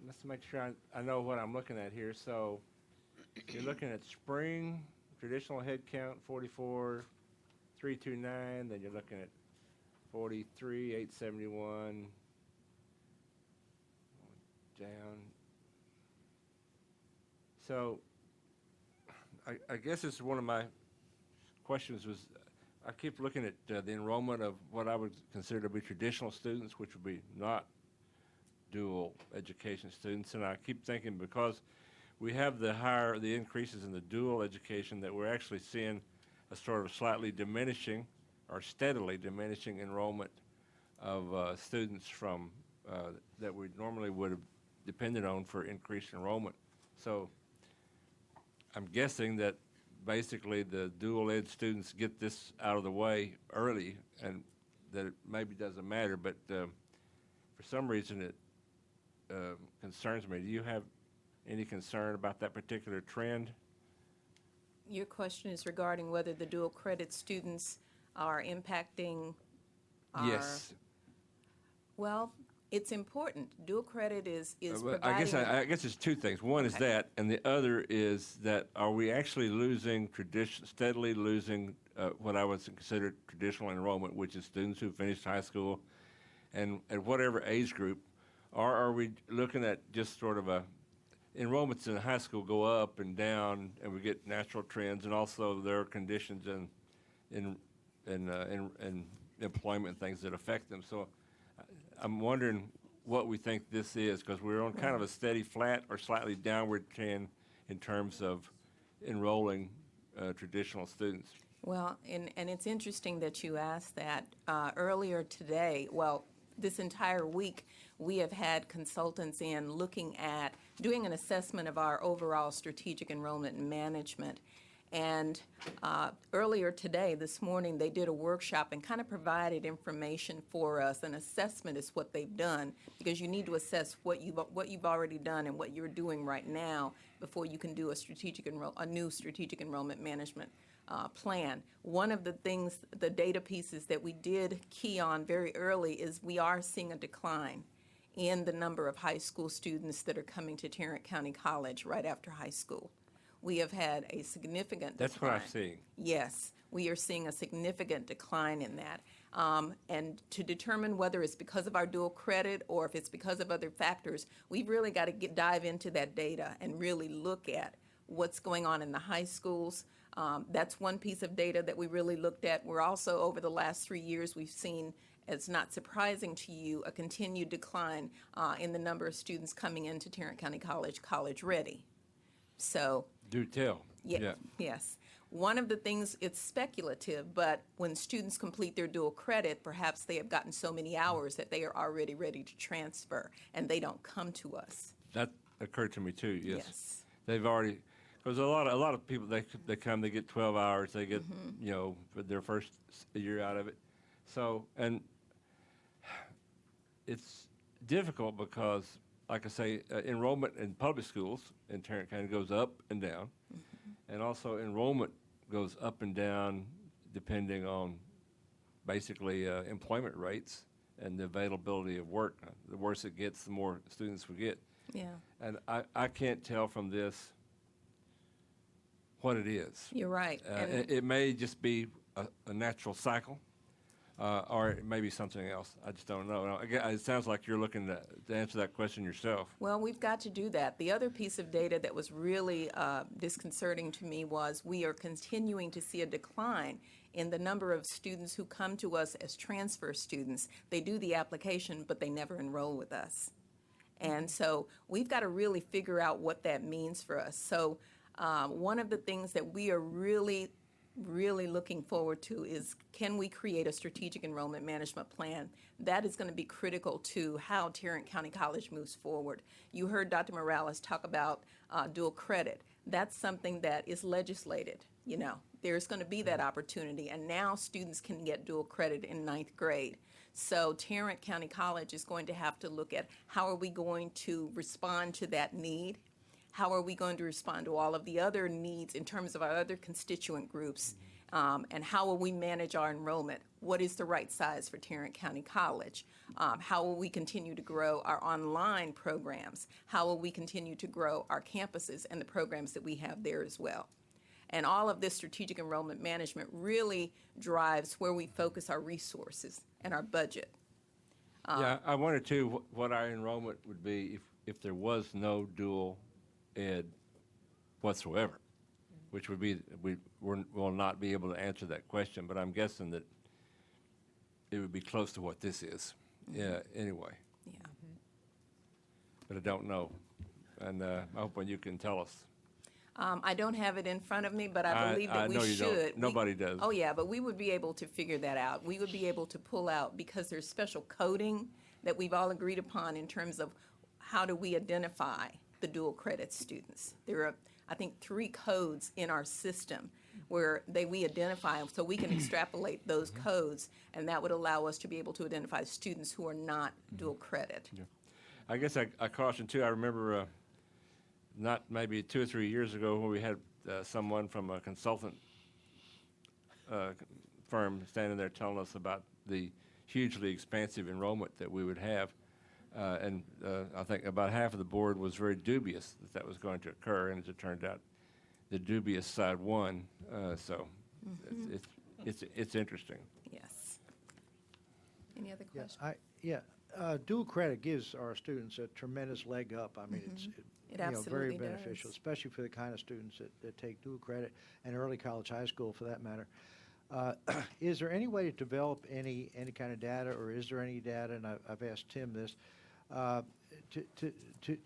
let's make sure I know what I'm looking at here. So you're looking at spring, traditional head count, 44,329, then you're looking at 43,871, down. So I guess it's one of my questions was, I keep looking at the enrollment of what I would consider to be traditional students, which would be not dual education students, and I keep thinking because we have the increases in the dual education that we're actually seeing a sort of slightly diminishing or steadily diminishing enrollment of students from that we normally would have depended on for increased enrollment. So I'm guessing that basically the dual ed students get this out of the way early, and that it maybe doesn't matter, but for some reason it concerns me. Do you have any concern about that particular trend? Your question is regarding whether the dual credit students are impacting our... Yes. Well, it's important. Dual credit is Well, providing... I guess it's two things. One is that, and the other is that are we actually losing steadily losing what I would consider traditional enrollment, which is students who finished high school and at whatever age group, or are we looking at just sort of enrollments in high school go up and down, and we get natural trends, and also there are conditions in employment and things that affect them. So I'm wondering what we think this is, because we're on kind of a steady flat or slightly downward trend in terms of enrolling traditional students. Well, and it's interesting that you asked that. Earlier today, well, this entire week, we have had consultants in looking at doing an assessment of our overall strategic enrollment and management. And earlier today, this morning, they did a workshop and kind of provided information for us. An assessment is what they've done, because you need to assess what you've already done and what you're doing right now before you can do a new strategic enrollment management plan. One of the things, the data pieces that we did key on very early is we are seeing a decline in the number of high school students that are coming to Tarrant County College right after high school. We have had a significant decline. That's what I'm seeing. Yes, we are seeing a significant decline in that. And to determine whether it's because of our dual credit or if it's because of other factors, we've really got to dive into that data and really look at what's going on in the high schools. That's one piece of data that we really looked at. We're also, over the last 3 years, we've seen, it's not surprising to you, a continued decline in the number of students coming into Tarrant County College, college ready. So. Do tell. Yeah. Yes. One of the things, it's speculative, but when students complete their dual credit, perhaps they have gotten so many hours that they are already ready to transfer, and they don't come to us. That occurred to me too. Yes. Yes. They've already, because a lot of people they come, they get 12 hours, they get for their first year out of it. So, and it's difficult because, like I say, enrollment in public schools in Tarrant County goes up and down, and also enrollment goes up and down depending on basically employment rates and the availability of work. The worse it gets, the more students we get. Yeah. And I can't tell from this what it is. You're right. It may just be a natural cycle, or it may be something else. I just don't know. It sounds like you're looking to answer that question yourself. Well, we've got to do that. The other piece of data that was really disconcerting to me was we are continuing to see a decline in the number of students who come to us as transfer students. They do the application, but they never enroll with us. And so we've got to really figure out what that means for us. So one of the things that we are really looking forward to is, can we create a strategic enrollment management plan? That is going to be critical to how Tarrant County College moves forward. You heard Dr. Morales talk about dual credit. That's something that is legislated. There's going to be that opportunity, and now students can get dual credit in 9th grade. So Tarrant County College is going to have to look at how are we going to respond to that need. How are we going to respond to all of the other needs in terms of our other constituent groups And how will we manage our enrollment? What is the right size for Tarrant County College? How will we continue to grow our online programs? How will we continue to grow our campuses and the programs that we have there as well? And all of this strategic enrollment management really drives where we focus our resources and our budget. Yeah, I wondered too what our enrollment would be if there was no dual ed whatsoever, which would be, will not be able to answer that question, but I'm guessing that it would be close to what this is, yeah, anyway. Yeah. But I don't know, and I hope when you can tell us. I don't have it in front of me, but I believe that we know you don't. should. Nobody does. Oh, yeah, but we would be able to figure that out. We would be able to pull out, because there's special coding that we've all agreed upon in terms of how do we identify the dual credit students. There are, I think, 3 codes in our system where we identify, so we can extrapolate those codes, and that would allow us to be able to identify students who are not dual credit. Yeah. I guess I caution too, I remember not maybe 2 or 3 years ago when we had someone from a consultant firm standing there telling us about the hugely expansive enrollment that we would have. And I think about half of the board was very dubious that that was going to occur, and as it turned out, the dubious side won. So it's interesting. Yes. Any other Yeah, questions? dual credit gives our students a tremendous leg up. I mean, it's It very absolutely beneficial, does. especially for the kind of students that take dual credit, and early college, high school for that matter. Is there any way to develop any kind of data, or is there any data, and I've asked Tim this,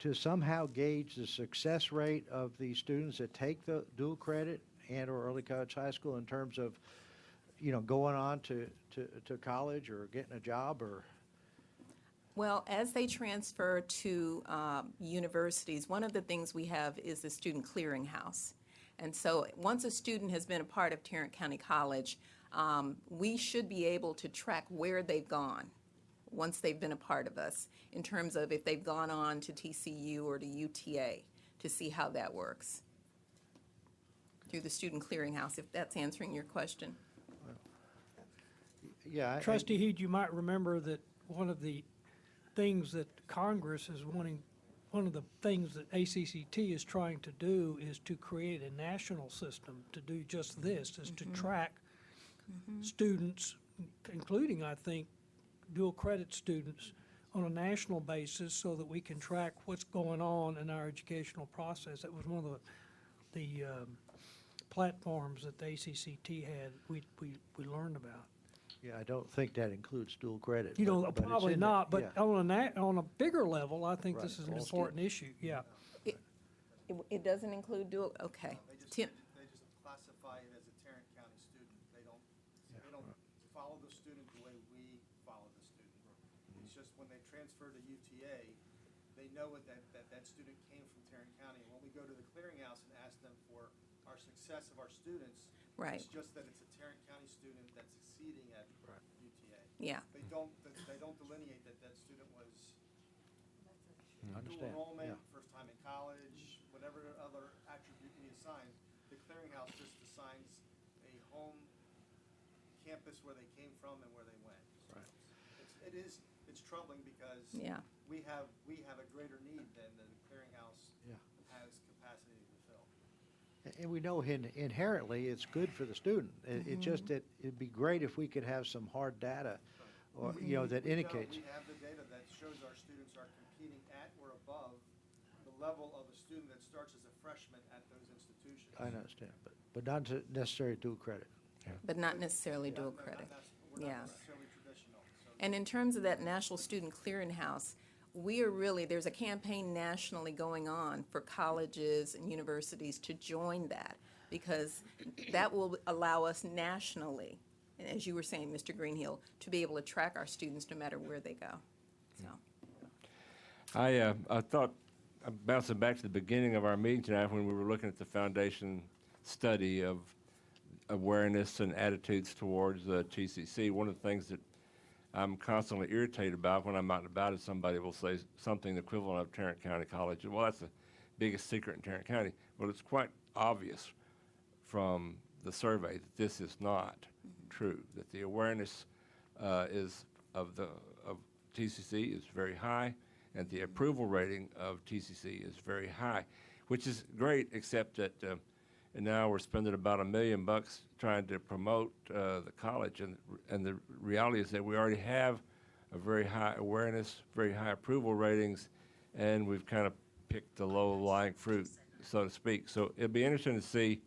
to somehow gauge the success rate of the students that take the dual credit and or early college, high school in terms of, going on to college or getting a job or? Well, as they transfer to universities, one of the things we have is the student clearinghouse. And so once a student has been a part of Tarrant County College, we should be able to track where they've gone once they've been a part of us, in terms of if they've gone on to TCU or to UTA, to see how that works through the student clearinghouse, if that's answering your question. Yeah. Trustee Heed, you might remember that one of the things that Congress is wanting, one of the things that ACCT is trying to do is to create a national system to do just this, is to track students, including, I think, dual credit students on a national basis so that we can track what's going on in our educational process. That was one of the platforms that the ACCT had, we learned about. Yeah, I don't think that includes dual credit. You know, but it's probably in there, not, but yeah. on a bigger level, I think this Right. is an important issue, yeah. It doesn't include dual, okay. Tim? They just classify it as a Tarrant County student. They don't follow the student the way we follow the student. It's just when they transfer to UTA, they know that student came from Tarrant County. And when we go to the clearinghouse and ask them for our success of our students, Right. it's just that it's a Tarrant County student that's succeeding at UTA. Yeah. They don't delineate that student was dual Understand, enrollment, yeah. first time in college, whatever other attribute we assign. The clearinghouse just assigns a home campus where they came from and where they went. So Right. it's troubling because Yeah. we have a greater need than the clearinghouse Yeah. has capacity to fill. And we know inherently it's good for the student. It just, it'd be great if we could have some hard data, or, that indicates. We have the data that shows our students are competing at or above the level of a student that starts as a freshman at those institutions. I understand, but not necessarily dual credit. But not necessarily dual credit. We're Yeah. not necessarily traditional. So And in terms of that National Student Clearinghouse, there's a campaign nationally going on for colleges and universities to join that, because that will allow us nationally, and as you were saying, Mr. Greenhill, to be able to track our students no matter where they go. So, I thought, bouncing back to the beginning of our meeting tonight when we were looking at the foundation study of awareness and attitudes towards TCC, one of the things that I'm constantly irritated about when I'm out and about is somebody will say something equivalent of Tarrant County College. Well, that's the biggest secret in Tarrant County. Well, it's quite obvious from the survey that this is not true, that the awareness is of TCC is very high, and the approval rating of TCC is very high, which is great, except that and now we're spending about $1 million trying to promote the college, and the reality is that we already have a very high awareness, very high approval ratings, and we've kind of picked the low-lying fruit, so to speak. So it'll be interesting to see,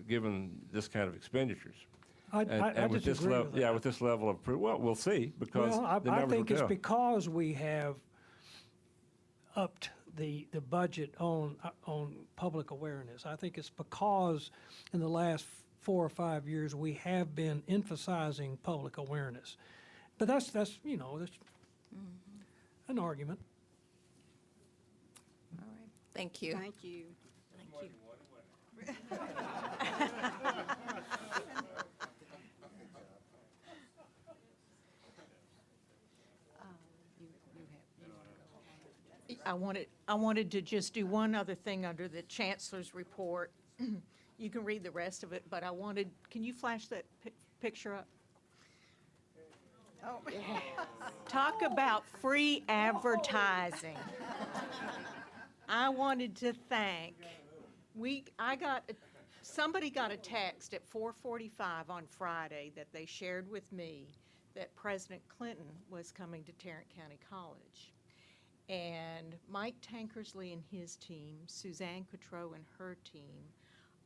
given this kind of expenditures. I With this disagree with that. yeah, with this level of approval, well, we'll see, because Well, the I numbers think will it's tell. because we have upped the budget on public awareness. I think it's because in the last 4 or 5 years, we have been emphasizing public awareness. But that's that's an argument. All right, thank you. Thank you. I wanted to just do one other thing under the Chancellor's report. You can read the rest of it, but can you flash that picture up? Oh. Talk about free advertising. I wanted to thank, somebody got a text at 4:45 on Friday that they shared with me that President Clinton was coming to Tarrant County College. And Mike Tankersley and his team, Suzanne Cotreau and her team,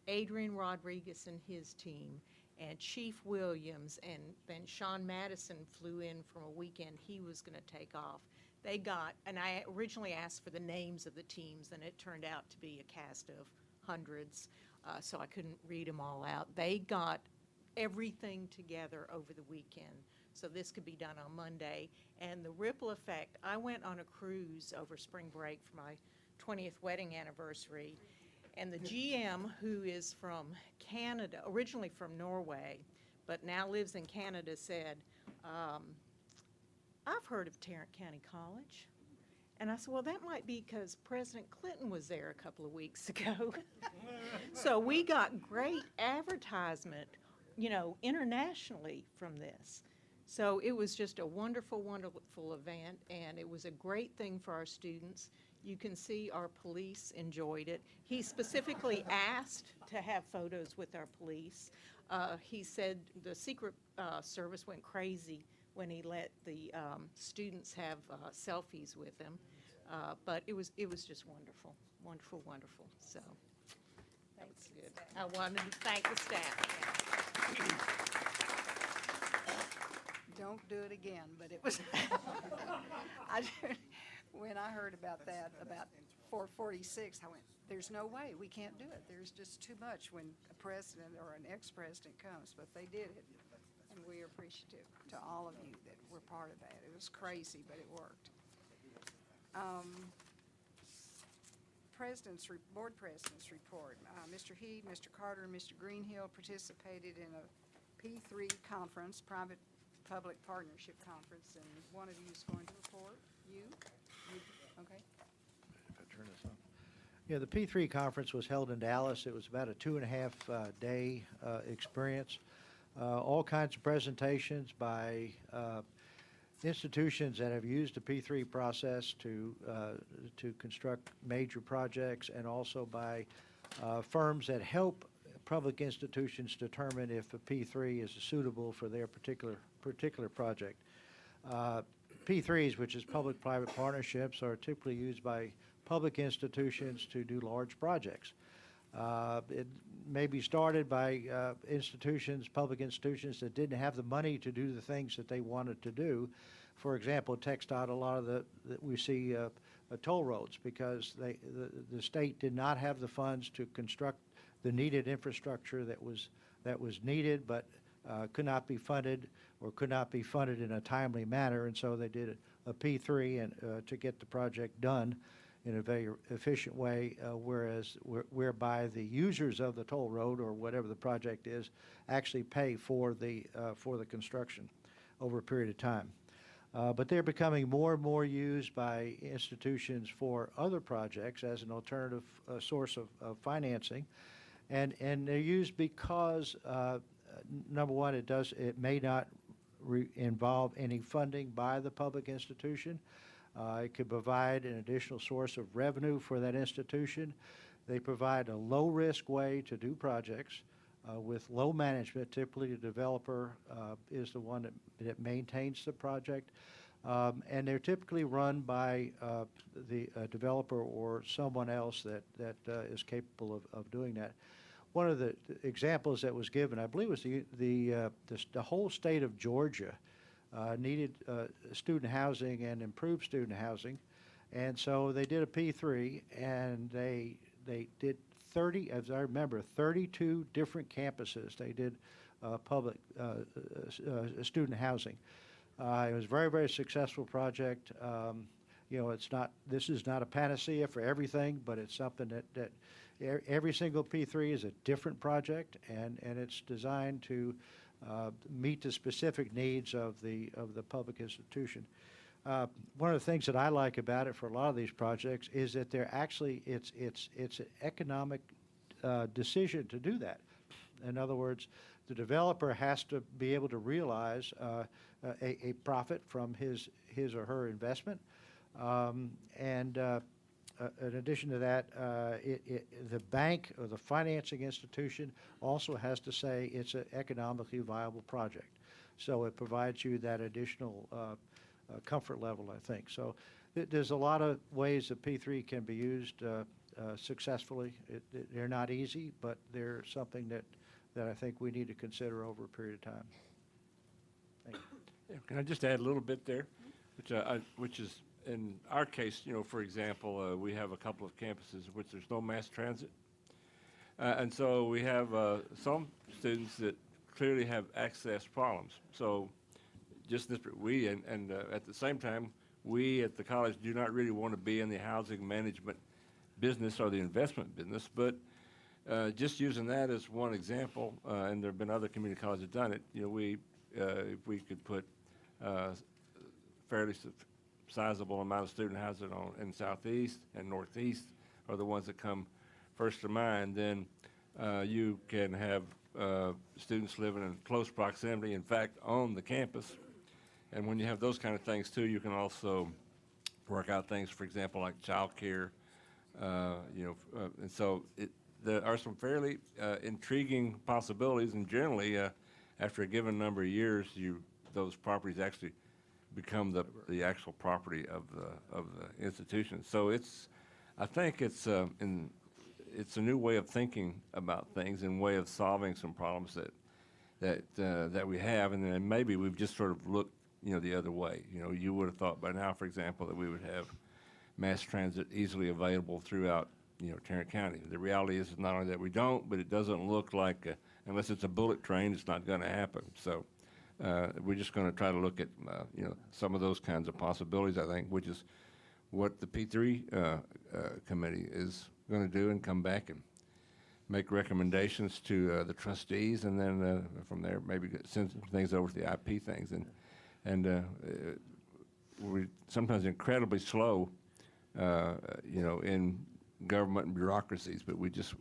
Adrian Rodriguez and his team, and Chief Williams, and then Sean Madison flew in from a weekend he was going to take off. They got, and I originally asked for the names of the teams, and it turned out to be a cast of hundreds, so I couldn't read them all out. They got everything together over the weekend, so this could be done on Monday. And the ripple effect, I went on a cruise over spring break for my 20th wedding anniversary, and the GM, who is from Canada, originally from Norway, but now lives in Canada, said, I've heard of Tarrant County College. And I said, well, that might be because President Clinton was there a couple of weeks ago. So we got great advertisement, internationally from this. So it was just a wonderful, wonderful event, and it was a great thing for our students. You can see our police enjoyed it. He specifically asked to have photos with our police. He said the Secret Service went crazy when he let the students have selfies with him. But it was just wonderful, wonderful, wonderful. So that's good. I wanted to thank the staff. Don't do it again, but it was, when I heard about that, about 446, I went, there's no way, we can't do it. There's just too much when a president or an ex-president comes, but they did it. And we are appreciative to all of you that were part of that. It was crazy, but it worked. Board President's report. Mr. Heed, Mr. Carter, and Mr. Greenhill participated in a P3 conference, Private-Public Partnership Conference, and one of you is going to report. You? Okay. If I turn this on. Yeah, the P3 conference was held in Dallas. It was about a 2.5 day experience. All kinds of presentations by institutions that have used the P3 process to construct major projects, and also by firms that help public institutions determine if a P3 is suitable for their particular project. P3s, which is public-private partnerships, are typically used by public institutions to do large projects. It may be started by public institutions that didn't have the money to do the things that they wanted to do. For example, TxDOT, a lot of that we see toll roads, because the state did not have the funds to construct the needed infrastructure that was needed, but could not be funded in a timely manner, and so they did a P3 and to get the project done in a very efficient way, whereby the users of the toll road, or whatever the project is, actually pay for the construction over a period of time. But they're becoming more and more used by institutions for other projects as an alternative source of financing. And they're used because, number one, it may not involve any funding by the public institution. It could provide an additional source of revenue for that institution. They provide a low-risk way to do projects with low management. Typically, the developer is the one that maintains the project. And they're typically run by the developer or someone else that is capable of doing that. One of the examples that was given, I believe, was the whole state of Georgia needed student housing and improved student housing. And so they did a P3, and they did 30, as I remember, 32 different campuses. They did public student housing. It was a very, very successful project. This is not a panacea for everything, but it's something that every single P3 is a different project, and it's designed to meet the specific needs of the public institution. One of the things that I like about it for a lot of these projects is that they're actually, it's an economic decision to do that. In other words, the developer has to be able to realize a profit from his or her investment. In addition to that, the bank or the financing institution also has to say it's an economically viable project. So it provides you that additional comfort level, I think. So there's a lot of ways that P3 can be used successfully. They're not easy, but they're something that I think we need to consider over a period of time. Thank you. Yeah, can I just add a little bit there, which is in our case, for example, we have a couple of campuses in which there's no mass transit. And so we have some students that clearly have access problems. So just at the same time, we at the college do not really want to be in the housing management business or the investment business, but just using that as one example, and there have been other community colleges that have done it, if we could put fairly sizable amount of student housing in Southeast and Northeast are the ones that come first to mind, then you can have students living in close proximity, in fact, on the campus. And when you have those kind of things too, you can also work out things, for example, like child care, and so there are some fairly intriguing possibilities, and generally, after a given number of years, those properties actually become the actual property of the institution. So I think it's a new way of thinking about things and way of solving some problems that we have, and then maybe we've just sort of looked the other way. You would have thought by now, for example, that we would have mass transit easily available throughout Tarrant County. The reality is not only that we don't, but it doesn't look like unless it's a bullet train, it's not going to happen. So we're just going to try to look at some of those kinds of possibilities, I think, which is what the P3 committee is going to do, and come back and make recommendations to the trustees, and then from there maybe send some things over to the IP things. And we're sometimes incredibly slow, in government and bureaucracies, but we just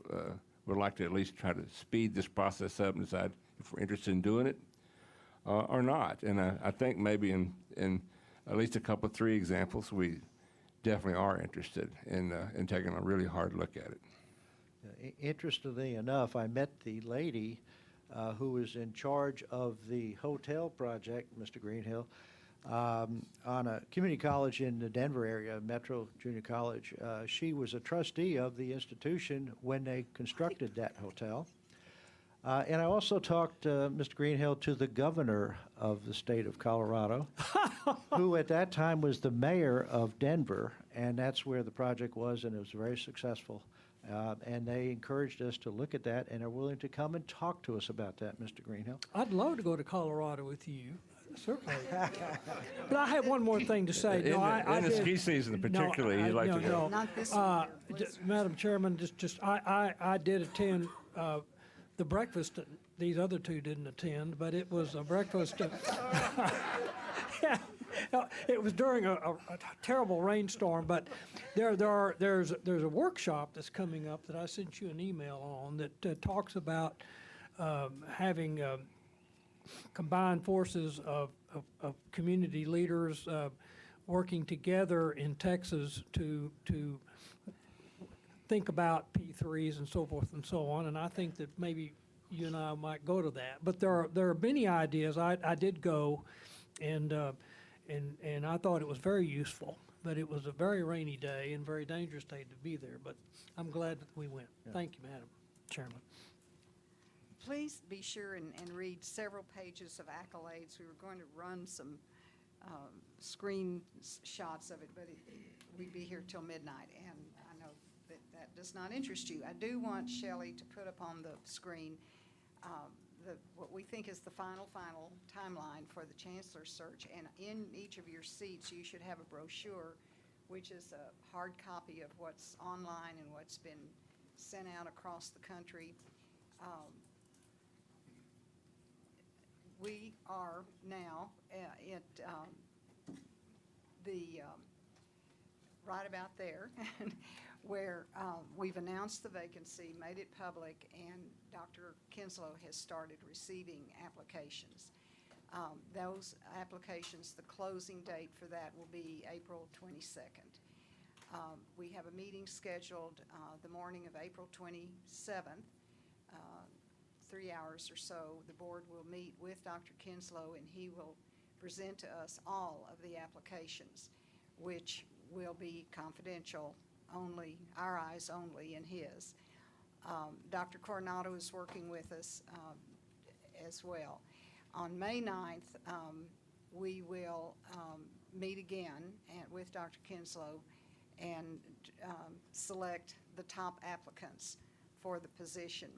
would like to at least try to speed this process up and decide if we're interested in doing it or not. And I think maybe in at least a couple, 3 examples, we definitely are interested in taking a really hard look at it. Interestingly enough, I met the lady who was in charge of the hotel project, Mr. Greenhill, on a community college in the Denver area, Metro Junior College. She was a trustee of the institution when they constructed that hotel. And I also talked, Mr. Greenhill, to the governor of the state of Colorado, who at that time was the mayor of Denver, and that's where the project was, and it was very successful. And they encouraged us to look at that and are willing to come and talk to us about that, Mr. Greenhill. I'd love to go to Colorado with you, certainly. But I have one more thing to say. In the ski season particularly, you'd like to go. Not this Madam Chairman, I did attend the breakfast. These other 2 didn't attend, but it was a breakfast. It was during a terrible rainstorm, but there's a workshop that's coming up that I sent you an email on that talks about having combined forces of community leaders working together in Texas to think about P3s and so forth and so on. And I think that maybe you and I might go to that. But there are many ideas. I did go, and I thought it was very useful. But it was a very rainy day and very dangerous day to be there. But I'm glad that we went. Yeah. Thank you, Madam Chairman. Please be sure and read several pages of accolades. We were going to run some screen shots of it, but we'd be here till midnight, and I know that does not interest you. I do want Shelley to put up on the screen what we think is the final timeline for the Chancellor search, and in each of your seats you should have a brochure, which is a hard copy of what's online and what's been sent out across the country. We are now at right about there, where we've announced the vacancy, made it public, and Dr. Kinslow has started receiving applications. Those applications, the closing date for that will be April 22nd. We have a meeting scheduled the morning of April 27th. 3 hours or so, the board will meet with Dr. Kinslow, and he will present to us all of the applications, which will be confidential, only our eyes only and his. Dr. Coronado is working with us as well. On May 9th, we will meet again with Dr. Kinslow and select the top applicants for the position.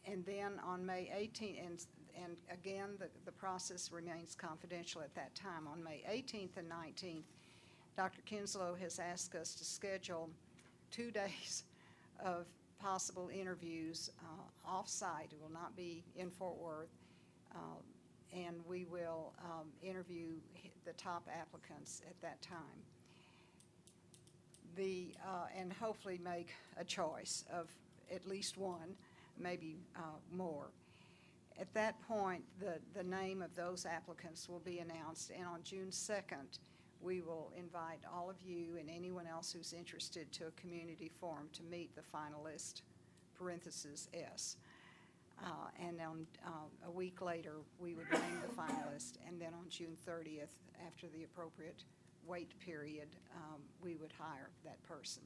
And then on May 18th, and again, the process remains confidential at that time. On May 18th and 19th, Dr. Kinslow has asked us to schedule 2 days of possible interviews off-site. It will not be in Fort Worth, and we will interview the top applicants at that time. And hopefully make a choice of at least one, maybe more. At that point, the name of those applicants will be announced, and on June 2nd, we will invite all of you and anyone else who's interested to a community forum to meet the finalist, parentheses S. And on a week later, we would name the finalist, and then on June 30th, after the appropriate wait period, we would hire that person.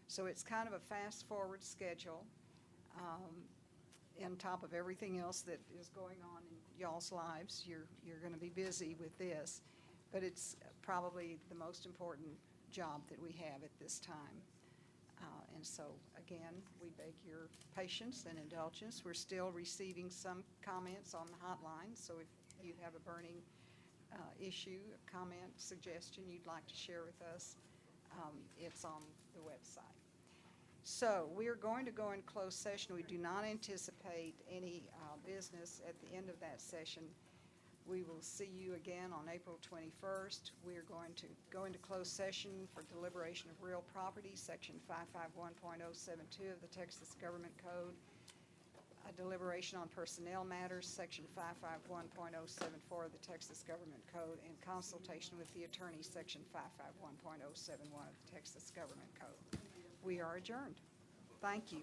So it's kind of a fast-forward schedule. On top of everything else that is going on in y'all's lives, you're going to be busy with this, but it's probably the most important job that we have at this time. And so, again, we beg your patience and indulgence. We're still receiving some comments on the hotline, so if you have a burning issue, a comment, suggestion you'd like to share with us, it's on the website. So we are going to go in closed session. We do not anticipate any business at the end of that session. We will see you again on April 21st. We are going to go into closed session for deliberation of real property, Section 551.072 of the Texas Government Code, a deliberation on personnel matters, Section 551.074 of the Texas Government Code, and consultation with the attorney, Section 551.071 of the Texas Government Code. We are adjourned. Thank you.